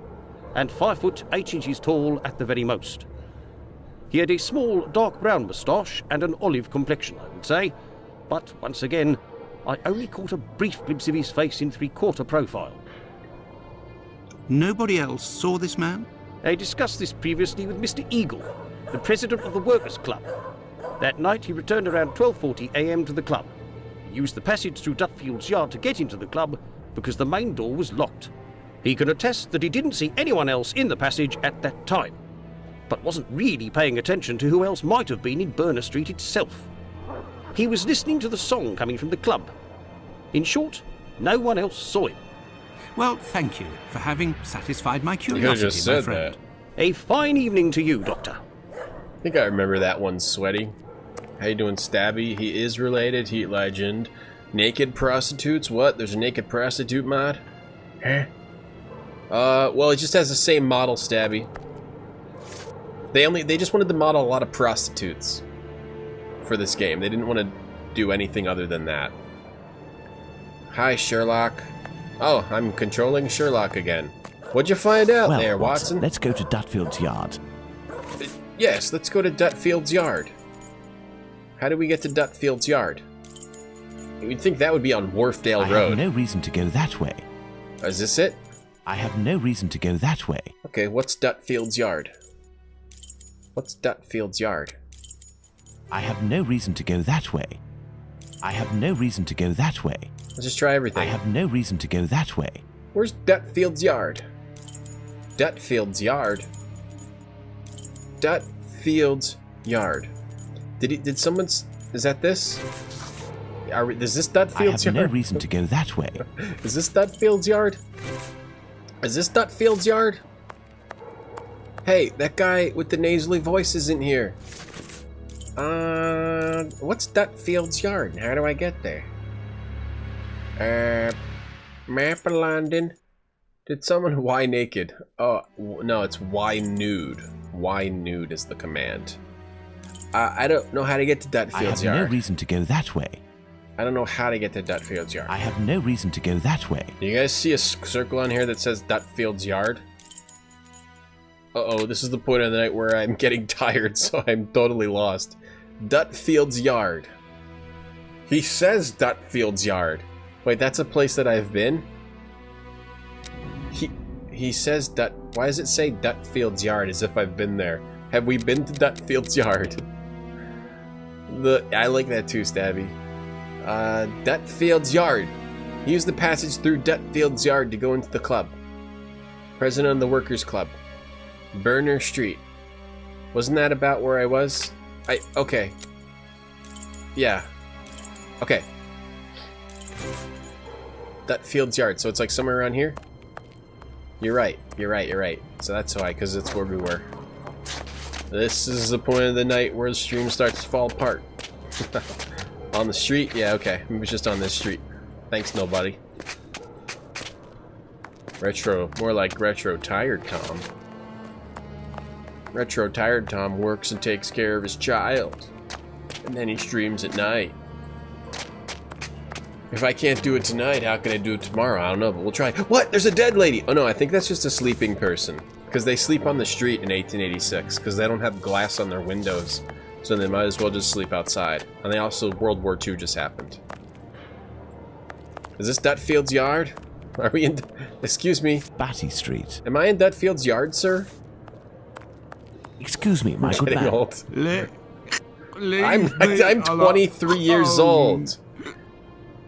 Speaker 4: and 5 foot 8 inches tall at the very most. He had a small dark brown moustache and an olive complexion, I would say, but once again, I only caught a brief glimpse of his face in three-quarter profile.
Speaker 2: Nobody else saw this man?
Speaker 4: I discussed this previously with Mr. Eagle, the president of the Workers' Club. That night he returned around 12:40 a.m. to the club. He used the passage through Dutfield's yard to get into the club because the main door was locked. He can attest that he didn't see anyone else in the passage at that time, but wasn't really paying attention to who else might have been in Burner Street itself. He was listening to the song coming from the club. In short, no one else saw him.
Speaker 2: Well, thank you for having satisfied my
Speaker 1: You could've
Speaker 2: curiosity,
Speaker 1: just
Speaker 2: my
Speaker 1: said
Speaker 2: friend.
Speaker 1: that.
Speaker 4: A fine evening to you, Doctor.
Speaker 1: I think I remember that one, Sweaty. How you doing, Stabby? He is related, Heat Legend. Naked prostitutes? What? There's a naked prostitute mod? Huh? Well, it just has the same model, Stabby. They just wanted to model a lot of prostitutes for this game. They didn't want to do anything other than that. Hi, Sherlock. Oh, I'm controlling Sherlock again. What'd you find out
Speaker 3: Well,
Speaker 1: there, Watson?
Speaker 3: let's go to Dutfield's yard.
Speaker 1: Yes, let's go to Dutfield's yard. How do we get to Dutfield's yard? You'd think that would be on Wharfdale
Speaker 3: I
Speaker 1: Road.
Speaker 3: have no reason to go that way.
Speaker 1: Is this it?
Speaker 3: I have no reason to go that way.
Speaker 1: Okay, what's Dutfield's yard? What's Dutfield's yard?
Speaker 3: I have no reason to go that way. I have no reason to go that way.
Speaker 1: Let's just try everything.
Speaker 3: I have no reason to go that way.
Speaker 1: Where's Dutfield's yard? Dutfield's yard? Dutfield's yard. Did someone... Is that this? Is this
Speaker 3: I
Speaker 1: Dutfield's
Speaker 3: have
Speaker 1: yard?
Speaker 3: no reason to go that way.
Speaker 1: Is this Dutfield's yard? Is this Dutfield's yard? Hey, that guy with the nasally voice isn't here. What's Dutfield's yard? How do I get there? Map of London. Did someone... Why naked? Oh, no, it's why nude. Why nude is the command. I don't know how to get to
Speaker 3: I
Speaker 1: Dutfield's
Speaker 3: have no
Speaker 1: yard.
Speaker 3: reason to go that way.
Speaker 1: I don't know how to get to Dutfield's yard.
Speaker 3: I have no reason to go that way.
Speaker 1: Do you guys see a circle on here that says Dutfield's yard? Uh-oh, this is the point of the night where I'm getting tired, so I'm totally lost. Dutfield's yard. He says Dutfield's Yard. Wait, that's a place that I've been? He says why does it say Dutfield's Yard as if I've been there? Have we been to Dutfield's Yard? I like that too, Stabby. Dutfield's Yard. Use the passage through Dutfield's Yard to go into the club. President of the Workers' Club. Burner Street. Wasn't that about where I was? Okay. Yeah. Okay. Dutfield's Yard. So it's like somewhere around here? You're right. So that's why, because it's where we were. This is the point of the night where the stream starts to fall apart. On the street? Yeah, okay. Maybe it's just on this street. Thanks, nobody. Retro. More like Retro Tired Tom. Retro Tired Tom works and takes care of his child. And then he streams at night. If I can't do it tonight, how can I do it tomorrow? I don't know, but we'll try. What? There's a dead lady! Oh no, I think that's just a sleeping person. Because they sleep on the street in 1886. Because they don't have glass on their windows. So they might as well just sleep outside. And they also, World War II just happened. Is this Dutfield's Yard? Are we in... Excuse me.
Speaker 3: Batty Street.
Speaker 1: Am I in Dutfield's Yard, sir?
Speaker 3: Excuse me, my
Speaker 1: I'm
Speaker 3: good
Speaker 1: getting
Speaker 3: man.
Speaker 1: old. I'm 23 years old.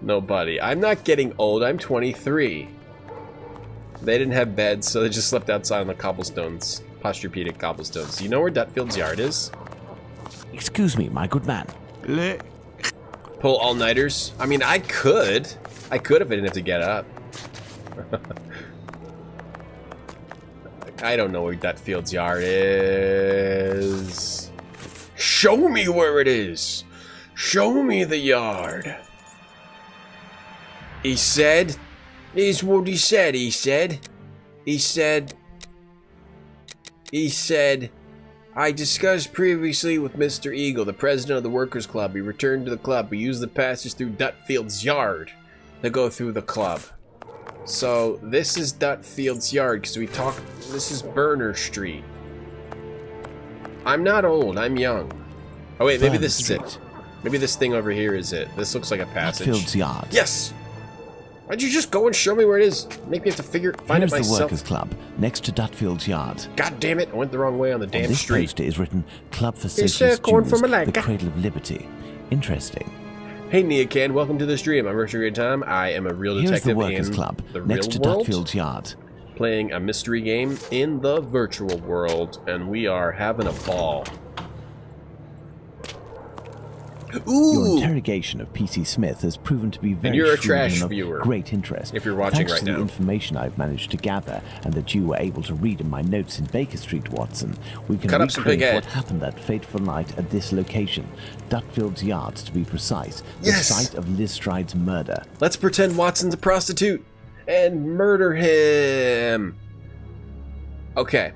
Speaker 1: No, buddy. I'm not getting old. I'm 23. They didn't have beds, so they just slept outside on the cobblestones. Posturepedic cobblestones. Do you know where Dutfield's Yard is?
Speaker 3: Excuse me, my good man.
Speaker 1: Pull all-nighters? I mean, I could. I could if I didn't have to get up. I don't know where Dutfield's Yard is. Show me where it is. Show me the yard. He said... Here's what he said, he said. He said, I discussed previously with Mr. Eagle, the president of the Workers' Club. We returned to the club. We used the passage through Dutfield's Yard to go through the club. So, this is Dutfield's Yard, because we talked... This is Burner Street. I'm not old, I'm young. Oh wait, maybe this is it. Maybe this thing over here is it. This looks like a passage.
Speaker 3: Dutfield's Yard.
Speaker 1: Yes! Why'd you just go and show me where it is? Make me have to find it myself.
Speaker 3: Here's the Workers' Club, next to Dutfield's Yard.
Speaker 1: God damn it, I went the wrong way on the damn
Speaker 3: this
Speaker 1: street.
Speaker 3: Poster is written Club for Socialist Students, the Cradle of Liberty. Interesting.
Speaker 1: Hey Neocan, welcome to the stream. I'm Richard Great Time. I am a real detective
Speaker 3: Here's the Workers'
Speaker 1: in
Speaker 3: Club,
Speaker 1: the
Speaker 3: next
Speaker 1: real
Speaker 3: to
Speaker 1: world,
Speaker 3: Dutfield's Yard.
Speaker 1: playing a mystery game in the virtual world, and we are having a ball. Ooh.
Speaker 3: Your interrogation of P.C. Smith has proven to be very
Speaker 1: you're a
Speaker 3: shrewd
Speaker 1: trash
Speaker 3: and of
Speaker 1: viewer,
Speaker 3: great interest.
Speaker 1: if you're watching
Speaker 3: Thanks
Speaker 1: right
Speaker 3: to the
Speaker 1: now.
Speaker 3: information I've managed to gather and that you were able to read in my notes in Baker Street, Watson, we can
Speaker 1: Cut up some big
Speaker 3: recreate
Speaker 1: head.
Speaker 3: what happened that fateful night at this location, Dutfield's Yard to be precise, the
Speaker 1: Yes!
Speaker 3: site of Liz Stride's murder.
Speaker 1: Let's pretend Watson's a prostitute and murder him. Okay.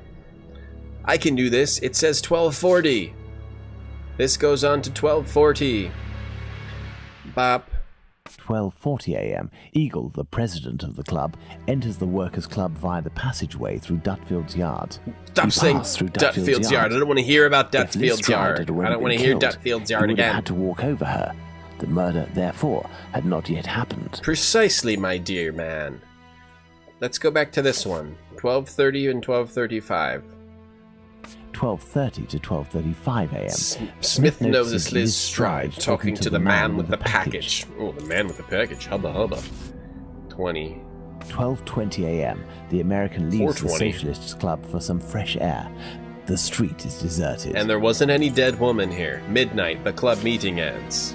Speaker 1: I can do this. It says 1240. This goes on to 1240. Bop.
Speaker 3: 12:40 a.m. Eagle, the president of the club, enters the Workers' Club via the passageway through Dutfield's Yard.
Speaker 1: Stop
Speaker 3: We
Speaker 1: saying
Speaker 3: pass through
Speaker 1: Dutfield's Yard. I don't want to hear about
Speaker 3: If Liz
Speaker 1: Dutfield's
Speaker 3: Stride
Speaker 1: Yard.
Speaker 3: had
Speaker 1: I
Speaker 3: already
Speaker 1: don't want to
Speaker 3: been
Speaker 1: hear
Speaker 3: killed,
Speaker 1: Dutfield's
Speaker 3: he
Speaker 1: Yard
Speaker 3: would have
Speaker 1: again.
Speaker 3: had to walk over her. The murder, therefore, had not yet happened.
Speaker 1: Precisely, my dear man. Let's go back to this one. 12:30 and 12:35.
Speaker 3: 12:30 to 12:35 a.m.
Speaker 1: Smith
Speaker 3: notices
Speaker 1: notices Liz Stride talking to the man with the package. Oh, the man with the package. Hubba hubba. 20.
Speaker 3: 12:20 a.m. The American leaves the
Speaker 1: 4:20.
Speaker 3: Socialists Club for some fresh air. The street is deserted.
Speaker 1: And there wasn't any dead woman here. Midnight, the club meeting ends.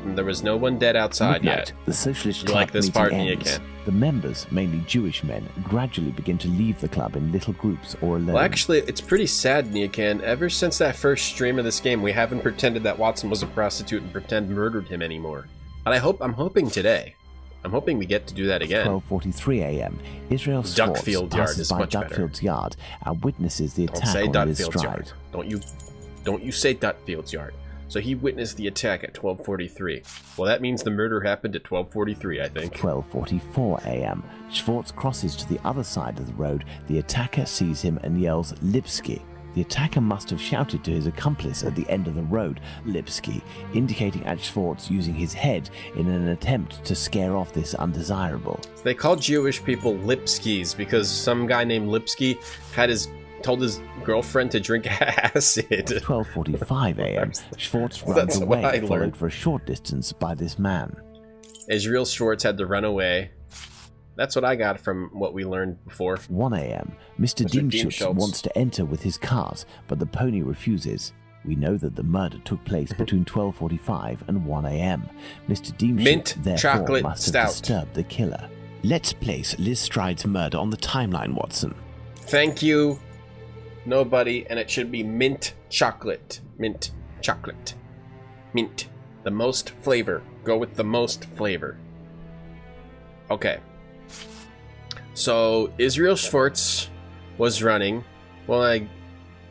Speaker 1: And there was no one dead outside
Speaker 3: Midnight,
Speaker 1: yet.
Speaker 3: the Socialist
Speaker 1: You
Speaker 3: Club
Speaker 1: like this
Speaker 3: meeting
Speaker 1: part,
Speaker 3: ends.
Speaker 1: Neocan?
Speaker 3: The members, mainly Jewish men, gradually begin to leave the club in little groups or alone.
Speaker 1: Well, actually, it's pretty sad, Neocan. Ever since that first stream of this game, we haven't pretended that Watson was a prostitute and pretend murdered him anymore. And I'm hoping today. I'm hoping we get to do that again.
Speaker 3: 12:43 a.m. Israel
Speaker 1: Duckfield
Speaker 3: Swartz
Speaker 1: Yard
Speaker 3: passes
Speaker 1: is
Speaker 3: by
Speaker 1: much better.
Speaker 3: Dutfield's Yard and witnesses the
Speaker 1: Don't
Speaker 3: attack
Speaker 1: say
Speaker 3: on Liz
Speaker 1: Dutfield's
Speaker 3: Stride.
Speaker 1: Yard. Don't you say Dutfield's Yard. So he witnessed the attack at 12:43. Well, that means the murder happened at 12:43, I think.
Speaker 3: 12:44 a.m. Schwartz crosses to the other side of the road. The attacker sees him and yells, Lipsky. The attacker must have shouted to his accomplice at the end of the road, Lipsky, indicating at Schwartz using his head in an attempt to scare off this undesirable.
Speaker 1: They call Jewish people Lipskis because some guy named Lipsky told his girlfriend to drink acid.
Speaker 3: 12:45 a.m. Schwartz runs away, followed for a short distance by this man.
Speaker 1: Israel Schwartz had to run away. That's what I got from what we learned before.
Speaker 3: 1 a.m. Mr. Diemschutz wants to enter with his cars, but the pony refuses. We know that the murder took place between 12:45 and 1 a.m. Mr. Diemschutz therefore must have disturbed the killer. Let's place Liz Stride's murder on the timeline, Watson.
Speaker 1: Thank you, nobody, and it should be mint chocolate. Mint chocolate. Mint. The most flavor. Go with the most flavor. Okay. So, Israel Schwartz was running. Well,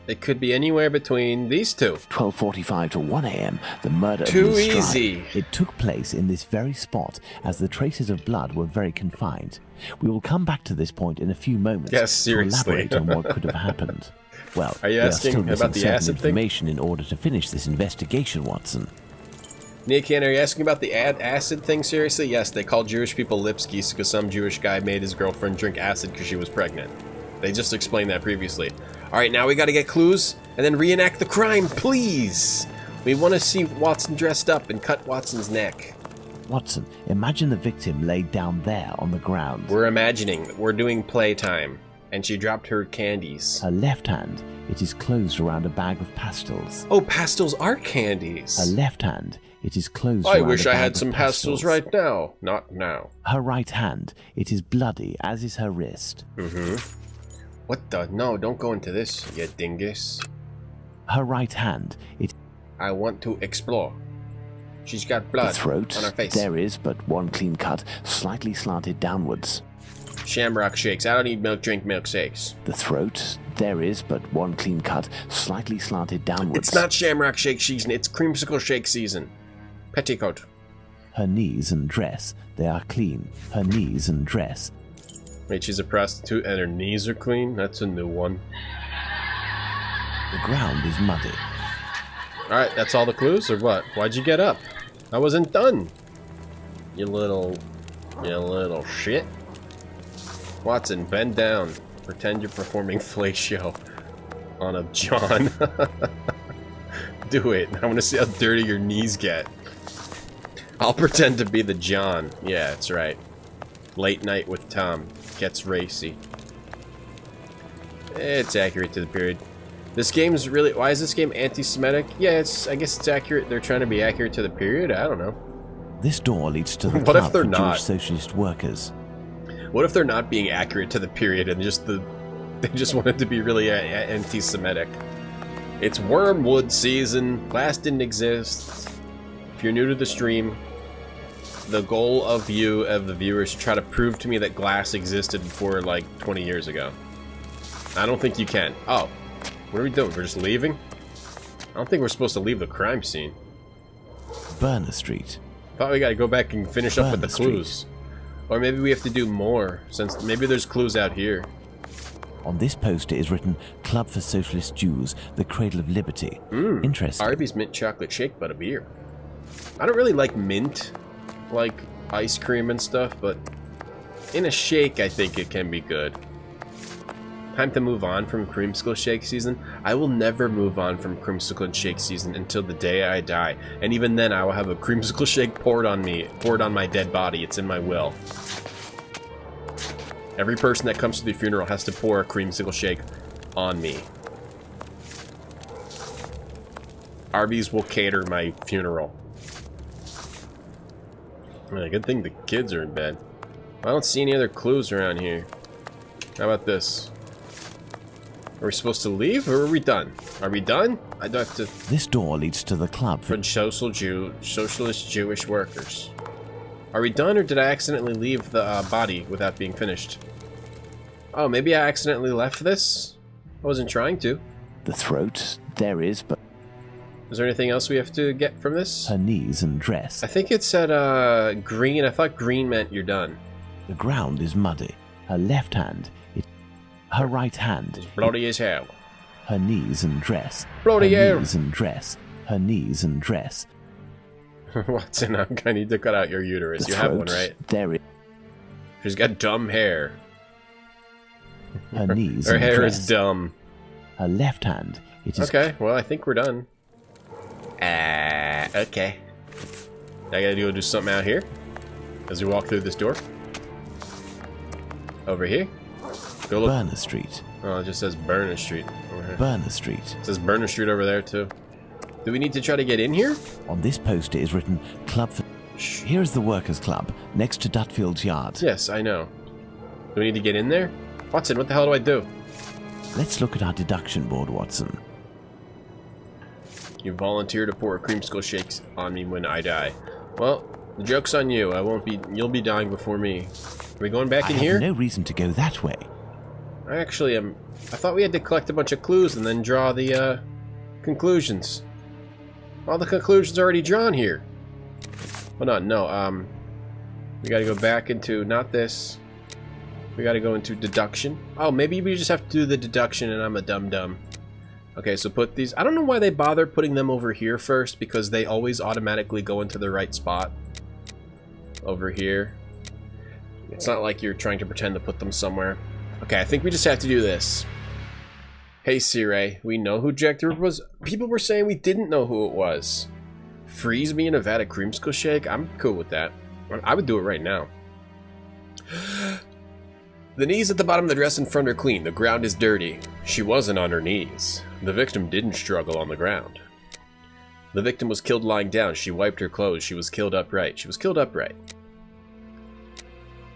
Speaker 1: it could be anywhere between these two.
Speaker 3: 12:45 to 1 a.m. The murder of
Speaker 1: Too
Speaker 3: Liz Stride.
Speaker 1: easy.
Speaker 3: It took place in this very spot, as the traces of blood were very confined. We will come back to this point in a few moments
Speaker 1: Yes, seriously.
Speaker 3: to elaborate on what could have happened. Well,
Speaker 1: are you asking about the acid thing?
Speaker 3: Information in order to finish this investigation, Watson.
Speaker 1: Nikan, are you asking about the acid thing seriously? Yes, they call Jewish people Lipskis because some Jewish guy made his girlfriend drink acid because she was pregnant. They just explained that previously. Alright, now we gotta get clues and then reenact the crime, please! We want to see Watson dressed up and cut Watson's neck.
Speaker 3: Watson, imagine the victim laid down there on the ground.
Speaker 1: We're imagining. We're doing playtime. And she dropped her candies.
Speaker 3: Her left hand, it is closed around a bag of pastils.
Speaker 1: Oh, pastils are candies.
Speaker 3: Her left hand, it is closed
Speaker 1: I
Speaker 3: around
Speaker 1: wish
Speaker 3: a
Speaker 1: I
Speaker 3: bag
Speaker 1: had
Speaker 3: of
Speaker 1: some pastils right now. Not now.
Speaker 3: Her right hand, it is bloody, as is her wrist.
Speaker 1: What the? No, don't go into this, you dingus.
Speaker 3: Her right hand, it...
Speaker 1: I want to explore. She's got blood
Speaker 3: the throat,
Speaker 1: on her face.
Speaker 3: There is but one clean cut, slightly slanted downwards.
Speaker 1: Shamrock shakes. I don't need milk, drink milkshakes.
Speaker 3: The throat, there is but one clean cut, slightly slanted downwards.
Speaker 1: It's not Shamrock shake season, it's creamsicle shake season. Petticoat.
Speaker 3: Her knees and dress, they are clean. Her knees and dress.
Speaker 1: Wait, she's a prostitute and her knees are clean? That's a new one.
Speaker 3: The ground is muddy.
Speaker 1: Alright, that's all the clues, or what? Why'd you get up? I wasn't done. You little shit. Watson, bend down. Pretend you're performing fellatio on a John. Do it. I want to see how dirty your knees get. I'll pretend to be the John. Yeah, that's right. Late night with Tom. Gets racy. It's accurate to the period. This game's really... Why is this game anti-Semitic? Yeah, I guess it's accurate. They're trying to be accurate to the period? I don't know.
Speaker 3: This door leads to the
Speaker 1: What if
Speaker 3: club
Speaker 1: they're
Speaker 3: for
Speaker 1: not?
Speaker 3: Jewish socialist workers.
Speaker 1: What if they're not being accurate to the period and they just wanted to be really anti-Semitic? It's Wormwood season. Glass didn't exist. If you're new to the stream, the goal of the viewers, to try to prove to me that glass existed before like 20 years ago. I don't think you can. Oh, what are we doing? We're just leaving? I don't think we're supposed to leave the crime scene.
Speaker 3: Burner Street.
Speaker 1: Thought we gotta go back and finish up with the clues. Or maybe we have to do more, since maybe there's clues out here.
Speaker 3: On this poster is written, Club for Socialist Jews, the Cradle of Liberty. Interesting.
Speaker 1: Arby's mint chocolate shake, but a beer. I don't really like mint, like ice cream and stuff, but in a shake, I think it can be good. Time to move on from creamsicle shake season. I will never move on from creamsicle and shake season until the day I die. And even then, I will have a creamsicle shake poured on my dead body. It's in my will. Every person that comes to the funeral has to pour a creamsicle shake on me. Arby's will cater my funeral. Good thing the kids are in bed. I don't see any other clues around here. How about this? Are we supposed to leave, or are we done? Are we done? I don't have to...
Speaker 3: This door leads to the club
Speaker 1: for socialist Jewish workers. Are we done, or did I accidentally leave the body without being finished? Oh, maybe I accidentally left this? I wasn't trying to.
Speaker 3: The throat, there is, but...
Speaker 1: Is there anything else we have to get from this?
Speaker 3: Her knees and dress.
Speaker 1: I think it said, green. I thought green meant you're done.
Speaker 3: The ground is muddy. Her left hand, her right hand...
Speaker 1: It's bloody as hell.
Speaker 3: her knees and dress.
Speaker 1: Bloody
Speaker 3: her
Speaker 1: hell.
Speaker 3: knees and dress. Her knees and dress.
Speaker 1: Watson, I need to cut out your uterus.
Speaker 3: The
Speaker 1: You have one,
Speaker 3: throat,
Speaker 1: right?
Speaker 3: There it.
Speaker 1: She's got dumb hair.
Speaker 3: Her knees
Speaker 1: Her
Speaker 3: and
Speaker 1: hair
Speaker 3: dress.
Speaker 1: is dumb.
Speaker 3: Her left hand. It is
Speaker 1: Okay, well, I think we're done. Okay. I gotta do something out here as we walk through this door. Over here. Go look.
Speaker 3: Burner Street.
Speaker 1: Oh, it just says Burner Street over here.
Speaker 3: Burner Street.
Speaker 1: It says Burner Street over there, too. Do we need to try to get in here?
Speaker 3: On this poster is written Club for... Here is the Workers' Club, next to Dutfield's Yard.
Speaker 1: Yes, I know. Do we need to get in there? Watson, what the hell do I do?
Speaker 3: Let's look at our deduction board, Watson.
Speaker 1: You volunteer to pour creamsicle shakes on me when I die. Well, the joke's on you. I won't be... You'll be dying before me. Are we going back in
Speaker 3: I
Speaker 1: here?
Speaker 3: have no reason to go that way.
Speaker 1: I actually am... I thought we had to collect a bunch of clues and then draw the, conclusions. All the conclusions are already drawn here. Hold on, no, we gotta go back into... Not this. We gotta go into deduction. Oh, maybe we just have to do the deduction and I'm a dum-dum. Okay, so put these... I don't know why they bother putting them over here first, because they always automatically go into the right spot. Over here. It's not like you're trying to pretend to put them somewhere. Okay, I think we just have to do this. Hey, Sire, we know who Jack the Ripper was. People were saying we didn't know who it was. Freeze me in a vat of creamsicle shake? I'm cool with that. I would do it right now. The knees at the bottom of the dress in front are clean. The ground is dirty. She wasn't on her knees. The victim didn't struggle on the ground. The victim was killed lying down. She wiped her clothes. She was killed upright. She was killed upright.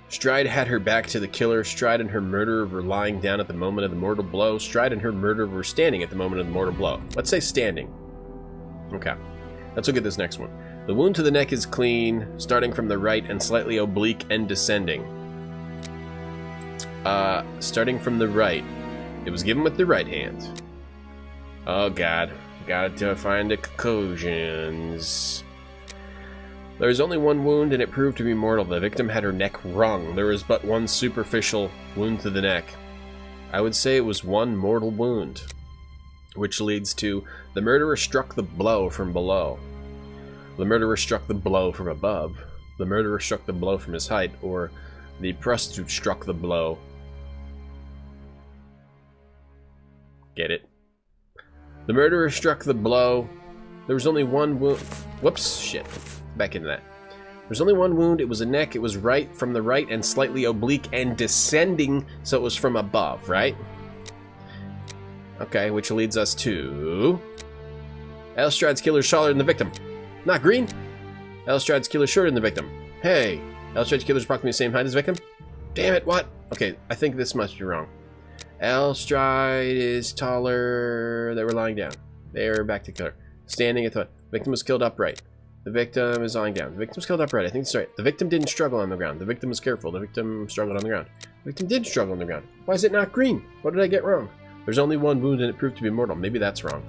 Speaker 1: Stride had her back to the killer. Stride and her murderer were lying down at the moment of the mortal blow. Stride and her murderer were standing at the moment of the mortal blow. Let's say standing. Okay. Let's look at this next one. The wound to the neck is clean, starting from the right and slightly oblique and descending. Starting from the right. It was given with the right hand. Oh god. Gotta find the conclusions. There was only one wound and it proved to be mortal. The victim had her neck wrung. There was but one superficial wound to the neck. I would say it was one mortal wound. Which leads to the murderer struck the blow from below. The murderer struck the blow from above. The murderer struck the blow from his height, or the prostitute struck the blow. Get it? The murderer struck the blow. There was only one wound. Whoops, shit. Back into that. There's only one wound. It was a neck. It was right from the right and slightly oblique and descending, so it was from above, right? Okay, which leads us to... Elstride's killer is taller than the victim. Not green. Elstride's killer is shorter than the victim. Hey, Elstride's killer is approximately the same height as the victim. Damn it, what? Okay, I think this must be wrong. Elstride is taller. They were lying down. They are back to killer. Standing at the victim was killed upright. The victim is lying down. The victim was killed upright. I think that's right. The victim didn't struggle on the ground. The victim was careful. The victim struggled on the ground. The victim did struggle on the ground. Why is it not green? What did I get wrong? There's only one wound and it proved to be mortal. Maybe that's wrong.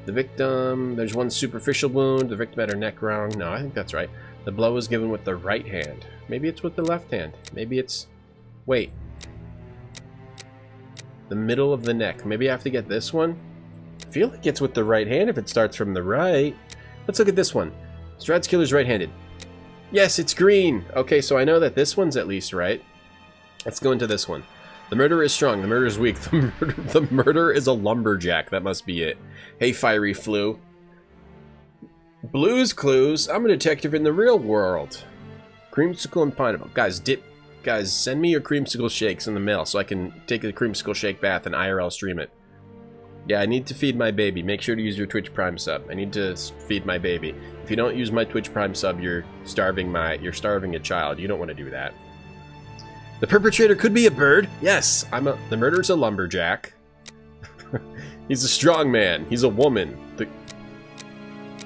Speaker 1: The victim, there's one superficial wound. The victim had her neck wrong. No, I think that's right. The blow was given with the right hand. Maybe it's with the left hand. Maybe it's... Wait. The middle of the neck. Maybe I have to get this one? I feel like it's with the right hand if it starts from the right. Let's look at this one. Stride's killer's right-handed. Yes, it's green. Okay, so I know that this one's at least right. Let's go into this one. The murderer is strong. The murderer is weak. The murderer is a lumberjack. That must be it. Hey, Fiery Flu. Blue's Clues. I'm a detective in the real world. Creamsicle and pineapple. Guys, send me your creamsicle shakes in the mail so I can take a creamsicle shake bath and IRL stream it. Yeah, I need to feed my baby. Make sure to use your Twitch Prime sub. I need to feed my baby. If you don't use my Twitch Prime sub, you're starving a child. You don't want to do that. The perpetrator could be a bird. Yes, the murderer's a lumberjack. He's a strong man. He's a woman.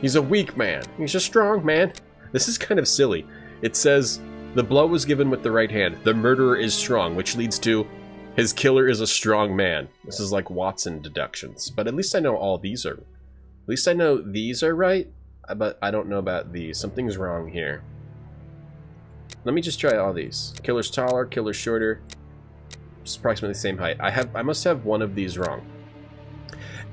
Speaker 1: He's a weak man. He's a strong man. This is kind of silly. It says the blow was given with the right hand. The murderer is strong, which leads to his killer is a strong man. This is like Watson deductions. But at least I know all these are... At least I know these are right, but I don't know about these. Something's wrong here. Let me just try all these. Killer's taller, killer's shorter. It's approximately the same height. I must have one of these wrong.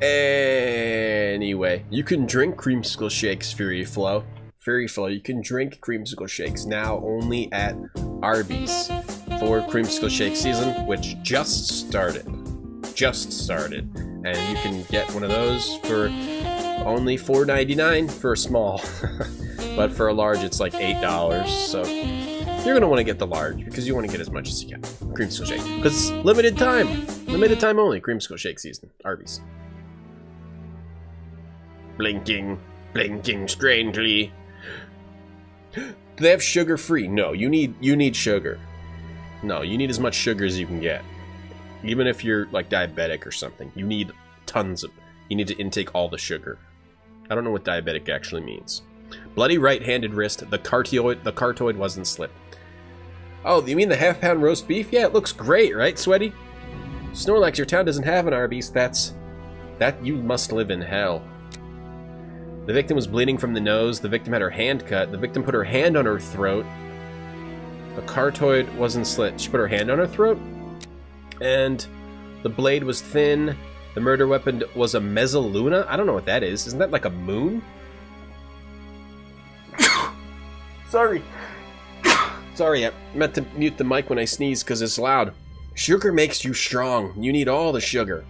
Speaker 1: Anyway, you can drink creamsicle shakes, Fury Flow. Fury Flow, you can drink creamsicle shakes now only at Arby's for creamsicle shake season, which just started. And you can get one of those for only $4.99 for a small. But for a large, it's like $8. So you're going to want to get the large because you want to get as much as you can. Creamsicle shake. Because limited time only. Creamsicle shake season. Arby's. Blinking strangely. Do they have sugar free? No, you need sugar. No, you need as much sugar as you can get. Even if you're like diabetic or something, you need you need to intake all the sugar. I don't know what diabetic actually means. Bloody right-handed wrist, the cartoid wasn't slipped. Oh, you mean the half-pound roast beef? Yeah, it looks great, right, Sweaty? Snorlax, your town doesn't have an Arby's. That you must live in hell. The victim was bleeding from the nose. The victim had her hand cut. The victim put her hand on her throat. The cartoid wasn't slit. She put her hand on her throat. And the blade was thin. The murder weapon was a mezzaluna. I don't know what that is. Isn't that like a moon? Sorry. Sorry, I meant to mute the mic when I sneeze because it's loud. Sugar makes you strong. You need all the sugar.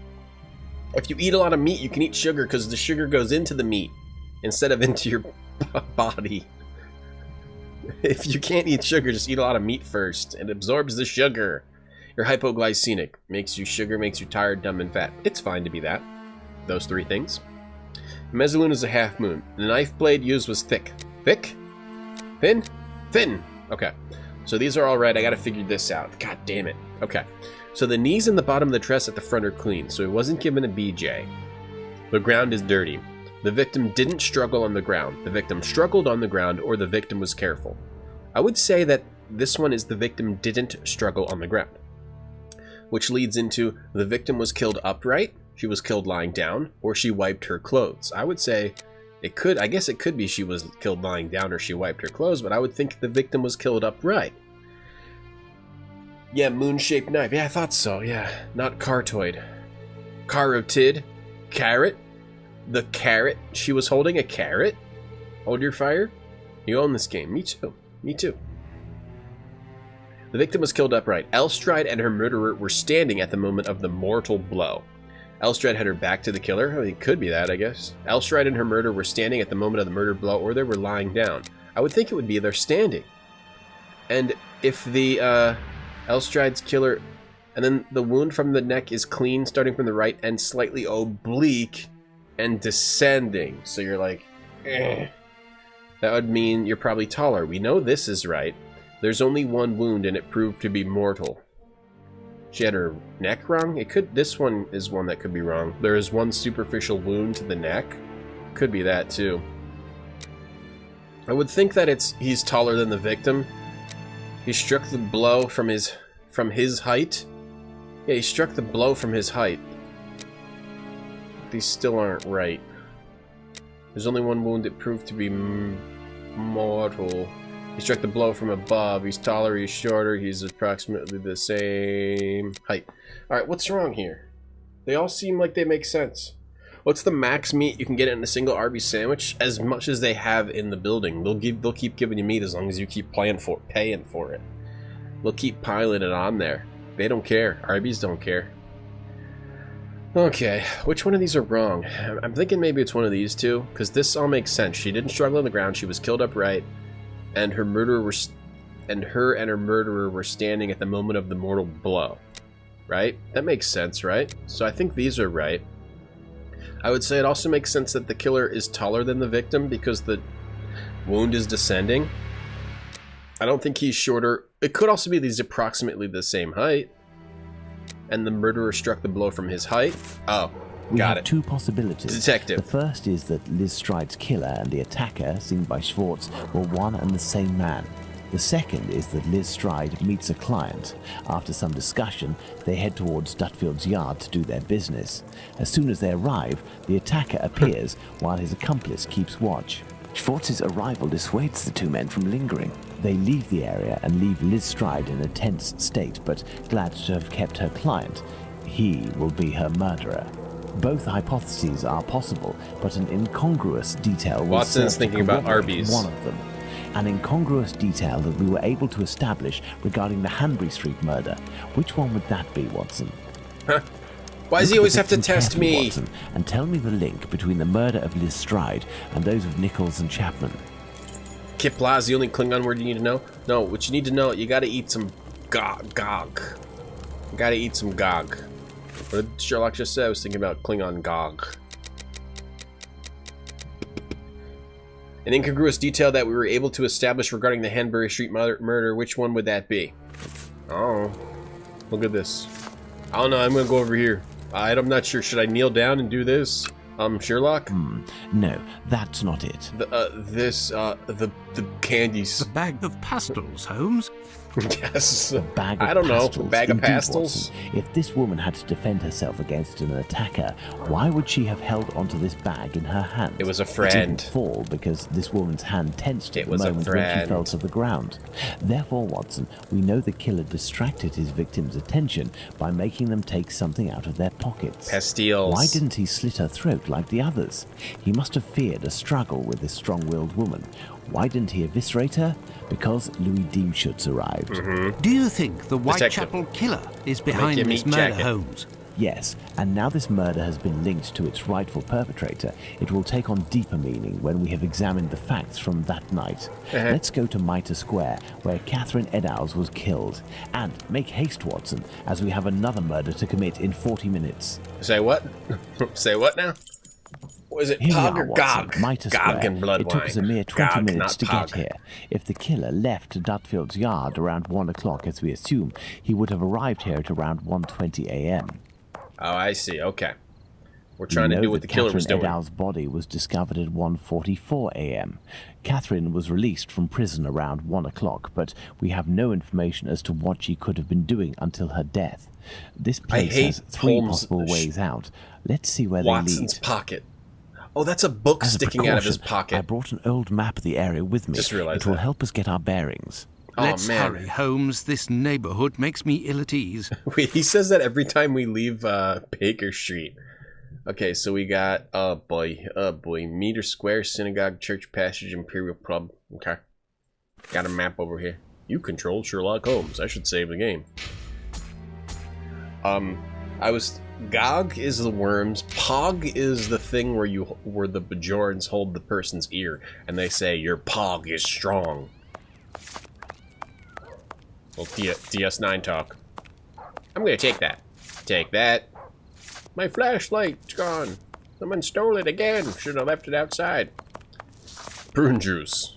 Speaker 1: If you eat a lot of meat, you can eat sugar because the sugar goes into the meat instead of into your body. If you can't eat sugar, just eat a lot of meat first. It absorbs the sugar. You're hypoglycemic. Makes you sugar, makes you tired, dumb, and fat. It's fine to be that. Those three things. Mezzaluna is a half moon. The knife blade used was thick. Thick? Thin? Thin! Okay. So these are all right. I gotta figure this out. God damn it. Okay. So the knees and the bottom of the dress at the front are clean, so he wasn't given a BJ. The ground is dirty. The victim didn't struggle on the ground. The victim struggled on the ground, or the victim was careful. I would say that this one is the victim didn't struggle on the ground. Which leads into the victim was killed upright, she was killed lying down, or she wiped her clothes. I would say I guess it could be she was killed lying down or she wiped her clothes, but I would think the victim was killed upright. Yeah, moon-shaped knife. Yeah, I thought so. Yeah, not cartoid. Carotid. Carrot. The carrot. She was holding a carrot. Hold your fire. You own this game. Me too. Me too. The victim was killed upright. Elstride and her murderer were standing at the moment of the mortal blow. Elstride had her back to the killer. I mean, it could be that, I guess. Elstride and her murderer were standing at the moment of the murder blow, or they were lying down. I would think it would be they're standing. And if the Elstride's killer, and then the wound from the neck is clean, starting from the right, and slightly oblique and descending. So you're like, eh. That would mean you're probably taller. We know this is right. There's only one wound, and it proved to be mortal. She had her neck wrong? This one is one that could be wrong. There is one superficial wound to the neck. Could be that, too. I would think that he's taller than the victim. He struck the blow from his height. Yeah, he struck the blow from his height. These still aren't right. There's only one wound that proved to be mortal. He struck the blow from above. He's taller, he's shorter, he's approximately the same height. Alright, what's wrong here? They all seem like they make sense. What's the max meat you can get in a single Arby's sandwich? As much as they have in the building. They'll keep giving you meat as long as you keep paying for it. They'll keep piling it on there. They don't care. Arby's don't care. Okay, which one of these are wrong? I'm thinking maybe it's one of these two, because this all makes sense. She didn't struggle on the ground, she was killed upright, and her murderer her murderer were standing at the moment of the mortal blow. Right? That makes sense, right? So I think these are right. I would say it also makes sense that the killer is taller than the victim because the wound is descending. I don't think he's shorter. It could also be these approximately the same height. And the murderer struck the blow from his height. Oh,
Speaker 3: we
Speaker 1: got
Speaker 3: have
Speaker 1: it.
Speaker 3: two possibilities.
Speaker 1: Detective.
Speaker 3: The first is that Liz Stride's killer and the attacker, seen by Schwartz, were one and the same man. The second is that Liz Stride meets a client. After some discussion, they head towards Dutfield's yard to do their business. As soon as they arrive, the attacker appears while his accomplice keeps watch. Schwartz's arrival dissuades the two men from lingering. They leave the area and leave Liz Stride in a tense state, but glad to have kept her client. He will be her murderer. Both hypotheses are possible, but an incongruous detail will
Speaker 1: Watson's
Speaker 3: serve to
Speaker 1: thinking about
Speaker 3: corroborate
Speaker 1: Arby's.
Speaker 3: one of them. An incongruous detail that we were able to establish regarding the Hanbury Street murder. Which one would that be, Watson?
Speaker 1: Why does he
Speaker 3: Look
Speaker 1: always
Speaker 3: at
Speaker 1: have to
Speaker 3: the victim
Speaker 1: test
Speaker 3: carefully,
Speaker 1: me?
Speaker 3: Watson, and tell me the link between the murder of Liz Stride and those of Nichols and Chapman.
Speaker 1: Kipla's the only Klingon word you need to know? No, what you need to know, you gotta eat some gog. You gotta eat some gog. What did Sherlock just say? I was thinking about Klingon gog. An incongruous detail that we were able to establish regarding the Hanbury Street murder, which one would that be? Oh, look at this. I don't know, I'm gonna go over here. I'm not sure, should I kneel down and do this? Sherlock?
Speaker 3: No, that's not it.
Speaker 1: The candies.
Speaker 2: A bag of pastels, Holmes.
Speaker 1: Yes.
Speaker 3: A bag of
Speaker 1: I don't know. A
Speaker 3: pastels.
Speaker 1: bag of
Speaker 3: Indeed,
Speaker 1: pastels?
Speaker 3: Watson. If this woman had to defend herself against an attacker, why would she have held onto this bag in her hand?
Speaker 1: It was a
Speaker 3: It
Speaker 1: friend.
Speaker 3: didn't fall because this woman's hand tensed at
Speaker 1: It
Speaker 3: the
Speaker 1: was a
Speaker 3: moment when she
Speaker 1: friend.
Speaker 3: fell to the ground. Therefore, Watson, we know the killer distracted his victim's attention by making them take something out of their pockets.
Speaker 1: Pastilles.
Speaker 3: Why didn't he slit her throat like the others? He must have feared a struggle with this strong-willed woman. Why didn't he eviscerate her? Because Louis Diemschutz arrived.
Speaker 2: Do you think the
Speaker 1: Detective.
Speaker 2: Whitechapel killer is behind
Speaker 1: you
Speaker 2: this
Speaker 1: meat
Speaker 2: murder,
Speaker 1: jacket.
Speaker 2: Holmes?
Speaker 3: Yes, and now this murder has been linked to its rightful perpetrator, it will take on deeper meaning when we have examined the facts from that night. Let's go to Mitre Square, where Catherine Eddowes was killed. And make haste, Watson, as we have another murder to commit in 40 minutes.
Speaker 1: Say what? Say what now? Was it
Speaker 3: Here
Speaker 1: Pog
Speaker 3: we
Speaker 1: or
Speaker 3: are, Watson,
Speaker 1: Gog?
Speaker 3: Mitre
Speaker 1: Gog
Speaker 3: Square.
Speaker 1: and blood
Speaker 3: It took us a
Speaker 1: wine.
Speaker 3: mere 20
Speaker 1: Gog,
Speaker 3: minutes
Speaker 1: not
Speaker 3: to
Speaker 1: Pog.
Speaker 3: get here. If the killer left Dutfield's Yard around 1 o'clock, as we assume, he would have arrived here at around 1:20 a.m.
Speaker 1: Oh, I see. Okay. We're trying
Speaker 3: We
Speaker 1: to
Speaker 3: know
Speaker 1: do what
Speaker 3: that
Speaker 1: the killer was
Speaker 3: Catherine
Speaker 1: doing.
Speaker 3: Eddowes' body was discovered at 1:44 a.m. Catherine was released from prison around 1 o'clock, but we have no information as to what she could have been doing until her death. This place
Speaker 1: hate
Speaker 3: has 3
Speaker 1: Holmes'
Speaker 3: possible ways out. Let's see where
Speaker 1: Watson's
Speaker 3: they lead.
Speaker 1: pocket. Oh, that's a book
Speaker 3: As a
Speaker 1: sticking out of his
Speaker 3: precaution,
Speaker 1: pocket.
Speaker 3: I brought an old map of the area with me.
Speaker 1: Just realized
Speaker 3: it will
Speaker 1: that.
Speaker 3: help us get our bearings.
Speaker 1: Oh,
Speaker 2: Let's
Speaker 1: man.
Speaker 2: hurry, Holmes. This neighborhood makes me ill at ease.
Speaker 1: Wait, he says that every time we leave Baker Street. Okay, so we got, oh boy, Meter Square, Synagogue, Church Passage, Imperial Pub. Okay. Got a map over here. You control Sherlock Holmes. I should save the game. Gog is the worms. Pog is the thing where the Bajorans hold the person's ear and they say, your Pog is strong. Well, DS9 talk. I'm gonna take that. Take that. My flashlight's gone. Someone stole it again. Should have left it outside. Prune juice.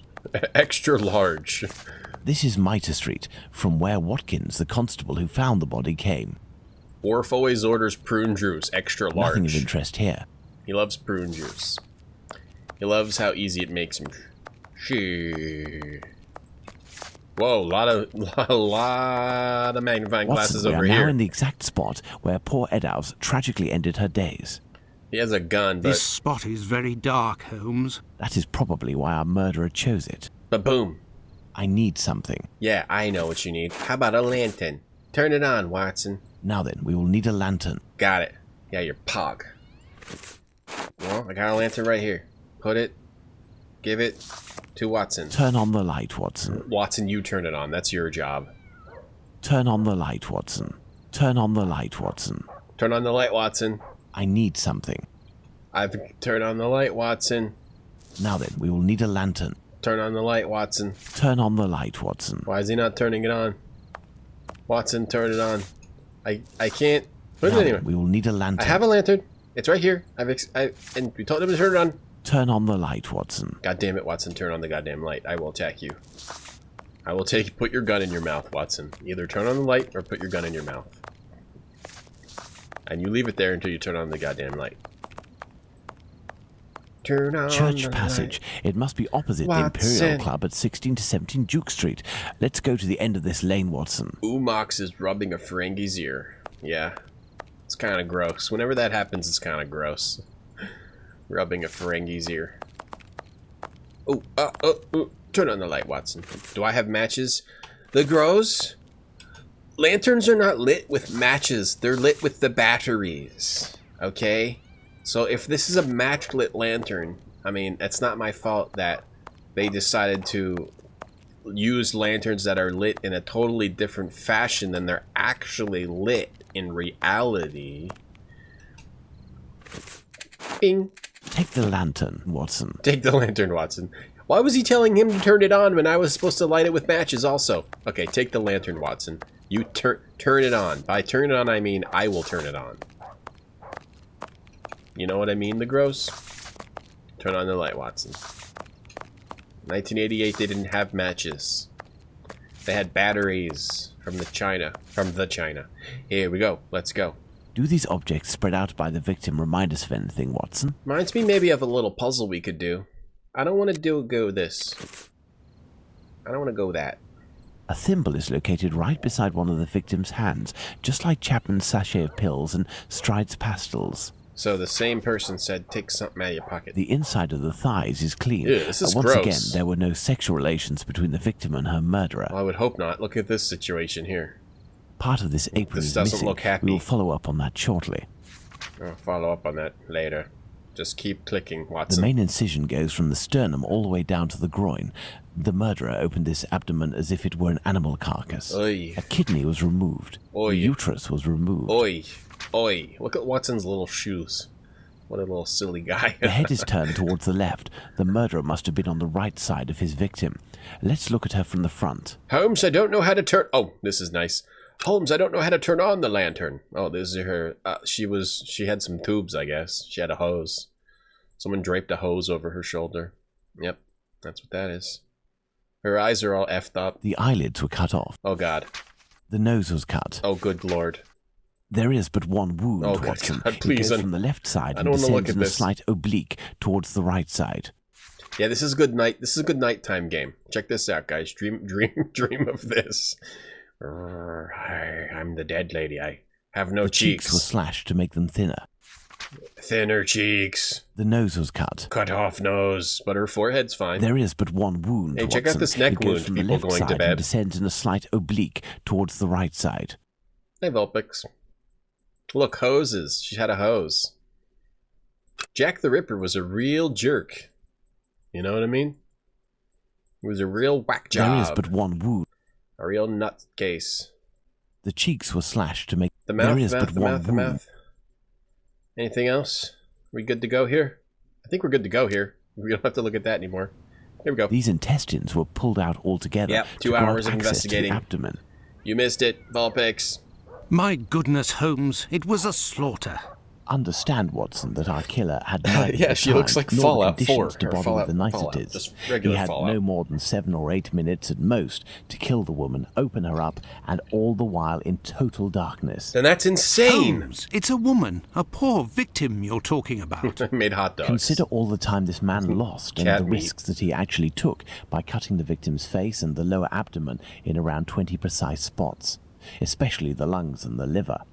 Speaker 1: Extra large.
Speaker 3: This is Mitre Street, from where Watkins, the constable who found the body, came.
Speaker 1: Worf always orders prune juice, extra large.
Speaker 3: Nothing of interest here.
Speaker 1: He loves prune juice. He loves how easy it makes him. Whoa, lot of magnifying glasses
Speaker 3: Watson, we
Speaker 1: over
Speaker 3: are now
Speaker 1: here.
Speaker 3: in the exact spot where poor Eddowes tragically ended her days.
Speaker 1: He has a gun, but
Speaker 2: This spot is very dark, Holmes.
Speaker 3: That is probably why our murderer chose it.
Speaker 1: boom.
Speaker 3: I need something.
Speaker 1: Yeah, I know what you need. How about a lantern? Turn it on, Watson.
Speaker 3: Now then, we will need a lantern.
Speaker 1: Got it. Yeah, your Pog. Well, I got a lantern right here. Put it. Give it to Watson.
Speaker 3: Turn on the light, Watson.
Speaker 1: Watson, you turn it on. That's your job.
Speaker 3: Turn on the light, Watson. Turn on the light, Watson.
Speaker 1: Turn on the light, Watson.
Speaker 3: I need something.
Speaker 1: I've turned on the light, Watson.
Speaker 3: Now then, we will need a lantern.
Speaker 1: Turn on the light, Watson.
Speaker 3: Turn on the light, Watson.
Speaker 1: Why is he not turning it on? Watson, turn it on. I can't. Put
Speaker 3: Now
Speaker 1: it
Speaker 3: then,
Speaker 1: anywhere.
Speaker 3: we will need a lantern.
Speaker 1: I have a lantern. It's right here. And we told him to turn it on.
Speaker 3: Turn on the light, Watson.
Speaker 1: God damn it, Watson. Turn on the goddamn light. I will attack you. I will put your gun in your mouth, Watson. Either turn on the light or put your gun in your mouth. And you leave it there until you turn on the goddamn light. Turn on
Speaker 3: Church
Speaker 1: the
Speaker 3: Passage.
Speaker 1: light.
Speaker 3: It must be opposite the
Speaker 1: Watson.
Speaker 3: Imperial Club at 16 to 17 Duke Street. Let's go to the end of this lane, Watson.
Speaker 1: Umox is rubbing a Ferengi's ear. Yeah. It's kind of gross. Whenever that happens, it's kind of gross. Rubbing a Ferengi's ear. Oh, turn on the light, Watson. Do I have matches? The grows? Lanterns are not lit with matches. They're lit with the batteries. Okay? So if this is a match-lit lantern, I mean, it's not my fault that they decided to use lanterns that are lit in a totally different fashion than they're actually lit in reality. Bing.
Speaker 3: Take the lantern, Watson.
Speaker 1: Take the lantern, Watson. Why was he telling him to turn it on when I was supposed to light it with matches also? Okay, take the lantern, Watson. You turn it on. By turn it on, I mean I will turn it on. You know what I mean, the gross? Turn on the light, Watson. 1988, they didn't have matches. They had batteries from the China. Here we go. Let's go.
Speaker 3: Do these objects spread out by the victim remind us of anything, Watson?
Speaker 1: Reminds me maybe of a little puzzle we could do. I don't want to go this. I don't want to go that.
Speaker 3: A thimble is located right beside one of the victim's hands, just like Chapman's sachet of pills and Stride's pastils.
Speaker 1: So the same person said, take something out of your pocket.
Speaker 3: The inside of the thighs is clean.
Speaker 1: Ew, this is
Speaker 3: Once
Speaker 1: gross.
Speaker 3: again, there were no sexual relations between the victim and her murderer.
Speaker 1: Well, I would hope not. Look at this situation here.
Speaker 3: Part of this apron
Speaker 1: This
Speaker 3: is
Speaker 1: doesn't
Speaker 3: missing.
Speaker 1: look happy.
Speaker 3: We will follow up on that shortly.
Speaker 1: I'll follow up on that later. Just keep clicking,
Speaker 3: The
Speaker 1: Watson.
Speaker 3: main incision goes from the sternum all the way down to the groin. The murderer opened this abdomen as if it were an animal carcass.
Speaker 1: Oy.
Speaker 3: A kidney was removed.
Speaker 1: Oy.
Speaker 3: The uterus was removed.
Speaker 1: Oi. Oi. Look at Watson's little shoes. What a little silly guy.
Speaker 3: The head is turned towards the left. The murderer must have been on the right side of his victim. Let's look at her from the front.
Speaker 1: Holmes, I don't know how to turn... Oh, this is nice. Holmes, I don't know how to turn on the lantern. Oh, this is her... She had some tubes, I guess. She had a hose. Someone draped a hose over her shoulder. Yep, that's what that is. Her eyes are all effed up.
Speaker 3: The eyelids were cut off.
Speaker 1: Oh, God.
Speaker 3: The nose was cut.
Speaker 1: Oh, good Lord.
Speaker 3: There is but one wound,
Speaker 1: Oh, good
Speaker 3: Watson.
Speaker 1: God, please,
Speaker 3: It goes from the left side
Speaker 1: I
Speaker 3: and
Speaker 1: don't wanna look
Speaker 3: descends
Speaker 1: at
Speaker 3: in a
Speaker 1: this.
Speaker 3: slight oblique towards the right side.
Speaker 1: Yeah, this is a good night. This is a good nighttime game. Check this out, guys. Dream of this. I'm the dead lady. I have no
Speaker 3: The
Speaker 1: cheeks.
Speaker 3: cheeks were slashed to make them thinner.
Speaker 1: Thinner cheeks.
Speaker 3: The nose was cut.
Speaker 1: Cut off nose. But her forehead's fine.
Speaker 3: There is but one wound,
Speaker 1: Hey, check out
Speaker 3: Watson.
Speaker 1: this neck
Speaker 3: It goes
Speaker 1: wound,
Speaker 3: from the
Speaker 1: people
Speaker 3: left
Speaker 1: going to
Speaker 3: side
Speaker 1: bed.
Speaker 3: and descends in a slight oblique towards the right side.
Speaker 1: Hey, Vulpix. Look, hoses. She had a hose. Jack the Ripper was a real jerk. You know what I mean? He was a real whack job.
Speaker 3: There is but one wound.
Speaker 1: A real nutcase.
Speaker 3: The cheeks were slashed to make...
Speaker 1: The mouth,
Speaker 3: there is
Speaker 1: the
Speaker 3: but
Speaker 1: mouth, the
Speaker 3: one
Speaker 1: mouth, the
Speaker 3: wound.
Speaker 1: mouth. Anything else? We good to go here? I think we're good to go here. We don't have to look at that anymore. Here we go.
Speaker 3: These intestines were pulled out altogether.
Speaker 1: Yep, 2
Speaker 3: to grant
Speaker 1: hours of
Speaker 3: access
Speaker 1: investigating.
Speaker 3: To the abdomen.
Speaker 1: You missed it, Vulpix.
Speaker 2: My goodness, Holmes, it was a slaughter.
Speaker 3: Understand, Watson, that our killer had neither
Speaker 1: Yeah,
Speaker 3: the
Speaker 1: she
Speaker 3: time
Speaker 1: looks like
Speaker 3: nor the
Speaker 1: Fallout 4,
Speaker 3: conditions to
Speaker 1: or
Speaker 3: bother
Speaker 1: Fallout-
Speaker 3: with the
Speaker 1: Fallout,
Speaker 3: niceties.
Speaker 1: just regular
Speaker 3: he had
Speaker 1: Fallout.
Speaker 3: no more than 7 or 8 minutes at most to kill the woman, open her up, and all the while in total darkness.
Speaker 1: Then that's insane.
Speaker 2: Holmes, it's a woman, a poor victim you're talking about.
Speaker 1: I made hot dogs.
Speaker 3: Consider all the time this man lost and
Speaker 1: Cat
Speaker 3: the
Speaker 1: meat.
Speaker 3: risks that he actually took by cutting the victim's face and the lower abdomen in around 20 precise spots, especially the lungs and the liver.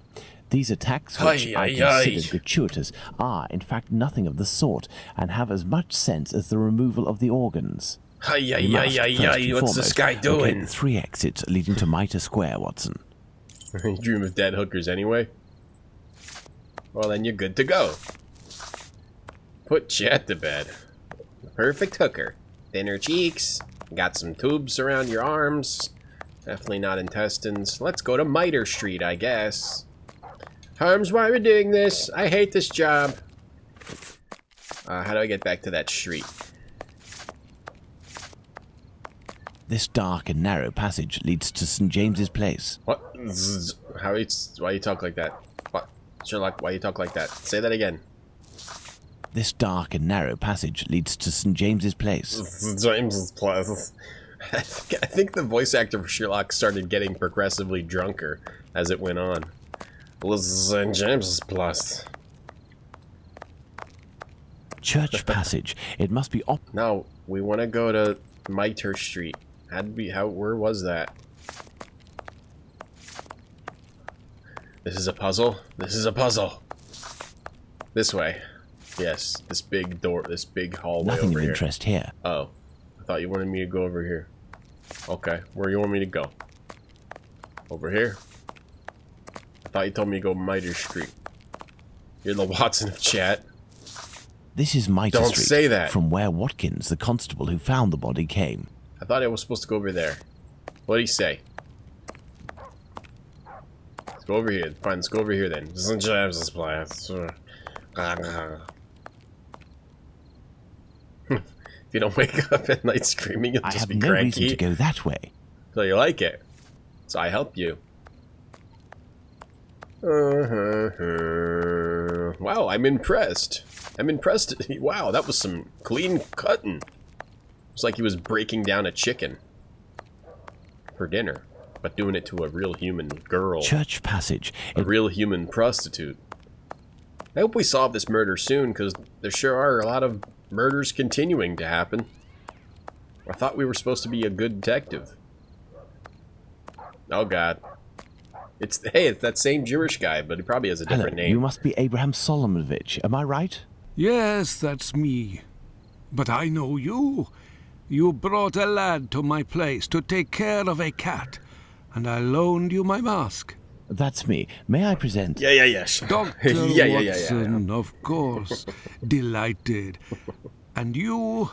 Speaker 3: These attacks, which
Speaker 1: Ay,
Speaker 3: I
Speaker 1: ay,
Speaker 3: consider gratuitous, are in fact nothing of the sort and have as much sense as the removal of the organs.
Speaker 1: Ay, ay,
Speaker 3: We must,
Speaker 1: ay, ay,
Speaker 3: first
Speaker 1: ay,
Speaker 3: and
Speaker 1: what's this
Speaker 3: foremost,
Speaker 1: guy
Speaker 3: locate
Speaker 1: doing?
Speaker 3: the 3 exits leading to Mitre Square, Watson.
Speaker 1: You dream of dead hookers anyway? Well, then you're good to go. Put Chet to bed. Perfect hooker. Thinner cheeks. Got some tubes around your arms. Definitely not intestines. Let's go to Mitre Street, I guess. Holmes, why are we doing this? I hate this job. How do I get back to that street?
Speaker 3: This dark and narrow passage leads to St. James's Place.
Speaker 1: What? Zzz. Why you talk like that? What? Sherlock, why you talk like that? Say that again.
Speaker 3: This dark and narrow passage leads to St. James's Place.
Speaker 1: James's Place. I think the voice actor for Sherlock started getting progressively drunker as it went on. St. James's Place.
Speaker 3: Church Passage. It must be
Speaker 1: No, we want to go to Mitre Street. Where was that? This is a puzzle? This is a puzzle. This way. Yes, this big door, this big hallway
Speaker 3: nothing
Speaker 1: over
Speaker 3: of
Speaker 1: here.
Speaker 3: interest here.
Speaker 1: Oh, I thought you wanted me to go over here. Okay, where you want me to go? Over here? I thought you told me to go Mitre Street. You're the Watson of chat.
Speaker 3: This is Mitre
Speaker 1: Don't
Speaker 3: Street,
Speaker 1: say that.
Speaker 3: from where Watkins, the constable who found the body, came.
Speaker 1: I thought I was supposed to go over there. What did he say? Let's go over here. Fine, let's go over here then. If you don't wake up at night screaming, you'll
Speaker 3: I
Speaker 1: just
Speaker 3: have
Speaker 1: be
Speaker 3: no
Speaker 1: cranky.
Speaker 3: reason to go that way.
Speaker 1: So you like it. So I help you. Wow, I'm impressed. I'm impressed. Wow, that was some clean cutting. It's like he was breaking down a chicken for dinner, but doing it to a real human girl.
Speaker 3: Church passage.
Speaker 1: A real human prostitute. I hope we solve this murder soon, because there sure are a lot of murders continuing to happen. I thought we were supposed to be a good detective. Oh god. It's that same Jewish guy, but he probably has a different
Speaker 3: Hello,
Speaker 1: name.
Speaker 3: you must be Abraham Solomonovich, am I right?
Speaker 2: Yes, that's me. But I know you. You brought a lad to my place to take care of a cat, and I loaned you my mask.
Speaker 3: That's me. May I present?
Speaker 1: Yes.
Speaker 2: Dr.
Speaker 1: Yeah.
Speaker 2: Watson, of course. Delighted. And you?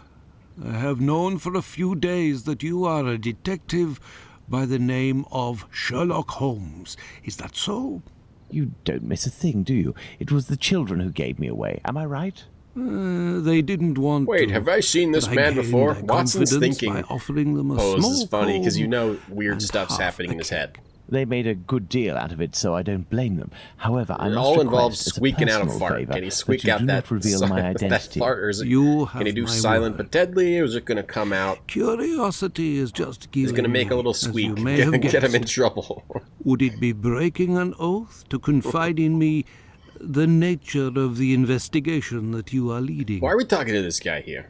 Speaker 2: I have known for a few days that you are a detective by the name of Sherlock Holmes. Is that so?
Speaker 3: You don't miss a thing, do you? It was the children who gave me away. Am I right?
Speaker 2: They didn't want
Speaker 1: Wait,
Speaker 2: to.
Speaker 1: have I seen this
Speaker 2: but I
Speaker 1: man
Speaker 2: gained
Speaker 1: before?
Speaker 2: their
Speaker 1: Watson's
Speaker 2: confidence
Speaker 1: thinking,
Speaker 2: by offering them a
Speaker 1: oh, this
Speaker 2: small
Speaker 1: is funny, because you
Speaker 2: comb
Speaker 1: know weird
Speaker 2: and
Speaker 1: stuff's
Speaker 2: half
Speaker 1: happening
Speaker 2: the
Speaker 1: in his
Speaker 2: cake.
Speaker 1: head.
Speaker 3: They made a good deal out of it, so I don't blame them. However, I
Speaker 1: It
Speaker 3: must
Speaker 1: all
Speaker 3: request,
Speaker 1: involves
Speaker 3: as a
Speaker 1: squeaking out a
Speaker 3: personal
Speaker 1: fart.
Speaker 3: favour,
Speaker 1: Can he
Speaker 3: that
Speaker 1: squeak
Speaker 3: you
Speaker 1: out
Speaker 3: do
Speaker 1: that,
Speaker 3: not reveal my
Speaker 1: that
Speaker 3: identity.
Speaker 1: fart, or is it,
Speaker 2: You
Speaker 1: can he
Speaker 2: have
Speaker 1: do
Speaker 2: my
Speaker 1: silent
Speaker 2: word.
Speaker 1: but deadly, or is it going to come out?
Speaker 2: Curiosity is just
Speaker 1: He's
Speaker 2: killing
Speaker 1: going to make a little
Speaker 2: me, as
Speaker 1: squeak
Speaker 2: you
Speaker 1: and
Speaker 2: may
Speaker 1: get,
Speaker 2: have
Speaker 1: get him in
Speaker 2: guessed.
Speaker 1: trouble.
Speaker 2: Would it be breaking an oath to confide in me the nature of the investigation that you are leading?
Speaker 1: Why are we talking to this guy here?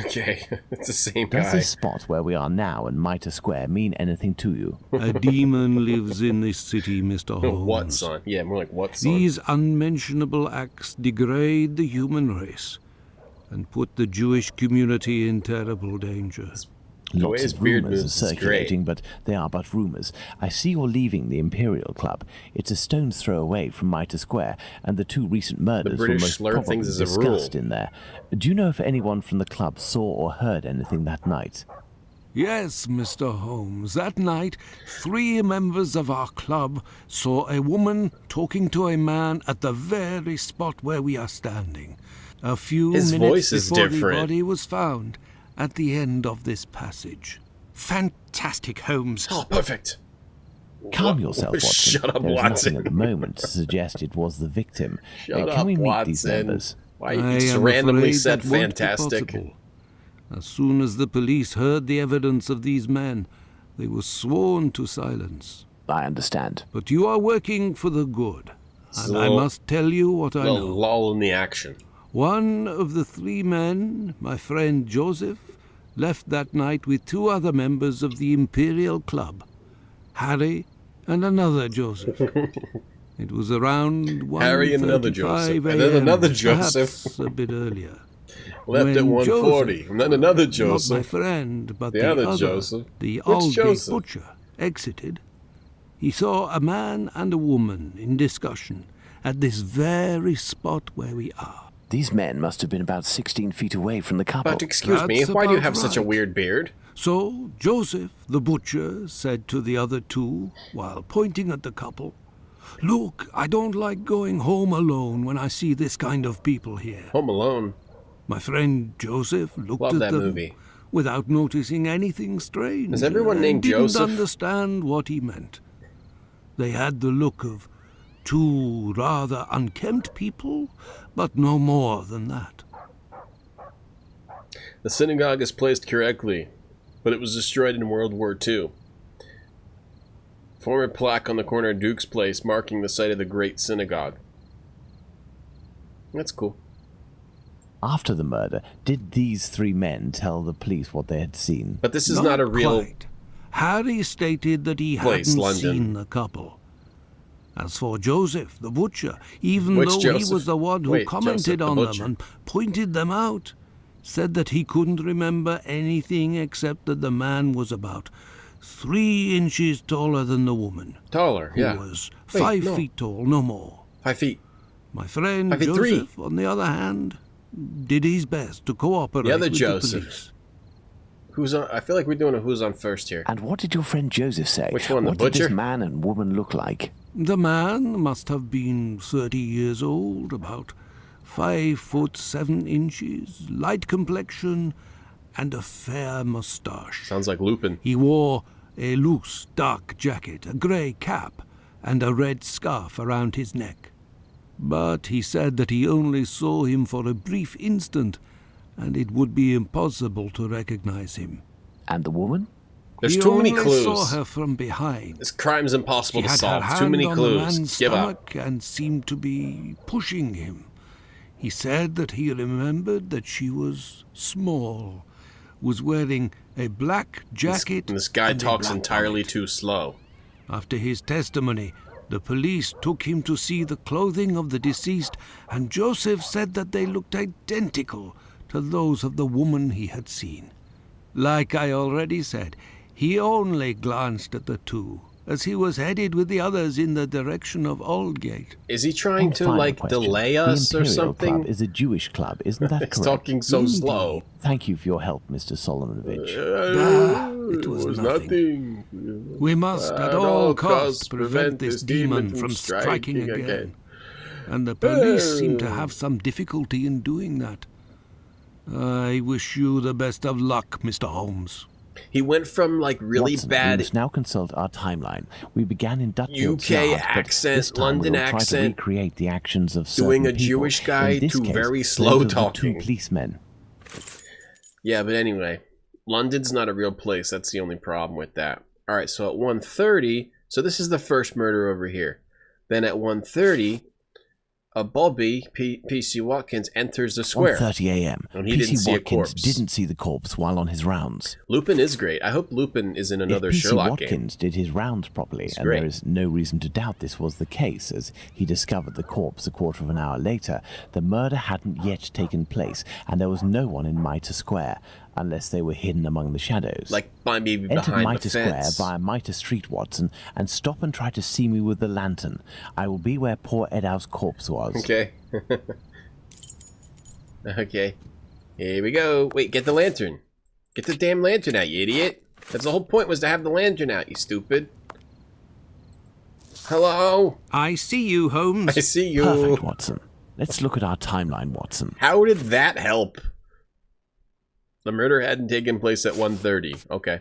Speaker 1: Okay, it's the same
Speaker 3: Does
Speaker 1: guy.
Speaker 3: this spot where we are now in Mitre Square mean anything to you?
Speaker 2: A demon lives in this city, Mr. Holmes.
Speaker 1: What, son? Yeah, more like what, son?
Speaker 2: These unmentionable acts degrade the human race and put the Jewish community in terrible danger.
Speaker 1: The way
Speaker 3: Lots
Speaker 1: his
Speaker 3: of
Speaker 1: beard
Speaker 3: rumours are
Speaker 1: moves is great.
Speaker 3: circulating, but they are but rumours. I see you're leaving the Imperial Club. It's a stone's throw away from Mitre Square, and the two recent murders were
Speaker 1: British
Speaker 3: most
Speaker 1: slur
Speaker 3: probably
Speaker 1: things as a rule.
Speaker 3: discussed in there. Do you know if anyone from the club saw or heard anything that night?
Speaker 2: Yes, Mr. Holmes. That night, 3 members of our club saw a woman talking to a man at the very spot where we are standing. A few
Speaker 1: His
Speaker 2: minutes
Speaker 1: voice is
Speaker 2: before
Speaker 1: different.
Speaker 2: the body was found at the end of this passage. Fantastic, Holmes.
Speaker 1: Oh, perfect.
Speaker 3: Calm yourself, Watson.
Speaker 1: Shut up,
Speaker 3: There is
Speaker 1: Watson.
Speaker 3: nothing at the moment to suggest it was the victim.
Speaker 1: Shut
Speaker 3: Can
Speaker 1: up,
Speaker 3: we meet
Speaker 1: Watson.
Speaker 3: these members?
Speaker 1: Why
Speaker 2: I
Speaker 1: you just
Speaker 2: am
Speaker 1: randomly
Speaker 2: afraid
Speaker 1: said
Speaker 2: that won't be
Speaker 1: fantastic?
Speaker 2: possible. As soon as the police heard the evidence of these men, they were sworn to silence.
Speaker 3: I understand.
Speaker 2: But you are working for the good,
Speaker 1: It's
Speaker 2: and
Speaker 1: a
Speaker 2: I
Speaker 1: little-
Speaker 2: must tell you what I
Speaker 1: Little
Speaker 2: know.
Speaker 1: lull in the action.
Speaker 2: One of the 3 men, my friend Joseph, left that night with 2 other members of the Imperial Club, Harry and another Joseph. It was around 1:35
Speaker 1: Harry and another Joseph. And then
Speaker 2: a.m.,
Speaker 1: another
Speaker 2: perhaps
Speaker 1: Joseph.
Speaker 2: a bit earlier.
Speaker 1: Left at
Speaker 2: When
Speaker 1: 1:40.
Speaker 2: Joseph,
Speaker 1: And then another
Speaker 2: Not my
Speaker 1: Joseph.
Speaker 2: friend, but
Speaker 1: The
Speaker 2: the
Speaker 1: other
Speaker 2: other,
Speaker 1: Joseph.
Speaker 2: the
Speaker 1: Which
Speaker 2: Aldgate
Speaker 1: Joseph?
Speaker 2: butcher, exited. He saw a man and a woman in discussion at this very spot where we are.
Speaker 3: These men must have been about 16 feet away from the couple.
Speaker 1: But excuse me,
Speaker 2: That's
Speaker 1: why do you
Speaker 2: about
Speaker 1: have such a
Speaker 2: right.
Speaker 1: weird beard?
Speaker 2: So Joseph, the butcher, said to the other 2, while pointing at the couple, "Look, I don't like going home alone when I see this kind of people here."
Speaker 1: Home Alone.
Speaker 2: My friend Joseph looked
Speaker 1: Love
Speaker 2: at
Speaker 1: that
Speaker 2: them
Speaker 1: movie.
Speaker 2: without noticing anything strange.
Speaker 1: Is everyone
Speaker 2: and
Speaker 1: named
Speaker 2: didn't
Speaker 1: Joseph?
Speaker 2: understand what he meant. They had the look of 2 rather unkempt people, but no more than that.
Speaker 1: The synagogue is placed correctly, but it was destroyed in World War II. Former plaque on the corner of Duke's Place marking the site of the Great Synagogue. That's cool.
Speaker 3: After the murder, did these 3 men tell the police what they had seen?
Speaker 1: But this is not a real...
Speaker 2: Quite. Harry stated that he
Speaker 1: place,
Speaker 2: hadn't
Speaker 1: London.
Speaker 2: seen the couple. As for Joseph, the butcher, even
Speaker 1: Which
Speaker 2: though
Speaker 1: Joseph?
Speaker 2: he was the one who
Speaker 1: Wait,
Speaker 2: commented
Speaker 1: Joseph the
Speaker 2: on
Speaker 1: butcher.
Speaker 2: them and pointed them out, said that he couldn't remember anything except that the man was about 3 inches taller than the woman,
Speaker 1: Taller,
Speaker 2: who
Speaker 1: yeah.
Speaker 2: was
Speaker 1: Wait,
Speaker 2: 5
Speaker 1: no.
Speaker 2: feet tall, no more.
Speaker 1: 5 feet.
Speaker 2: My friend
Speaker 1: 583.
Speaker 2: Joseph, on the other hand, did his best to cooperate
Speaker 1: The other
Speaker 2: with
Speaker 1: Joseph.
Speaker 2: the police.
Speaker 1: Who's on? I feel like we're doing a who's on first here.
Speaker 3: And what did your friend Joseph say?
Speaker 1: Which one, the
Speaker 3: What did
Speaker 1: butcher?
Speaker 3: this man and woman look like?
Speaker 2: The man must have been 30 years old, about 5'7", light complexion, and a fair moustache.
Speaker 1: Sounds like Lupin.
Speaker 2: He wore a loose, dark jacket, a grey cap, and a red scarf around his neck. But he said that he only saw him for a brief instant, and it would be impossible to recognize him.
Speaker 3: And the woman?
Speaker 1: There's
Speaker 2: He
Speaker 1: too many
Speaker 2: only
Speaker 1: clues.
Speaker 2: saw her from behind.
Speaker 1: This crime's impossible
Speaker 2: She
Speaker 1: to
Speaker 2: had
Speaker 1: solve.
Speaker 2: her
Speaker 1: Too
Speaker 2: hand
Speaker 1: many
Speaker 2: on the
Speaker 1: clues.
Speaker 2: man's
Speaker 1: Give up.
Speaker 2: stomach and seemed to be pushing him. He said that he remembered that she was small, was wearing a black jacket.
Speaker 1: This guy
Speaker 2: and a
Speaker 1: talks
Speaker 2: black
Speaker 1: entirely
Speaker 2: bonnet.
Speaker 1: too slow.
Speaker 2: After his testimony, the police took him to see the clothing of the deceased, and Joseph said that they looked identical to those of the woman he had seen. Like I already said, he only glanced at the two, as he was headed with the others in the direction of Aldgate.
Speaker 1: Is he trying
Speaker 3: One
Speaker 1: to,
Speaker 3: final
Speaker 1: like,
Speaker 3: question.
Speaker 1: delay
Speaker 3: The
Speaker 1: us or
Speaker 3: Imperial
Speaker 1: something?
Speaker 3: Club is a Jewish club, isn't that correct?
Speaker 1: He's talking so slow.
Speaker 3: Thank you for your help, Mr. Solomonovich.
Speaker 2: It was nothing. We must at all costs prevent this demon from striking again. And the police seem to have some difficulty in doing that. I wish you the best of luck, Mr. Holmes.
Speaker 1: He went from, like, really
Speaker 3: Watson,
Speaker 1: bad
Speaker 3: we must now consult our timeline. We began in Dutfield's
Speaker 1: UK
Speaker 3: Yard, but
Speaker 1: accent,
Speaker 3: this time
Speaker 1: London
Speaker 3: we will try to
Speaker 1: accent,
Speaker 3: recreate the actions of certain
Speaker 1: doing a
Speaker 3: people.
Speaker 1: Jewish guy
Speaker 3: In this
Speaker 1: to
Speaker 3: case,
Speaker 1: very
Speaker 3: those
Speaker 1: slow
Speaker 3: of the
Speaker 1: talking.
Speaker 3: two policemen.
Speaker 1: Yeah, but anyway, London's not a real place. That's the only problem with that. All right, so at 1:30, so this is the first murder over here. Then at 1:30, a Bobby, P.C. Watkins, enters the square.
Speaker 3: 1:30 a.m.
Speaker 1: And he didn't see a
Speaker 3: Watkins
Speaker 1: corpse.
Speaker 3: didn't see the corpse while on his rounds.
Speaker 1: Lupin is great. I hope Lupin is in another
Speaker 3: If P.C.
Speaker 1: Sherlock
Speaker 3: Watkins
Speaker 1: game.
Speaker 3: did his rounds properly,
Speaker 1: It's
Speaker 3: and
Speaker 1: great.
Speaker 3: there is no reason to doubt this was the case, as he discovered the corpse a quarter of an hour later, the murder hadn't yet taken place, and there was no one in Mitre Square, unless they were hidden among the shadows.
Speaker 1: Like, maybe
Speaker 3: Enter
Speaker 1: behind
Speaker 3: Mitre
Speaker 1: the
Speaker 3: Square
Speaker 1: fence.
Speaker 3: via Mitre Street, Watson, and stop and try to see me with the lantern. I will be where poor Edow's corpse was.
Speaker 1: Okay. Okay. Here we go. Wait, get the lantern. Get the damn lantern out, you idiot. That's the whole point, was to have the lantern out, you stupid. Hello?
Speaker 2: I see you, Holmes.
Speaker 1: I see you.
Speaker 3: Perfect, Watson. Let's look at our timeline, Watson.
Speaker 1: How did that help? The murder hadn't taken place at 1:30. Okay.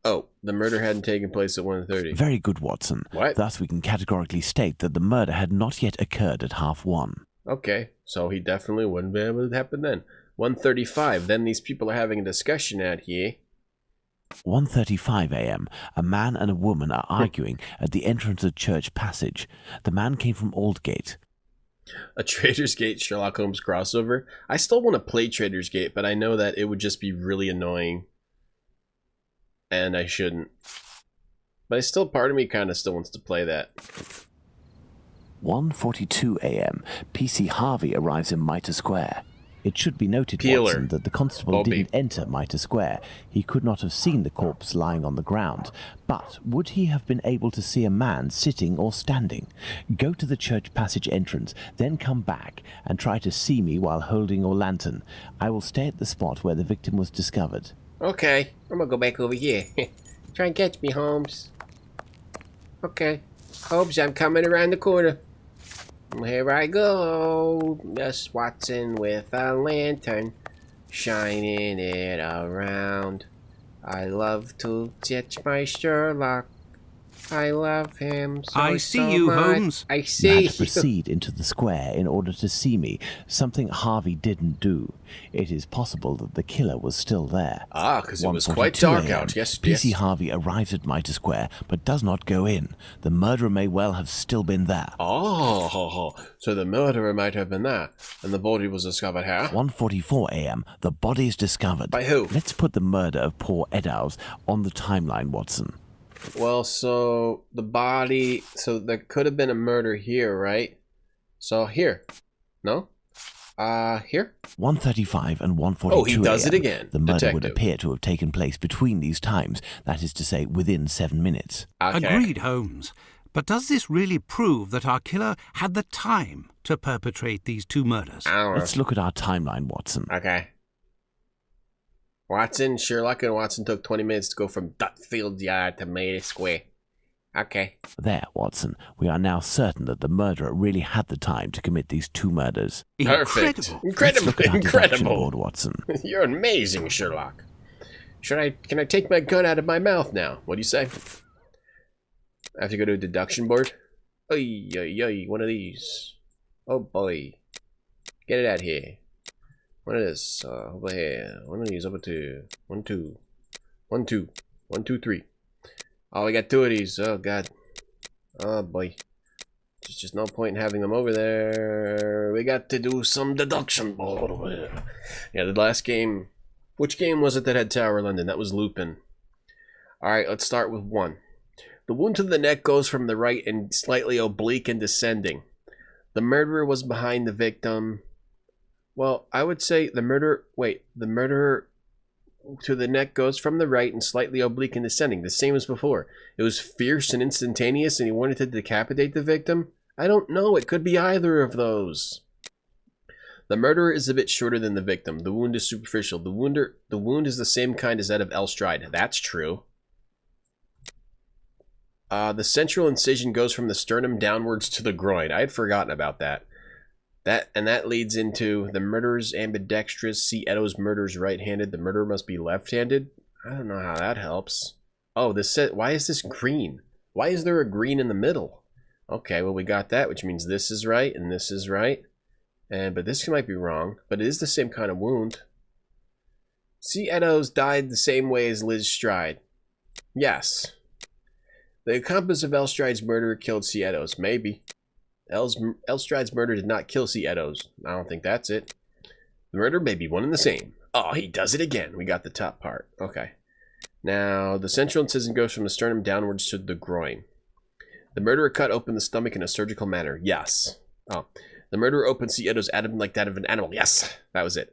Speaker 1: Oh, the murder hadn't taken place at 1:30.
Speaker 3: Very good, Watson.
Speaker 1: What?
Speaker 3: Thus we can categorically state that the murder had not yet occurred at 1:30.
Speaker 1: Okay, so he definitely wouldn't be able to happen then. 1:35. Then these people are having a discussion out here.
Speaker 3: 1:35 a.m. A man and a woman are arguing at the entrance of Church Passage. The man came from Aldgate.
Speaker 1: A Trader's Gate Sherlock Holmes crossover. I still want to play Trader's Gate, but I know that it would just be really annoying. And I shouldn't. But I still, part of me kind of still wants to play that.
Speaker 3: 1:42 a.m. P.C. Harvey arrives in Mitre Square. It should be noted,
Speaker 1: Peeler.
Speaker 3: Watson, that the constable
Speaker 1: Bobby.
Speaker 3: didn't enter Mitre Square. He could not have seen the corpse lying on the ground. But would he have been able to see a man sitting or standing? Go to the Church Passage entrance, then come back and try to see me while holding your lantern. I will stay at the spot where the victim was discovered.
Speaker 1: Okay, I'm gonna go back over here. Try and catch me, Holmes. Okay. Holmes, I'm coming around the corner. Here I go. Miss Watson with a lantern, shining it around. I love to touch my Sherlock. I love him so
Speaker 2: I see
Speaker 1: so
Speaker 2: you,
Speaker 1: much.
Speaker 2: Holmes.
Speaker 1: I
Speaker 3: You
Speaker 1: see
Speaker 3: had to
Speaker 1: you.
Speaker 3: proceed into the square in order to see me, something Harvey didn't do. It is possible that the killer was still there.
Speaker 1: Ah, because it was
Speaker 3: 1:42
Speaker 1: quite dark
Speaker 3: a.m.
Speaker 1: out. Yes,
Speaker 3: P.C.
Speaker 1: yes.
Speaker 3: Harvey arrives at Mitre Square, but does not go in. The murderer may well have still been there.
Speaker 1: Oh, so the murderer might have been there, and the body was discovered here.
Speaker 3: 1:44 a.m. The body is discovered.
Speaker 1: By who?
Speaker 3: Let's put the murder of poor Eddowes on the timeline, Watson.
Speaker 1: Well, so the body, so there could have been a murder here, right? So here, no? Here?
Speaker 3: 1:35 and 1:42
Speaker 1: Oh, he does it
Speaker 3: a.m.
Speaker 1: again.
Speaker 3: The murder would
Speaker 1: Detective.
Speaker 3: appear to have taken place between these times, that is to say, within 7 minutes.
Speaker 1: Okay.
Speaker 2: Agreed, Holmes. But does this really prove that our killer had the time to perpetrate these 2 murders?
Speaker 1: I don't know.
Speaker 3: Let's look at our timeline, Watson.
Speaker 1: Okay. Sherlock and Watson took 20 minutes to go from Dutfield Yard to Mayday Square. Okay.
Speaker 3: There, Watson. We are now certain that the murderer really had the time to commit these 2 murders.
Speaker 1: Perfect.
Speaker 3: Let's look at our deduction
Speaker 1: Incredible.
Speaker 3: board, Watson.
Speaker 1: You're amazing, Sherlock. Can I take my gun out of my mouth now? What do you say? I have to go to a deduction board? Oy, one of these. Oh boy. Get it out here. One of this, over here. One of these, over 2. 1, 2. 1, 2. 1, 2, 3. Oh, we got 2 of these. Oh, God. Oh, boy. There's just no point in having them over there. We got to do some deduction board over here. Yeah, the last game. Which game was it that had Tower London? That was Lupin. Alright, let's start with 1. The wound to the neck goes from the right and slightly oblique and descending. The murderer was behind the victim. Well, I would say the murderer to the neck goes from the right and slightly oblique and descending. The same as before. It was fierce and instantaneous and he wanted to decapitate the victim? I don't know. It could be either of those. The murderer is a bit shorter than the victim. The wound is superficial. The wound is the same kind as that of Elstride. That's true. The central incision goes from the sternum downwards to the groin. I had forgotten about that. That leads into the murderer's ambidextrous. See Edo's murderer's right-handed. The murderer must be left-handed. I don't know how that helps. Oh, why is this green? Why is there a green in the middle? Okay, well we got that, which means this is right and this is right. But this might be wrong. But it is the same kind of wound. See Edo's died the same way as Liz Stride. Yes. The accomplice of Elstride's murder killed C. Edo's. Maybe. Elstride's murder did not kill C. Edo's. I don't think that's it. The murder may be one and the same. Oh, he does it again. We got the top part. Okay. Now, the central incision goes from the sternum downwards to the groin. The murderer cut open the stomach in a surgical manner. Yes. Oh. The murderer opened C. Edo's abdomen like that of an animal. Yes. That was it.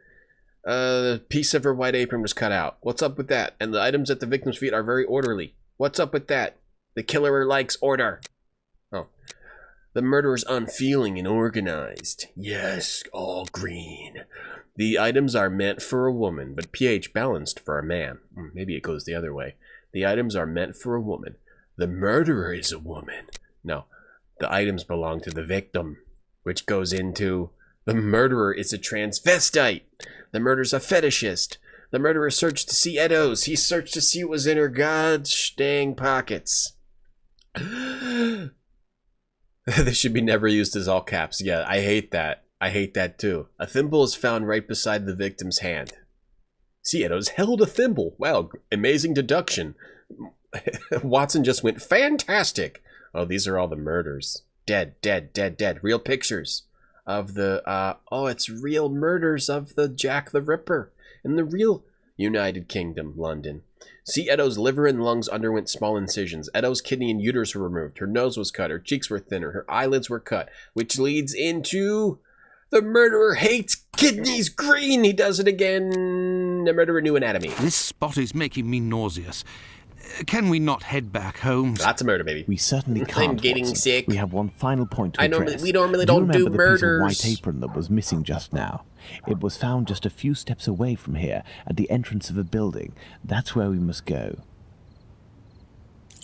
Speaker 1: The piece of her white apron was cut out. What's up with that? And the items at the victim's feet are very orderly. What's up with that? The killer likes order. Oh. The murderer's unfeeling and organized. Yes, all green. The items are meant for a woman, but pH balanced for a man. Maybe it goes the other way. The items are meant for a woman. The murderer is a woman. No, the items belong to the victim, which goes into the murderer is a transvestite. The murderer's a fetishist. The murderer searched to see Edo's. He searched to see what was in her gosh dang pockets. This should be never used as all caps. Yeah, I hate that. I hate that too. A thimble is found right beside the victim's hand. See, Edo's held a thimble. Wow, amazing deduction. Watson just went, fantastic. Oh, these are all the murders. Dead, dead, dead, dead. Real pictures of the, oh, it's real murders of the Jack the Ripper in the real United Kingdom, London. See, Edo's liver and lungs underwent small incisions. Edo's kidney and uterus were removed. Her nose was cut. Her cheeks were thinner. Her eyelids were cut, which leads into the murderer hates kidneys green. He does it again. The murderer knew anatomy.
Speaker 2: This spot is making me nauseous. Can we not head back, Holmes?
Speaker 1: That's a murder, baby.
Speaker 3: We certainly can't.
Speaker 1: I'm getting
Speaker 3: Watson.
Speaker 1: sick.
Speaker 3: We have one final point to address.
Speaker 1: We normally don't do
Speaker 3: remember
Speaker 1: murders.
Speaker 3: The piece of white apron that was missing just now? It was found just a few steps away from here, at the entrance of a building. That's where we must go.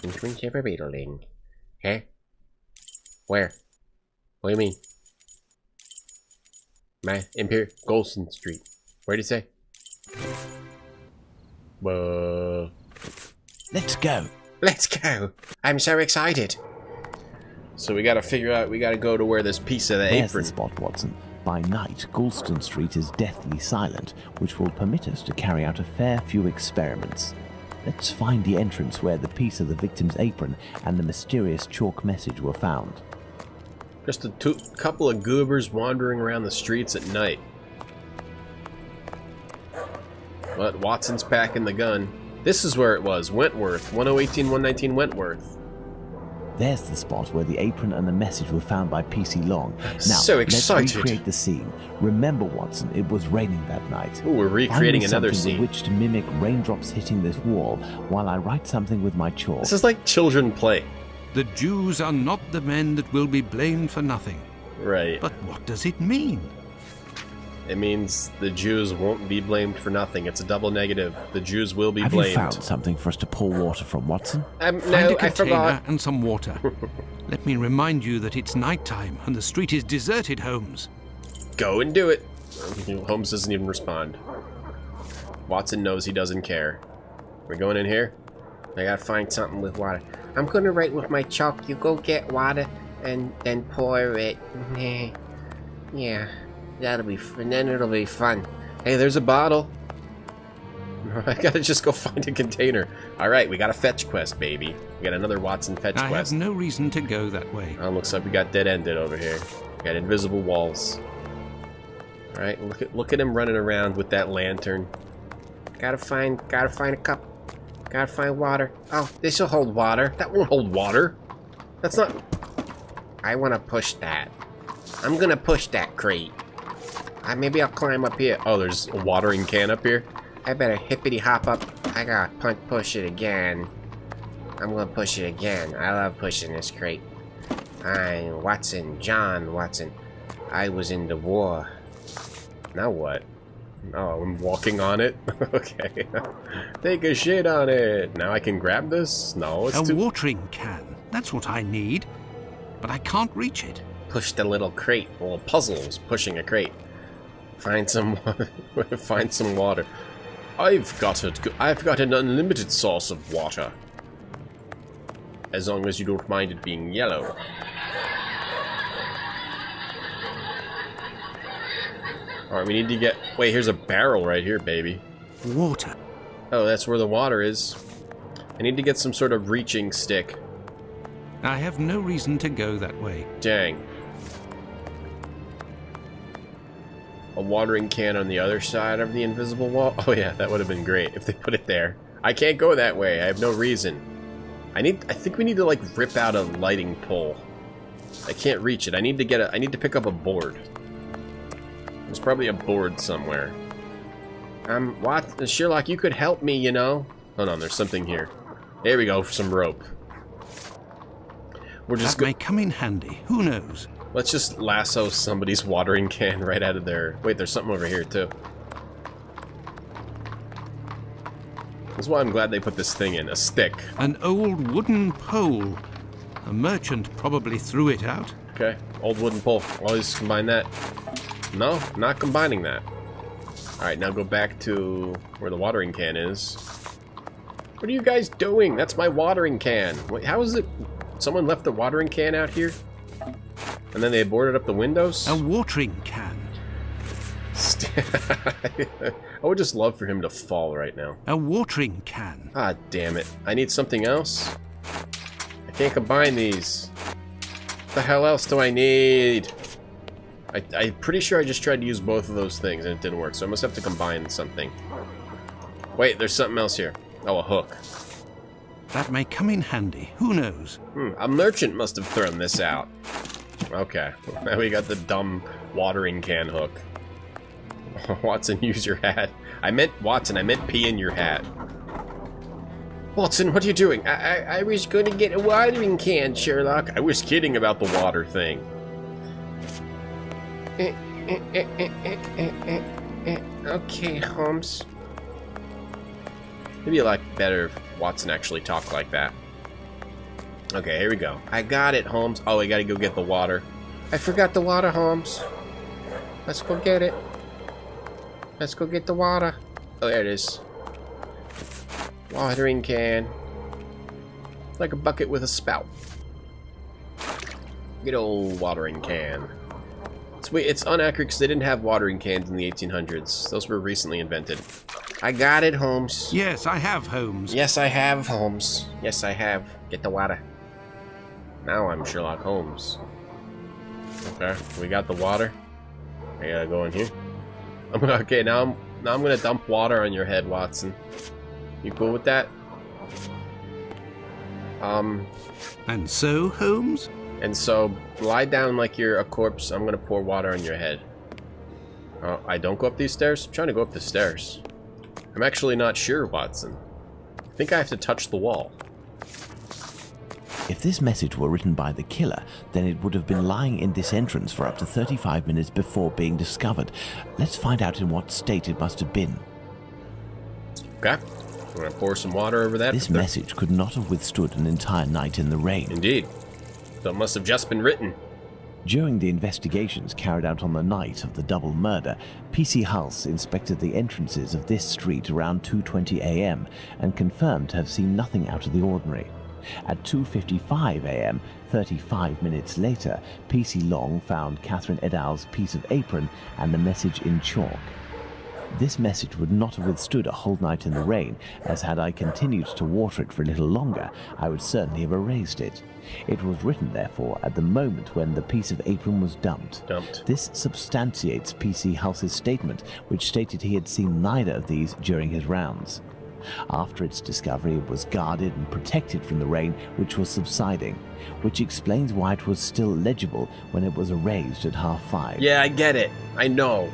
Speaker 1: Entrance of a building? Huh? Where? What do you mean? Imperial Golston Street. Where did it say?
Speaker 3: Let's go.
Speaker 1: Let's go. I'm so excited. So we gotta figure out, we gotta go to where this piece of the
Speaker 3: There's
Speaker 1: apron.
Speaker 3: the spot, Watson. By night, Golston Street is deathly silent, which will permit us to carry out a fair few experiments. Let's find the entrance where the piece of the victim's apron and the mysterious chalk message were found.
Speaker 1: Just a couple of goobers wandering around the streets at night. But Watson's packing the gun. This is where it was, Wentworth, 1018, 119 Wentworth.
Speaker 3: There's the spot where the apron and the message were found by P.C. Long. Now,
Speaker 1: So excited.
Speaker 3: Let's recreate the scene. Remember, Watson, it was raining that night.
Speaker 1: Ooh, we're recreating
Speaker 3: Find me
Speaker 1: another
Speaker 3: something
Speaker 1: scene.
Speaker 3: with which to mimic raindrops hitting this wall while I write something with my chalk.
Speaker 1: This is like children play.
Speaker 2: The Jews are not the men that will be blamed for nothing.
Speaker 1: Right.
Speaker 2: But what does it mean?
Speaker 1: It means the Jews won't be blamed for nothing. It's a double negative. The Jews will be
Speaker 3: Have
Speaker 1: blamed.
Speaker 3: you found something for us to pour water from, Watson?
Speaker 2: Find a container and some water. Let me remind you that it's nighttime and the street is deserted, Holmes.
Speaker 1: Go and do it. Holmes doesn't even respond. Watson knows he doesn't care. We're going in here? I gotta find something with water. I'm gonna write with my chalk. You go get water and then pour it. Yeah, that'll be fun. Then it'll be fun. Hey, there's a bottle. I gotta just go find a container. Alright, we got a fetch quest, baby. We got another Watson fetch
Speaker 2: I
Speaker 1: quest.
Speaker 2: have no reason to go that way.
Speaker 1: Oh, looks like we got dead-ended over here. We got invisible walls. Alright, look at him running around with that lantern. Gotta find a cup. Gotta find water. Oh, this'll hold water. That won't hold water. That's not... I wanna push that. I'm gonna push that crate. Maybe I'll climb up here. Oh, there's a watering can up here. I better hippity hop up. I gotta push it again. I'm gonna push it again. I love pushing this crate. I'm Watson, John Watson. I was in the war. Now what? Oh, I'm walking on it? Okay. Take a shit on it. Now I can grab this? No, it's
Speaker 2: a watering can. That's what I need. But I can't reach it.
Speaker 1: Push the little crate. Well, puzzles pushing a crate. Find some find some water. I've got an unlimited source of water. As long as you don't mind it being yellow. Alright, we need to get... Wait, here's a barrel right here, baby.
Speaker 2: Water.
Speaker 1: Oh, that's where the water is. I need to get some sort of reaching stick.
Speaker 2: I have no reason to go that way.
Speaker 1: Dang. A watering can on the other side of the invisible wall? Oh yeah, that would have been great if they put it there. I can't go that way. I have no reason. I think we need to like rip out a lighting pole. I can't reach it. I need to pick up a board. There's probably a board somewhere. Sherlock, you could help me, you know. Hold on, there's something here. There we go, some rope. We're just
Speaker 2: that may come in handy. Who knows?
Speaker 1: Let's just lasso somebody's watering can right out of there. Wait, there's something over here too. That's why I'm glad they put this thing in. A stick.
Speaker 2: An old wooden pole. A merchant probably threw it out.
Speaker 1: Okay, old wooden pole. Always combine that. No, not combining that. Alright, now go back to where the watering can is. What are you guys doing? That's my watering can. Wait, how is it? Someone left the watering can out here? And then they boarded up the windows?
Speaker 2: A watering can.
Speaker 1: I would just love for him to fall right now.
Speaker 2: A watering can.
Speaker 1: Ah, damn it. I need something else. I can't combine these. What the hell else do I need? I'm pretty sure I just tried to use both of those things and it didn't work, so I must have to combine something. Wait, there's something else here. Oh, a hook.
Speaker 2: That may come in handy. Who knows?
Speaker 1: A merchant must have thrown this out. Okay, now we got the dumb watering can hook. Watson, use your hat. Watson, I meant pee in your hat. Watson, what are you doing? I was going to get a watering can, Sherlock. I was kidding about the water thing. Okay, Holmes. It'd be a lot better if Watson actually talked like that. Okay, here we go. I got it, Holmes. Oh, we gotta go get the water. I forgot the water, Holmes. Let's go get it. Let's go get the water. Oh, there it is. Watering can. Like a bucket with a spout. Good old watering can. It's inaccurate because they didn't have watering cans in the 1800s. Those were recently invented. I got it, Holmes.
Speaker 2: Yes, I have, Holmes.
Speaker 1: Yes, I have, Holmes. Yes, I have. Get the water. Now I'm Sherlock Holmes. Okay, we got the water. I gotta go in here. Okay, now I'm gonna dump water on your head, Watson. You cool with that?
Speaker 2: And so, Holmes?
Speaker 1: And so, lie down like you're a corpse. I'm gonna pour water on your head. Oh, I don't go up these stairs? I'm trying to go up the stairs. I'm actually not sure, Watson. I think I have to touch the wall.
Speaker 3: It If this message were written by the killer, then it would have been lying in this entrance for up to 35 minutes before being discovered. Let's find out in what state it must have been.
Speaker 1: Okay. I'm going to pour some water over that.
Speaker 3: This message could not have withstood an entire night in the rain.
Speaker 1: Indeed. So it must have just been written.
Speaker 3: During the investigations carried out on the night of the double murder, PC Hulse inspected the entrances of this street around 2:20 a.m. and confirmed to have seen nothing out of the ordinary. At 2:55 a.m., 35 minutes later, PC Long found Catherine Edow's piece of apron and the message in chalk. This message would not have withstood a whole night in the rain, as had I continued to water it for a little longer, I would certainly have erased it. It was written, therefore, at the moment when the piece of apron was dumped. This substantiates PC Hulse's statement, which stated he had seen neither of these during his rounds. After its discovery, it was guarded and protected from the rain, which was subsiding, which explains why it was still legible when it was erased at 5:30.
Speaker 1: Yeah, I get it. I know.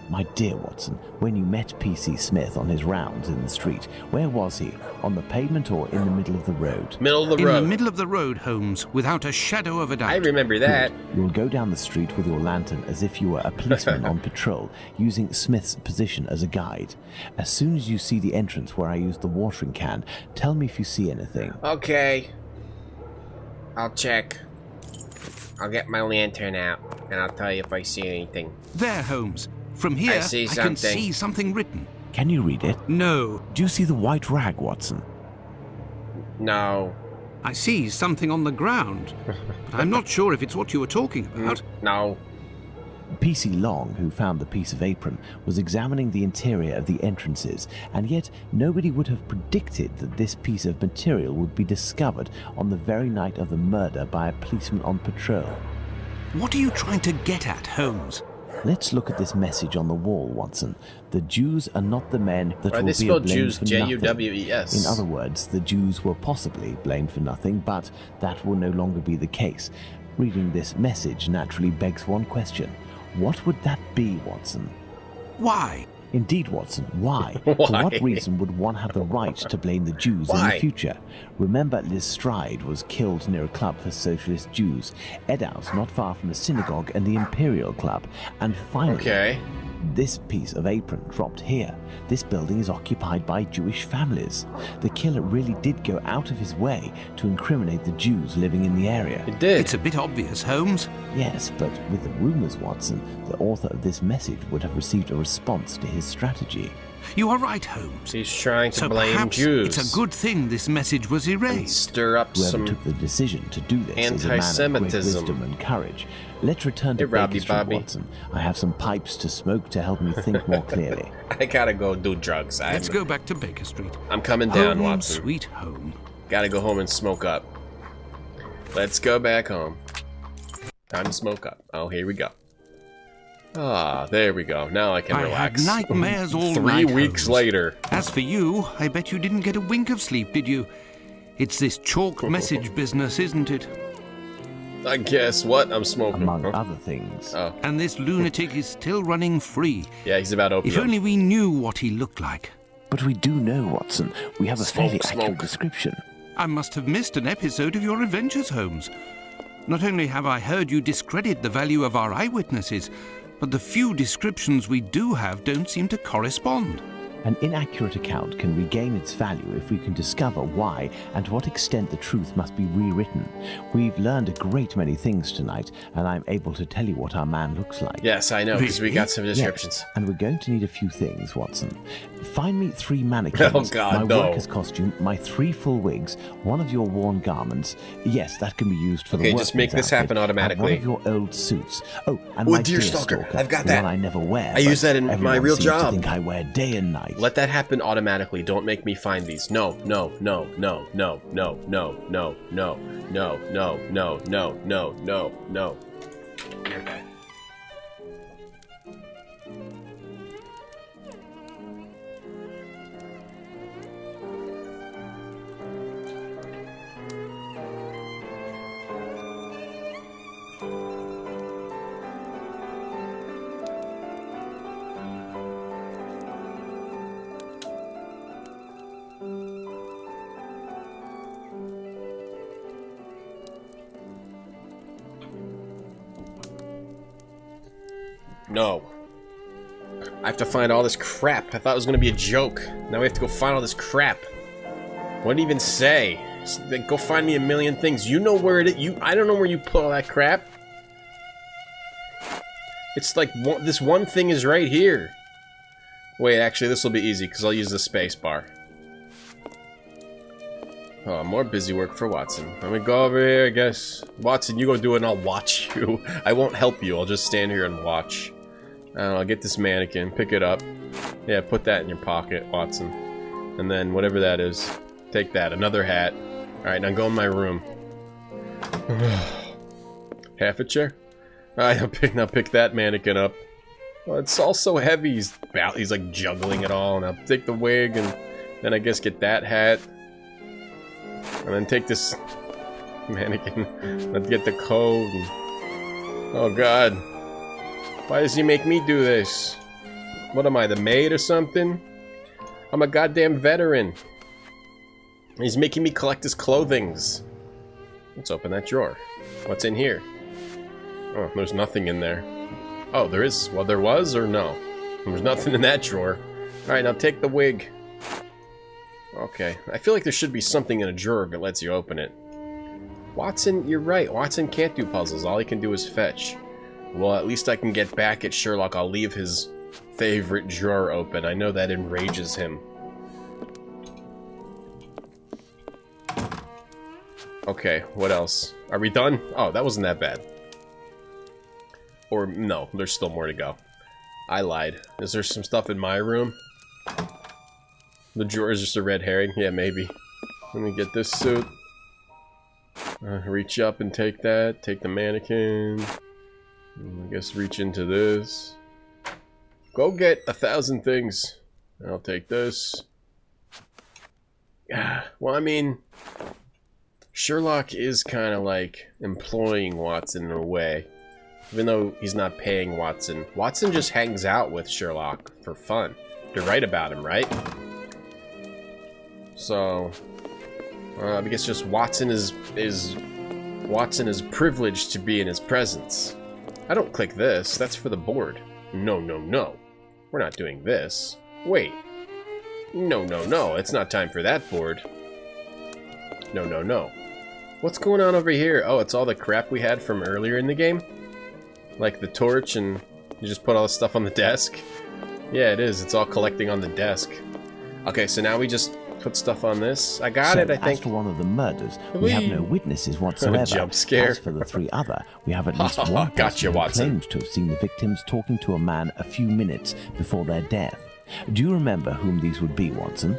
Speaker 3: My dear Watson, when you met P.C. Smith on his rounds in the street, where was he? On the pavement or in the middle of the road?
Speaker 1: Middle of the road.
Speaker 2: In the middle of the road, Holmes, without a shadow of a doubt.
Speaker 1: I remember that.
Speaker 3: Good. You'll go down the street with your lantern as if you were a policeman on patrol, using Smith's position as a guide. As soon as you see the entrance where I used the watering can, tell me if you see anything.
Speaker 1: Okay. I'll check. I'll get my lantern out, and I'll tell you if I see anything.
Speaker 2: There, Holmes. From here, I can see something written.
Speaker 3: Can you read it?
Speaker 2: No.
Speaker 3: Do you see the white rag, Watson?
Speaker 1: No.
Speaker 2: I see something on the ground, but I'm not sure if it's what you were talking about.
Speaker 1: No.
Speaker 3: P.C. Long, who found the piece of apron, was examining the interior of the entrances, and yet nobody would have predicted that this piece of material would be discovered on the very night of the murder by a policeman on patrol.
Speaker 2: What are you trying to get at, Holmes?
Speaker 3: Let's look at this message on the wall, Watson. The Jews are not the men that will be blamed
Speaker 1: Jews,
Speaker 3: for nothing.
Speaker 1: J-U-W-E-S.
Speaker 3: In other words, the Jews were possibly blamed for nothing, but that will no longer be the case. Reading this message naturally begs one question. What would that be, Watson?
Speaker 2: Why?
Speaker 3: Indeed, Watson, why?
Speaker 1: Why?
Speaker 3: For what reason would one have the right to blame the Jews in the future? Remember, Liz Stride was killed near a club for socialist Jews, Edow's not far from a synagogue and the Imperial Club, and finally, this piece of apron dropped here. This building is occupied by Jewish families. The killer really did go out of his way to incriminate the Jews living in the area.
Speaker 1: It did.
Speaker 2: It's a bit obvious, Holmes.
Speaker 3: Yes, but with the rumors, Watson, the author of this message would have received a response to his strategy.
Speaker 2: You are right, Holmes.
Speaker 1: He's trying to
Speaker 2: so
Speaker 1: blame
Speaker 2: perhaps
Speaker 1: Jews.
Speaker 2: It's a good thing this message was erased.
Speaker 1: And stir up
Speaker 3: Whoever
Speaker 1: some
Speaker 3: took the decision to do this is a man of great
Speaker 1: anti-Semitism.
Speaker 3: wisdom and courage. Let's return to
Speaker 1: Hey,
Speaker 3: Baker
Speaker 1: Robbie
Speaker 3: Street,
Speaker 1: Bobby.
Speaker 3: Watson. I have some pipes to smoke to help me think more clearly.
Speaker 1: I gotta go do drugs.
Speaker 2: Let's go back to Baker Street.
Speaker 1: I'm coming down,
Speaker 2: Home,
Speaker 1: Watson.
Speaker 2: Sweet home.
Speaker 1: Gotta go home and smoke up. Let's go back home. Time to smoke up. Oh, here we go. Ah, there we go. Now I can relax.
Speaker 2: I had nightmares all
Speaker 1: 3
Speaker 2: night,
Speaker 1: weeks
Speaker 2: Holmes.
Speaker 1: later.
Speaker 2: As for you, I bet you didn't get a wink of sleep, did you? It's this chalk message business, isn't it?
Speaker 1: I guess what? I'm smoking.
Speaker 3: Among other things.
Speaker 1: Oh.
Speaker 2: And this lunatic is still running free.
Speaker 1: Yeah, he's about opium.
Speaker 2: If only we knew what he looked like.
Speaker 3: But we do know, Watson. We have a fairly accurate description.
Speaker 2: I must have missed an episode of your adventures, Holmes. Not only have I heard you discredit the value of our eyewitnesses, but the few descriptions we do have don't seem to correspond.
Speaker 3: An inaccurate account can regain its value if we can discover why and to what extent the truth must be rewritten. We've learned a great many things tonight, and I'm able to tell you what our man looks like.
Speaker 1: Yes, I know, because we
Speaker 2: Really?
Speaker 1: got some descriptions.
Speaker 3: Yes, and we're going to need a few things, Watson. Find me 3 mannequins,
Speaker 1: Oh, God,
Speaker 3: my
Speaker 1: no.
Speaker 3: worker's costume, my 3 full wigs, one of your worn garments. Yes, that can be used for the
Speaker 1: Okay,
Speaker 3: workman's
Speaker 1: just make this
Speaker 3: outfit,
Speaker 1: happen automatically.
Speaker 3: And one of your old suits. Oh, and
Speaker 1: Oh,
Speaker 3: my
Speaker 1: deer stalker. I've got
Speaker 3: the
Speaker 1: that.
Speaker 3: one I never wear.
Speaker 1: I use
Speaker 3: but
Speaker 1: that in my
Speaker 3: everyone
Speaker 1: real
Speaker 3: seems
Speaker 1: job.
Speaker 3: To think I wear day and night.
Speaker 1: Let that happen automatically. Don't make me find these. No, no, no, no, no, no, no, no, no, no, no, no, no, no, no, no. Okay. No. I have to find all this crap. I thought it was gonna be a joke. Now we have to go find all this crap. What did it even say? Go find me a million things. You know where it is. I don't know where you put all that crap. It's like this one thing is right here. Wait, actually, this will be easy because I'll use the space bar. Oh, more busy work for Watson. Let me go over here, I guess. Watson, you go do it and I'll watch you. I won't help you. I'll just stand here and watch. I'll get this mannequin, pick it up. Yeah, put that in your pocket, Watson. And then whatever that is, take that. Another hat. Alright, now go in my room. Half a chair? Alright, now pick that mannequin up. Oh, it's all so heavy. He's like juggling it all. And I'll take the wig and then I guess get that hat. And then take this mannequin. Let's get the coat. And... oh god. Why does he make me do this? What am I, the maid or something? I'm a goddamn veteran. He's making me collect his clothings. Let's open that drawer. What's in here? Oh, there's nothing in there. Oh, there is. Well, there was or no? There's nothing in that drawer. Alright, now take the wig. Okay. I feel like there should be something in a drawer if it lets you open it. Watson, you're right. Watson can't do puzzles. All he can do is fetch. Well, at least I can get back at Sherlock. I'll leave his favorite drawer open. I know that enrages him. Okay, what else? Are we done? Oh, that wasn't that bad. Or, no, there's still more to go. I lied. Is there some stuff in my room? The drawer is just a red herring? Yeah, maybe. Let me get this suit. Reach up and take that. Take the mannequin. I guess reach into this. Go get 1,000 things. I'll take this. Yeah, well, I mean... Sherlock is kind of like employing Watson in a way. Even though he's not paying Watson. Watson just hangs out with Sherlock for fun. To write about him, right? So... I guess just Watson is privileged to be in his presence. I don't click this. That's for the board. No, no, no. We're not doing this. Wait. No, no, no. It's not time for that board. No, no, no. What's going on over here? Oh, it's all the crap we had from earlier in the game? Like the torch and you just put all the stuff on the desk? Yeah, it is. It's all collecting on the desk. Okay, so now we just put stuff on this. I got it, I think.
Speaker 3: As for one of the murders, we have no witnesses whatsoever.
Speaker 1: Jump scare.
Speaker 3: As for the 3 other, we have at least one person who claims to have seen the victims talking to a man a few minutes before their death. Do you remember whom these would be, Watson?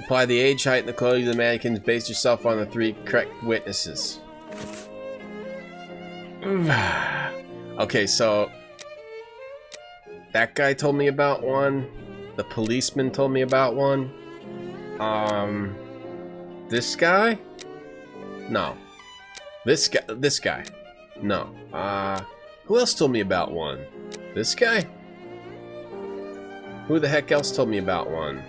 Speaker 1: Apply the age, height, and the clothing of the mannequins. Base yourself on the 3 correct witnesses. Okay, so... that guy told me about one. The policeman told me about one. This guy? No. This guy? No. Who else told me about one? This guy? Who the heck else told me about one?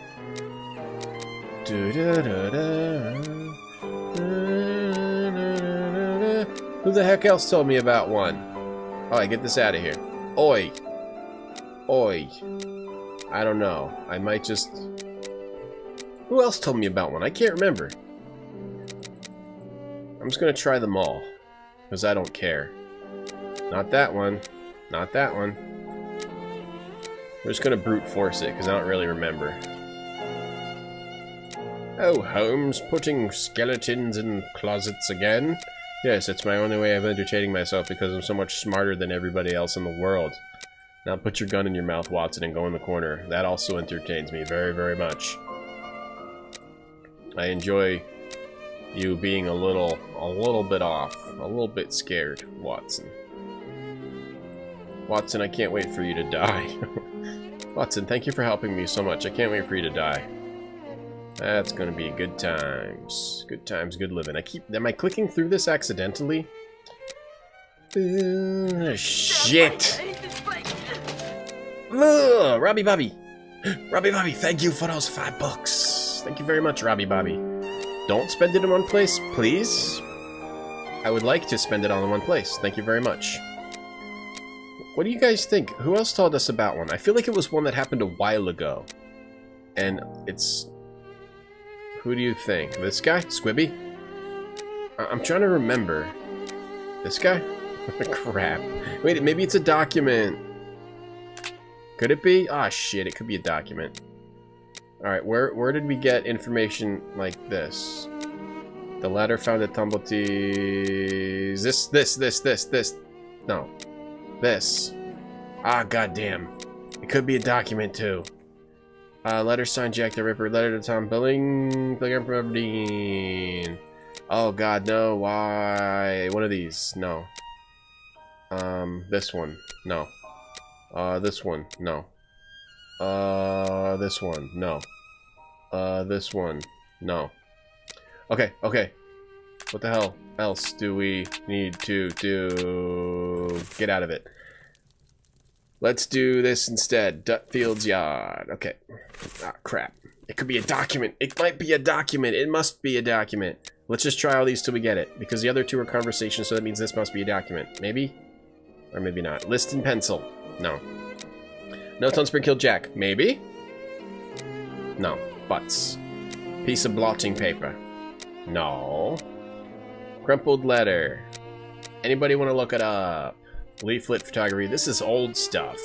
Speaker 1: Who the heck else told me about one? Alright, get this out of here. Oi. Oi. I don't know. I might just... Who else told me about one? I can't remember. I'm just gonna try them all. Because I don't care. Not that one. Not that one. We're just gonna brute force it, because I don't really remember. Oh, Holmes, putting skeletons in closets again? Yes, it's my only way of entertaining myself because I'm so much smarter than everybody else in the world. Now put your gun in your mouth, Watson, and go in the corner. That also entertains me very, very much. I enjoy you being a little bit off. A little bit scared, Watson. Watson, I can't wait for you to die. Watson, thank you for helping me so much. I can't wait for you to die. That's gonna be good times. Good times, good living. Am I clicking through this accidentally? Shit! Ugh, Robbie Bobby! Robbie Bobby, thank you for those $5. Thank you very much, Robbie Bobby. Don't spend it in one place, please. I would like to spend it all in one place. Thank you very much. What do you guys think? Who else told us about one? I feel like it was one that happened a while ago. And it's... Who do you think? This guy? Squibby? I'm trying to remember. This guy? Crap. Wait, maybe it's a document. Could it be? Ah, shit, it could be a document. Alright, where did we get information like this? The ladder found at Tumbletees. This. No. This. Ah, goddamn. It could be a document, too. Letter signed Jack the Ripper. Letter to Tom Billing. Pilgrim from Aberdeen. Oh, God, no. Why? One of these. No. This one. No. This one. No. This one. No. This one. No. Okay, okay. What the hell else do we need to do? Get out of it. Let's do this instead. Dutfield's yard. Okay. Ah, crap. It could be a document. It might be a document. It must be a document. Let's just try all these till we get it. Because the other two are conversations, so that means this must be a document. Maybe? Or maybe not. List in pencil. No. Notes on Springfield Jack. Maybe? No. Butts. Piece of blotting paper. No. Crumpled letter. Anybody want to look it up? Leaflet photography. This is old stuff.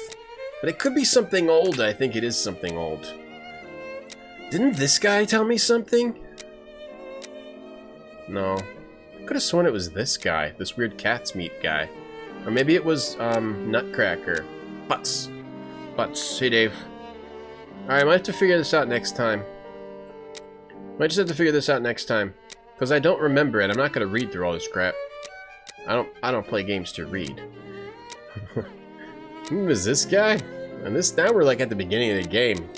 Speaker 1: But it could be something old. I think it is something old. Didn't this guy tell me something? No. I could have sworn it was this guy. This weird cat's meat guy. Or maybe it was, Nutcracker. Butts. Butts. Hey, Dave. Alright, I might have to figure this out next time. Might just have to figure this out next time. Because I don't remember it. I'm not going to read through all this crap. I don't play games to read. Who was this guy? And this, now we're like at the beginning of the game.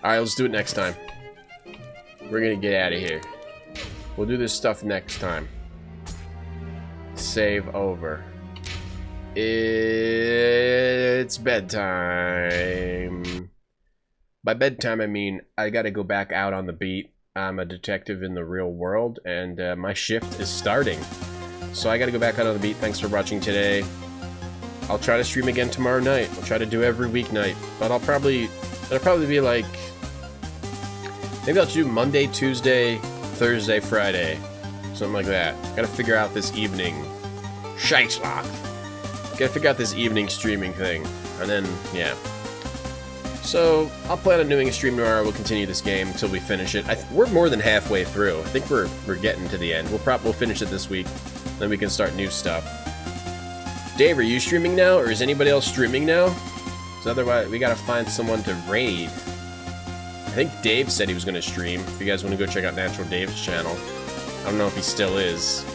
Speaker 1: Alright, let's do it next time. We're gonna get out of here. We'll do this stuff next time. Save over. It's bedtime. By bedtime, I mean I gotta go back out on the beat. I'm a detective in the real world, and my shift is starting. So I gotta go back out on the beat. Thanks for watching today. I'll try to stream again tomorrow night. I'll try to do every weeknight. But it'll probably be like... Maybe I'll do Monday, Tuesday, Thursday, Friday. Something like that. Gotta figure out this evening. Sherlock. Gotta figure out this evening streaming thing. And then, yeah. So, I'll plan on doing a stream tomorrow. We'll continue this game until we finish it. We're more than halfway through. I think we're getting to the end. We'll finish it this week. Then we can start new stuff. Dave, are you streaming now? Or is anybody else streaming now? So otherwise, we gotta find someone to raid. I think Dave said he was gonna stream. If you guys want to go check out Natural Dave's channel. I don't know if he still is.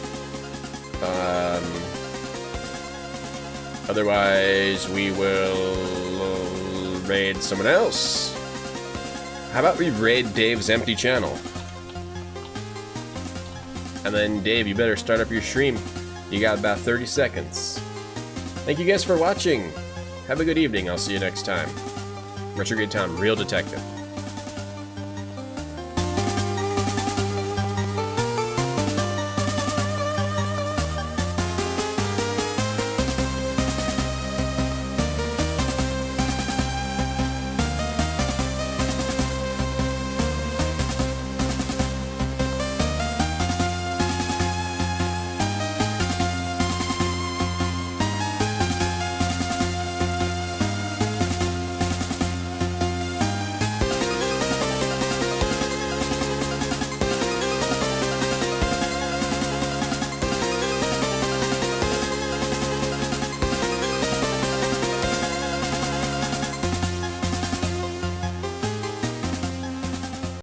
Speaker 1: Otherwise, we will raid someone else. How about we raid Dave's empty channel? And then, Dave, you better start up your stream. You got about 30 seconds. Thank you guys for watching. Have a good evening. I'll see you next time. Retrograde Town, Real Detective.